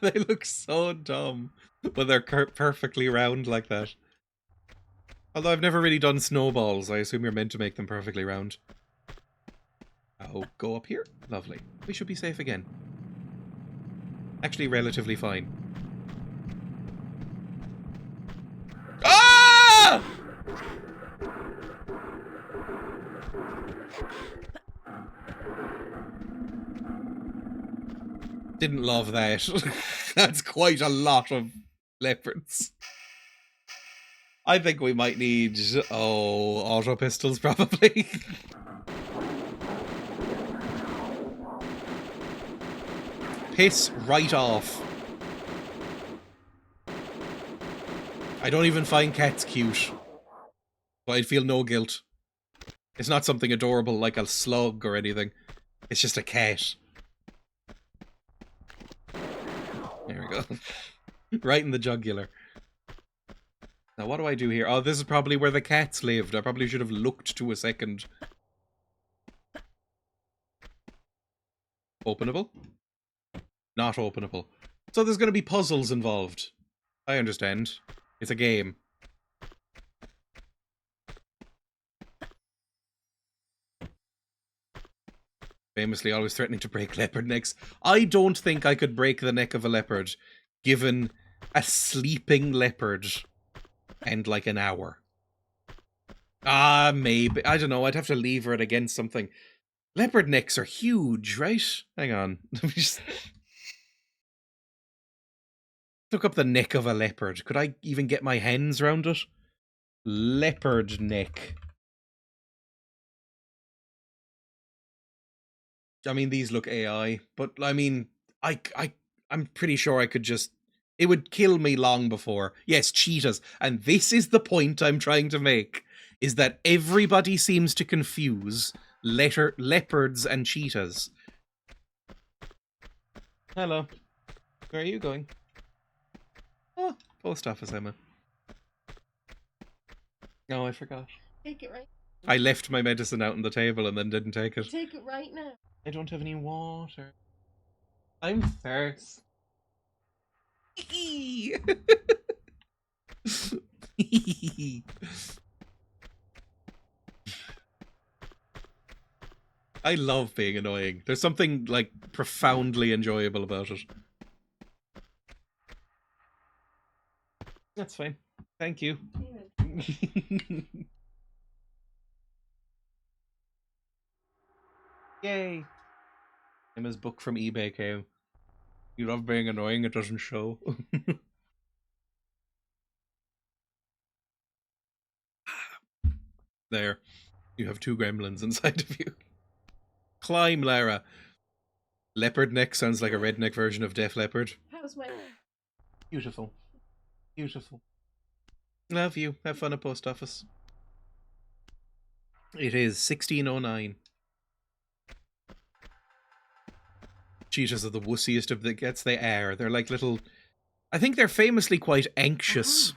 They look so dumb when they're perfectly round like that. Although I've never really done snowballs, I assume you're meant to make them perfectly round. Oh, go up here? Lovely. We should be safe again. Actually, relatively fine. Ah! Didn't love that. That's quite a lot of leopards. I think we might need, auto pistols probably. Piss right off. I don't even find cats cute. So I'd feel no guilt. It's not something adorable like a slug or anything. It's just a cat. There we go. Right in the jugular. Now what do I do here? Oh, this is probably where the cats lived. I probably should have looked to a second. Openable? Not openable. So there's going to be puzzles involved. I understand. It's a game. Famously always threatening to break leopard necks. I don't think I could break the neck of a leopard, given a sleeping leopard and like an hour. Ah, maybe. I don't know. I'd have to lever it against something. Leopard necks are huge, right? Hang on. Let me just look up the neck of a leopard. Could I even get my hands around it? Leopard neck. I mean, these look AI, but I mean, I'm pretty sure I could just... It would kill me long before. Yes, cheetahs. And this is the point I'm trying to make, is that everybody seems to confuse leopards and cheetahs. Hello. Where are you going? Oh, post office, Emma. No, I forgot. Take it right. I left my medicine out on the table and then didn't take it. Take it right now. I don't have any water. I'm thirsty. I love being annoying. There's something, like, profoundly enjoyable about it. That's fine. Thank you. Yay! Emma's book from eBay came. You love being annoying, it doesn't show. There. You have 2 gremlins inside of you. Climb, Lara. Leopard neck sounds like a redneck version of Def Leppard. How's my... Beautiful. Beautiful. Love you. Have fun at post office. It is 16:09. Cheetahs are the wussiest of the gets. They are. They're like little... I think they're famously quite anxious.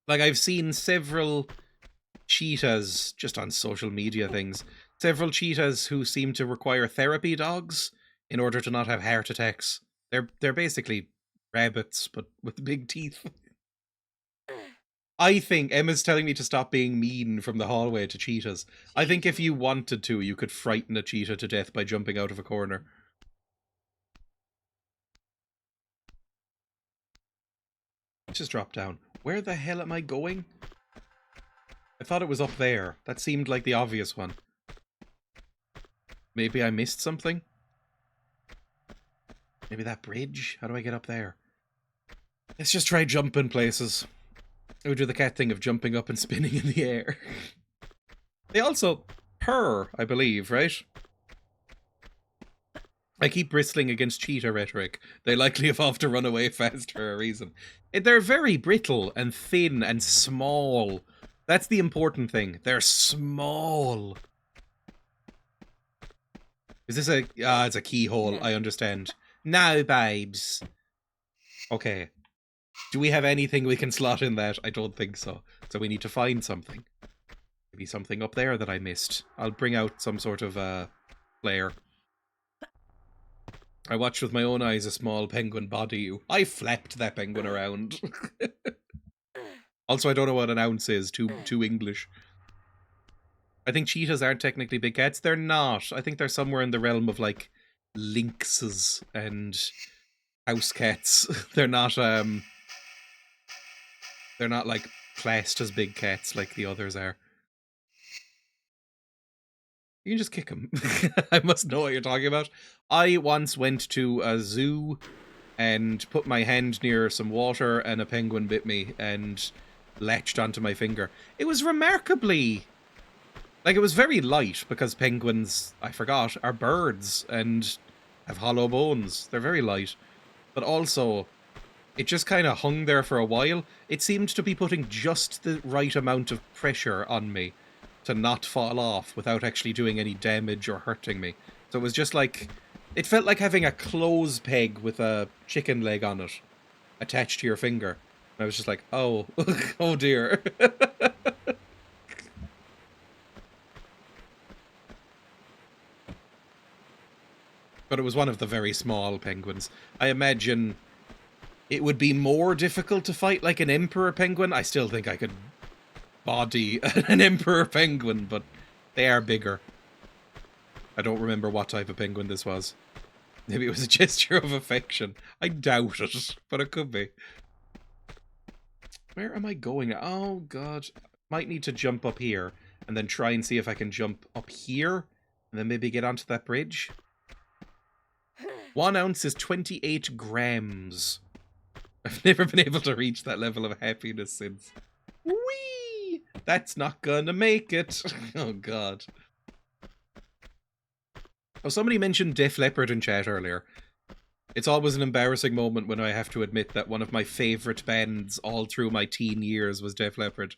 Like, I've seen several cheetahs, just on social media things, several cheetahs who seem to require therapy dogs in order to not have heart attacks. They're basically rabbits, but with big teeth. I think Emma's telling me to stop being mean from the hallway to cheetahs. I think if you wanted to, you could frighten a cheetah to death by jumping out of a corner. Just drop down. Where the hell am I going? I thought it was up there. That seemed like the obvious one. Maybe I missed something? Maybe that bridge? How do I get up there? Let's just try jumping places. I would do the cat thing of jumping up and spinning in the air. They also purr, I believe, right? I keep bristling against cheetah rhetoric. They likely evolved to run away fast for a reason. They're very brittle and thin and small. That's the important thing. They're small. Is this a... Ah, it's a keyhole. I understand. No, babes. Okay. Do we have anything we can slot in that? I don't think so. So we need to find something. Maybe something up there that I missed. I'll bring out some sort of flare. I watched with my own eyes a small penguin body you. I flapped that penguin around. Also, I don't know what an ounce is. Too English. I think cheetahs aren't technically big cats. They're not. I think they're somewhere in the realm of, like, lynxes and house cats. They're not, like, classed as big cats like the others are. You can just kick them. I must know what you're talking about. I once went to a zoo and put my hand near some water and a penguin bit me and latched onto my finger. It was remarkably... Like, it was very light because penguins, I forgot, are birds and have hollow bones. They're very light. But also, it just kind of hung there for a while. It seemed to be putting just the right amount of pressure on me to not fall off without actually doing any damage or hurting me. So it was just like... It felt like having a clothes peg with a chicken leg on it attached to your finger. And I was just like, oh, oh dear. But it was one of the very small penguins. I imagine it would be more difficult to fight like an emperor penguin. I still think I could body an emperor penguin, but they are bigger. I don't remember what type of penguin this was. Maybe it was a gesture of affection. I doubt it, but it could be. Where am I going? Oh, God. Might need to jump up here and then try and see if I can jump up here and then maybe get onto that bridge. 1 ounce is 28 grams. I've never been able to reach that level of happiness since. Whee! That's not gonna make it. Oh, God. Oh, somebody mentioned Def Leppard in chat earlier. It's always an embarrassing moment when I have to admit that one of my favourite bands all through my teen years was Def Leppard.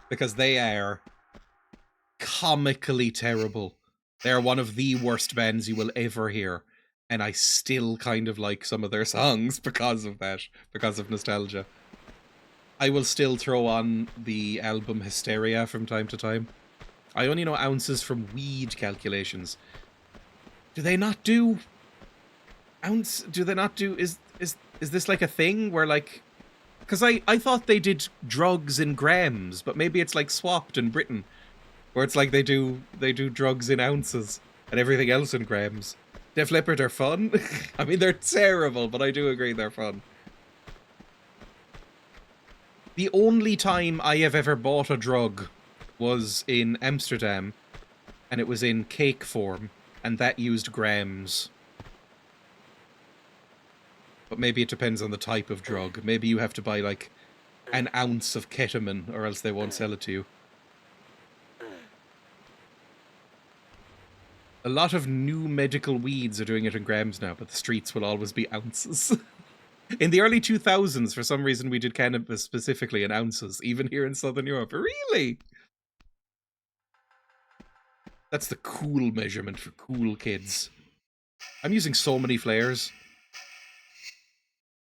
Because they are comically terrible. They are one of the worst bands you will ever hear. And I still kind of like some of their songs because of that. Because of nostalgia. I will still throw on the album Hysteria from time to time. I only know ounces from weed calculations. Do they not do... Ounce? Do they not do... Is this like a thing where like... Because I thought they did drugs in grams, but maybe it's like swapped in Britain. Where it's like they do drugs in ounces and everything else in grams. Def Leppard are fun. I mean, they're terrible, but I do agree they're fun. The only time I have ever bought a drug was in Amsterdam, and it was in cake form, and that used grams. But maybe it depends on the type of drug. Maybe you have to buy, like, an ounce of ketamine, or else they won't sell it to you. A lot of new medical weeds are doing it in grams now, but the streets will always be ounces. In the early 2000s, for some reason, we did cannabis specifically in ounces, even here in Southern Europe. Really? That's the cool measurement for cool kids. I'm using so many flares.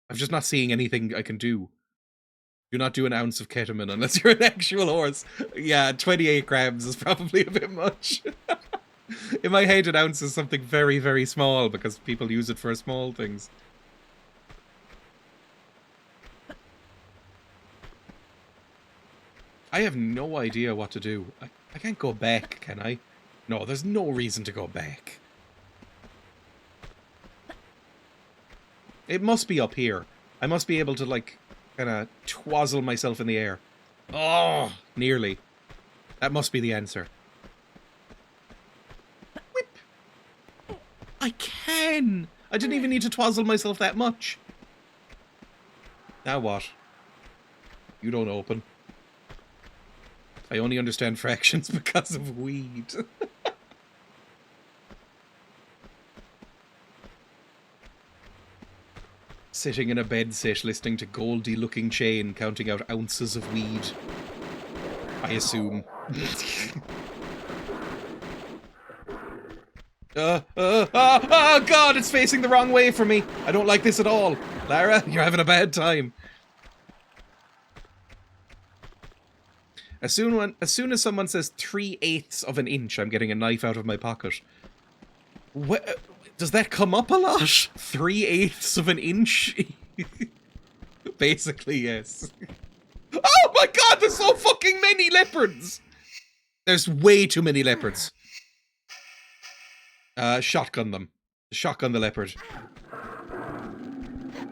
I'm just not seeing anything I can do. Do not do an ounce of ketamine unless you're an actual horse. Yeah, 28 grams is probably a bit much. In my head, an ounce is something very, very small because people use it for small things. I have no idea what to do. I can't go back, can I? No, there's no reason to go back. It must be up here. I must be able to, like, kind of twazzle myself in the air. Oh, nearly. That must be the answer. Whip! I can! I didn't even need to twazzle myself that much. Now what? You don't open. I only understand fractions because of weed. Sitting in a bed sit, listening to Goldie-looking Chain, counting out ounces of weed. I assume. Oh God, it's facing the wrong way for me. I don't like this at all. Lara, you're having a bad time. As soon as someone says 3/8 of an inch, I'm getting a knife out of my pocket. What? Does that come up a lot? 3/8 of an inch? Basically, yes. Oh my god, there's so fucking many leopards! There's way too many leopards. Shotgun them. Shotgun the leopard.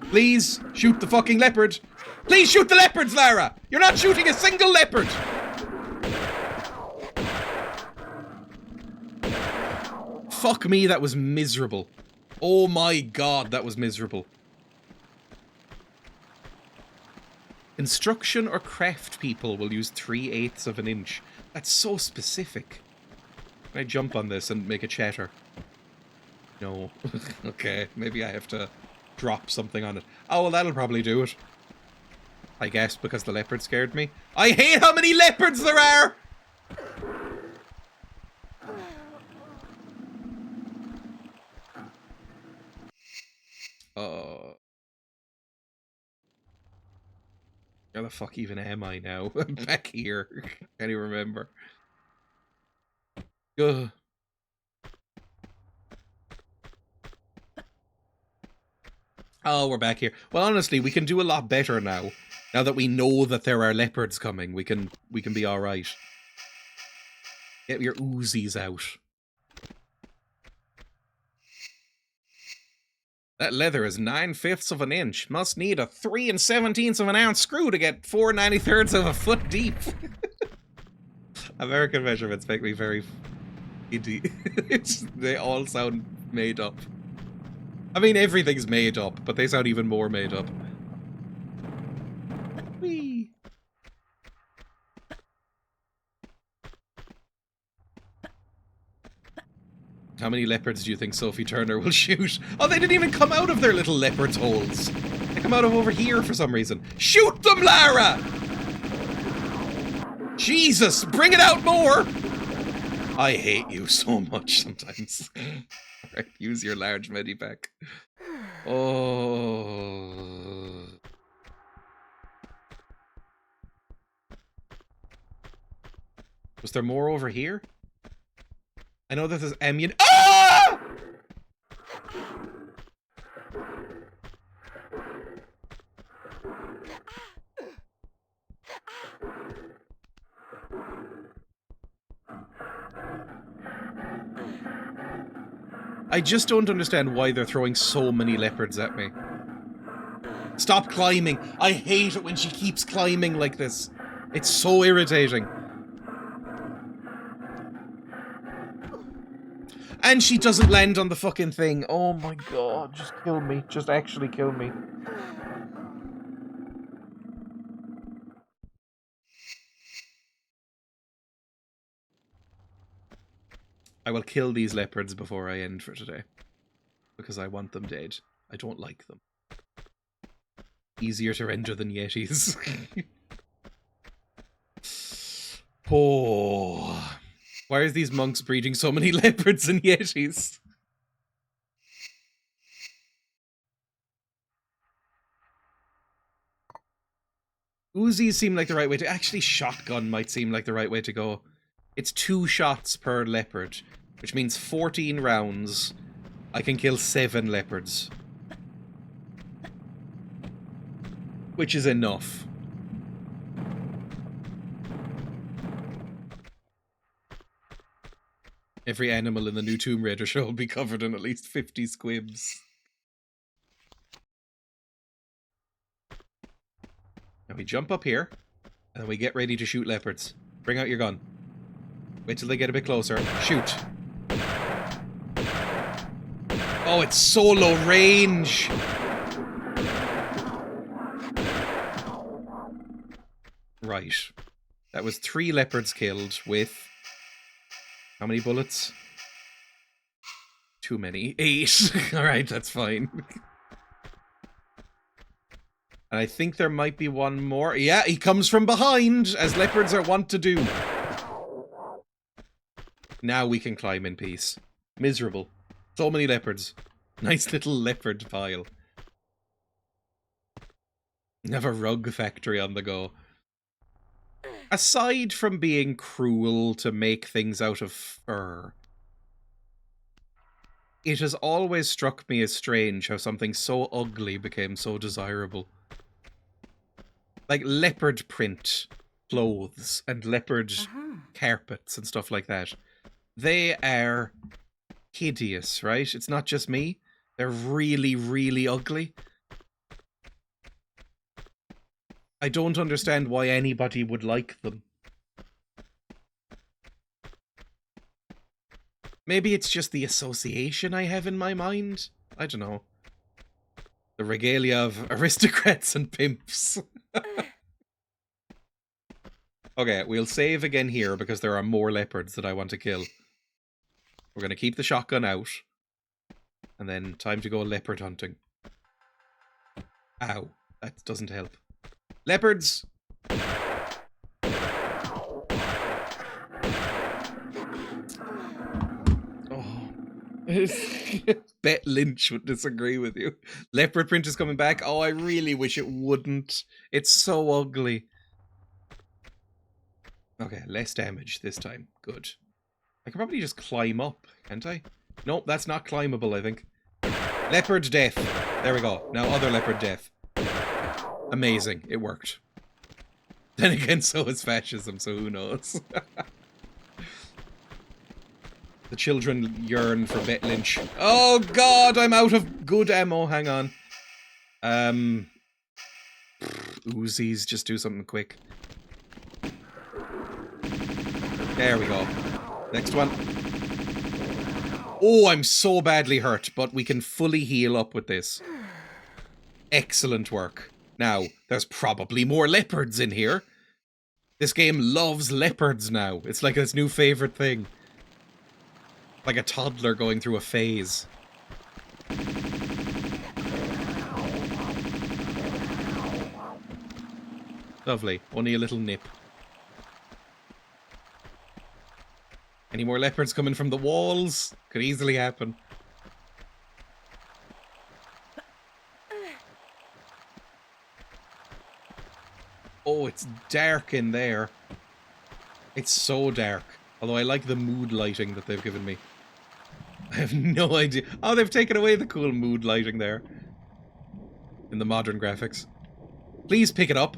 Please, shoot the fucking leopard. Please shoot the leopards, Lara! You're not shooting a single leopard! Fuck me, that was miserable. Oh my god, that was miserable. Construction or craft people will use 3/8 of an inch. That's so specific. Can I jump on this and make a chatter? No. Okay, maybe I have to drop something on it. Oh, well, that'll probably do it. I guess because the leopard scared me. I hate how many leopards there are! Where the fuck even am I now? I'm back here. Can't even remember. Ugh. Oh, we're back here. Well, honestly, we can do a lot better now. Now that we know that there are leopards coming, we can be all right. Get your Uzis out. That leather is 9/5 of an inch. Must need a 3 17 of an ounce screw to get 4 93 of a foot deep. American measurements make me very they all sound made up. I mean, everything's made up, but they sound even more made up. Whee! How many leopards do you think Sophie Turner will shoot? Oh, they didn't even come out of their little leopard's holes. They come out of over here for some reason. Shoot them, Lara! Jesus, bring it out more! I hate you so much sometimes. Alright, use your large medipack. Oh. Was there more over here? I know that there's ammunition. Ah! I just don't understand why they're throwing so many leopards at me. Stop climbing. I hate it when she keeps climbing like this. It's so irritating. And she doesn't land on the fucking thing. Oh my god, just kill me. Just actually kill me. I will kill these leopards before I end for today. Because I want them dead. I don't like them. Easier to render than yetis. Oh. Why are these monks breeding so many leopards and yetis? Uzis seem like the right way to... Actually, shotgun might seem like the right way to go. It's 2 shots per leopard, which means 14 rounds. I can kill 7 leopards. Which is enough. Every animal in the new Tomb Raider show will be covered in at least 50 squibs. Now we jump up here, and then we get ready to shoot leopards. Bring out your gun. Wait till they get a bit closer. Shoot. Oh, it's so low range! Right. That was 3 leopards killed with... How many bullets? Too many. 8. Alright, that's fine. And I think there might be one more. Yeah, he comes from behind, as leopards are wont to do. Now we can climb in peace. Miserable. So many leopards. Nice little leopard pile. Have a rug factory on the go. Aside from being cruel to make things out of fur, it has always struck me as strange how something so ugly became so desirable. like leopard print clothes and leopard carpets and stuff like that. They are hideous, right? It's not just me. They're really, really ugly. I don't understand why anybody would like them. Maybe it's just the association I have in my mind. I don't know. The regalia of aristocrats and pimps. Okay, we'll save again here because there are more leopards that I want to kill. We're going to keep the shotgun out. And then time to go leopard hunting. Ow, that doesn't help. Leopards! Oh. Bet Lynch would disagree with you. Leopard print is coming back. Oh, I really wish it wouldn't. It's so ugly. Okay, less damage this time. Good. I could probably just climb up, can't I? Nope, that's not climbable, I think. Leopard death. There we go. Now other leopard death. Amazing. It worked. Then again, so is fascism, so who knows? The children yearn for Bet Lynch. Oh god, I'm out of good ammo. Hang on. Uzis, just do something quick. There we go. Next one. Oh, I'm so badly hurt, but we can fully heal up with this. Excellent work. Now, there's probably more leopards in here. This game loves leopards now. It's like its new favorite thing. Like a toddler going through a phase. Lovely. Only a little nip. Any more leopards coming from the walls? Could easily happen. Oh, it's dark in there. It's so dark. Although I like the mood lighting that they've given me. I have no idea. Oh, they've taken away the cool mood lighting there. In the modern graphics. Please pick it up.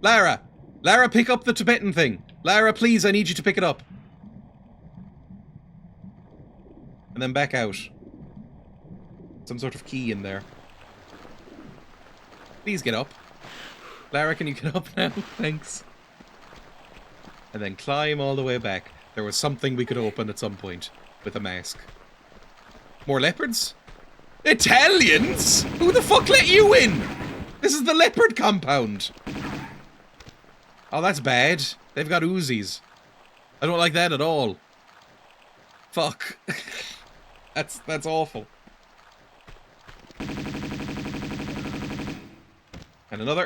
Lara! Lara, pick up the Tibetan thing. Lara, please, I need you to pick it up. And then back out. Some sort of key in there. Please get up. Lara, can you get up now? Thanks. And then climb all the way back. There was something we could open at some point. With a mask. More leopards? Italians? Who the fuck let you in? This is the leopard compound. Oh, that's bad. They've got Uzis. I don't like that at all. Fuck. That's awful. And another.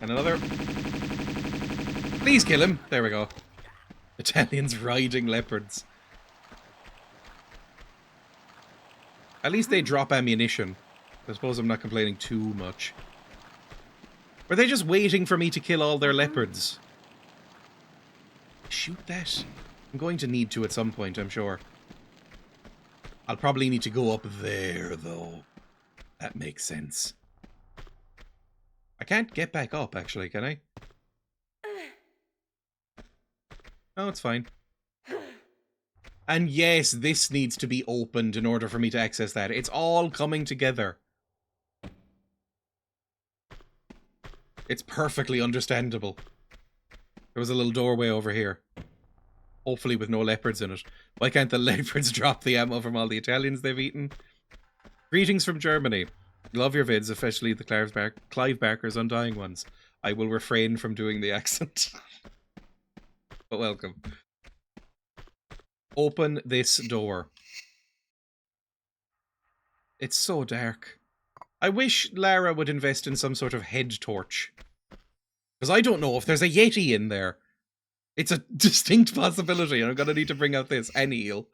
And another. Please kill him. There we go. Italians riding leopards. At least they drop ammunition. I suppose I'm not complaining too much. Were they just waiting for me to kill all their leopards? Shoot that? I'm going to need to at some point, I'm sure. I'll probably need to go up there, though. That makes sense. I can't get back up, actually, can I? Oh, it's fine. And yes, this needs to be opened in order for me to access that. It's all coming together. It's perfectly understandable. There was a little doorway over here. Hopefully with no leopards in it. Why can't the leopards drop the ammo from all the Italians they've eaten? Greetings from Germany. Love your vids, especially the Clive Barker's Undying ones. I will refrain from doing the accent. But welcome. Open this door. It's so dark. I wish Lara would invest in some sort of head torch. Because I don't know if there's a Yeti in there. It's a distinct possibility, and I'm gonna need to bring out this and heal.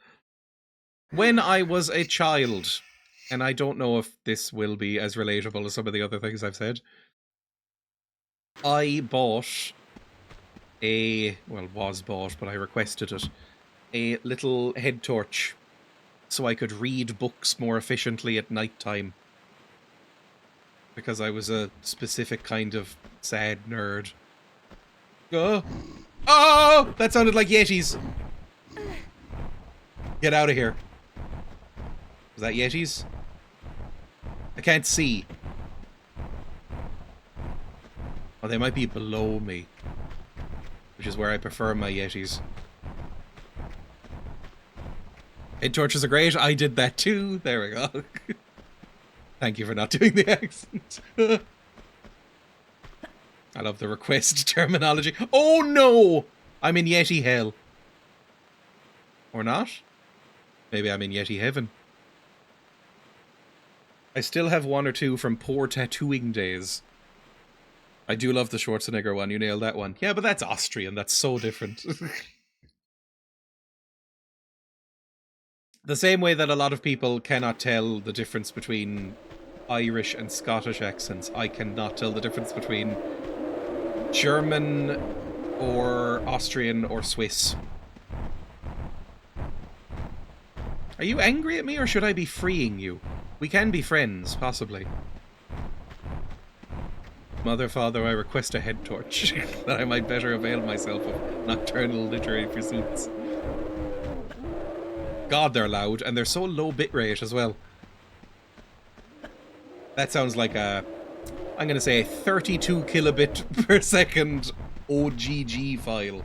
When I was a child, and I don't know if this will be as relatable as some of the other things I've said, I bought was bought, but I requested it, a little head torch so I could read books more efficiently at night time. because I was a specific kind of sad nerd. Go. Oh! That sounded like Yetis. Get out of here. Was that Yetis? I can't see. Oh, they might be below me. Which is where I prefer my Yetis. Head torches are great. I did that too. There we go. Thank you for not doing the accent. I love the request terminology. Oh no! I'm in Yeti hell. Or not? Maybe I'm in Yeti heaven. I still have one or two from poor tattooing days. I do love the Schwarzenegger one. You nailed that one. Yeah, but that's Austrian. That's so different. The same way that a lot of people cannot tell the difference between Irish and Scottish accents, I cannot tell the difference between German or Austrian or Swiss. Are you angry at me, or should I be freeing you? We can be friends, possibly. Mother, father, I request a head torch, that I might better avail myself of nocturnal literary pursuits. God, they're loud, and they're so low bitrate as well. That sounds like a, I'm going to say 32 kilobit per second OGG file.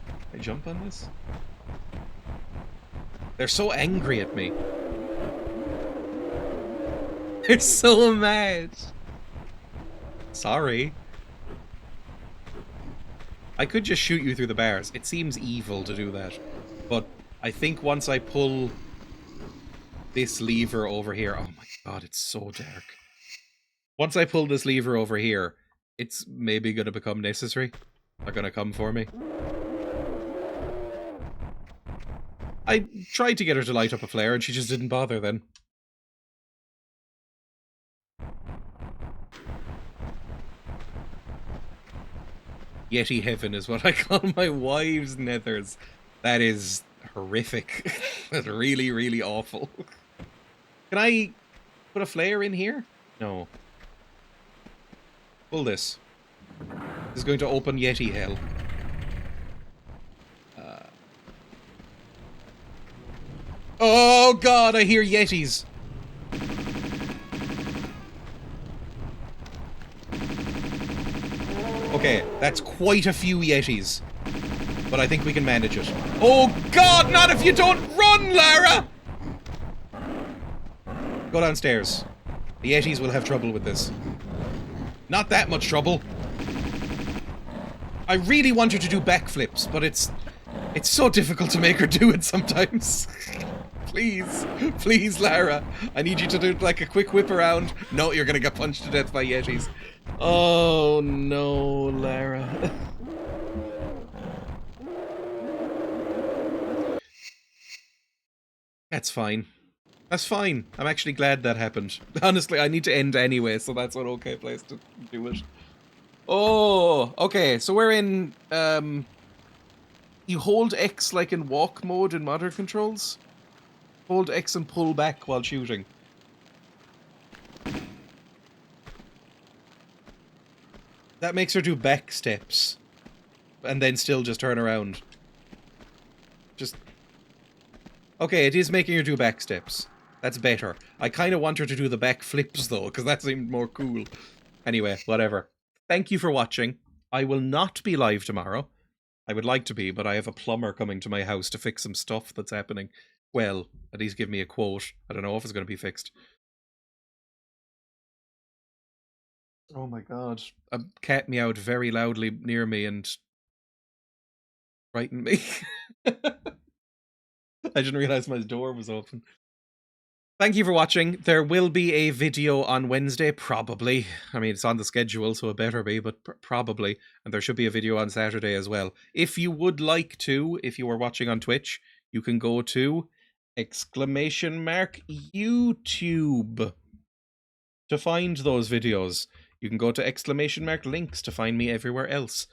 Can I jump on this? They're so angry at me. They're so mad. Sorry. I could just shoot you through the bars. It seems evil to do that. But I think once I pull this lever over here... Oh my god, it's so dark. Once I pull this lever over here, it's maybe going to become necessary. They're going to come for me. I tried to get her to light up a flare and she just didn't bother then. Yeti heaven is what I call my wife's nethers. That is horrific. That's really, really awful. Can I put a flare in here? No. Pull this. This is going to open Yeti hell. Oh god, I hear Yetis. Okay, that's quite a few Yetis. But I think we can manage it. Oh god, not if you don't run, Lara! Go downstairs. The Yetis will have trouble with this. Not that much trouble. I really want her to do backflips, but it's so difficult to make her do it sometimes. Please, please, Lara. I need you to do like a quick whip around. No, you're gonna get punched to death by Yetis. Oh no, Lara. That's fine. That's fine. I'm actually glad that happened. Honestly, I need to end anyway, so that's an okay place to do it. Oh, okay, so we're in, you hold X like in walk mode in modern controls? Hold X and pull back while shooting. That makes her do back steps. And then still just turn around. Just... Okay, it is making her do back steps. That's better. I kind of want her to do the back flips though, because that seemed more cool. Anyway, whatever. Thank you for watching. I will not be live tomorrow. I would like to be, but I have a plumber coming to my house to fix some stuff that's happening. Well, at least give me a quote. I don't know if it's going to be fixed. Oh my god. A cat meowed very loudly near me and frightened me. I didn't realize my door was open. Thank you for watching. There will be a video on Wednesday, probably. I mean, it's on the schedule, so it better be, but probably. And there should be a video on Saturday as well. If you would like to, if you are watching on Twitch, you can go to !YouTube to find those videos. You can go to !links to find me everywhere else.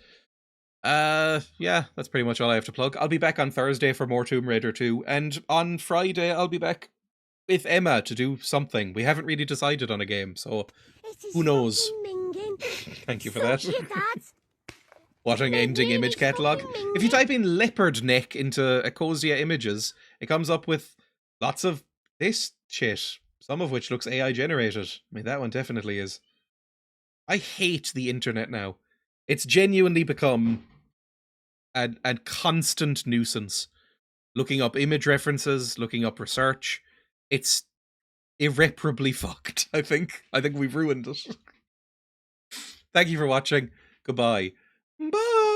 Yeah, that's pretty much all I have to plug. I'll be back on Thursday for more Tomb Raider 2, and on Friday I'll be back with Emma to do something. We haven't really decided on a game, so It is who knows? fucking minging. Thank you for So that. shit, lads. What an ending Really image catalog. fucking If you minging. type in leopard neck into Ecosia images, it comes up with lots of this shit, some of which looks AI generated. I mean, that one definitely is. I hate the internet now. It's genuinely become a constant nuisance. Looking up image references, looking up research. It's irreparably fucked, I think. I think we've ruined it. Thank you for watching. Goodbye. Bye!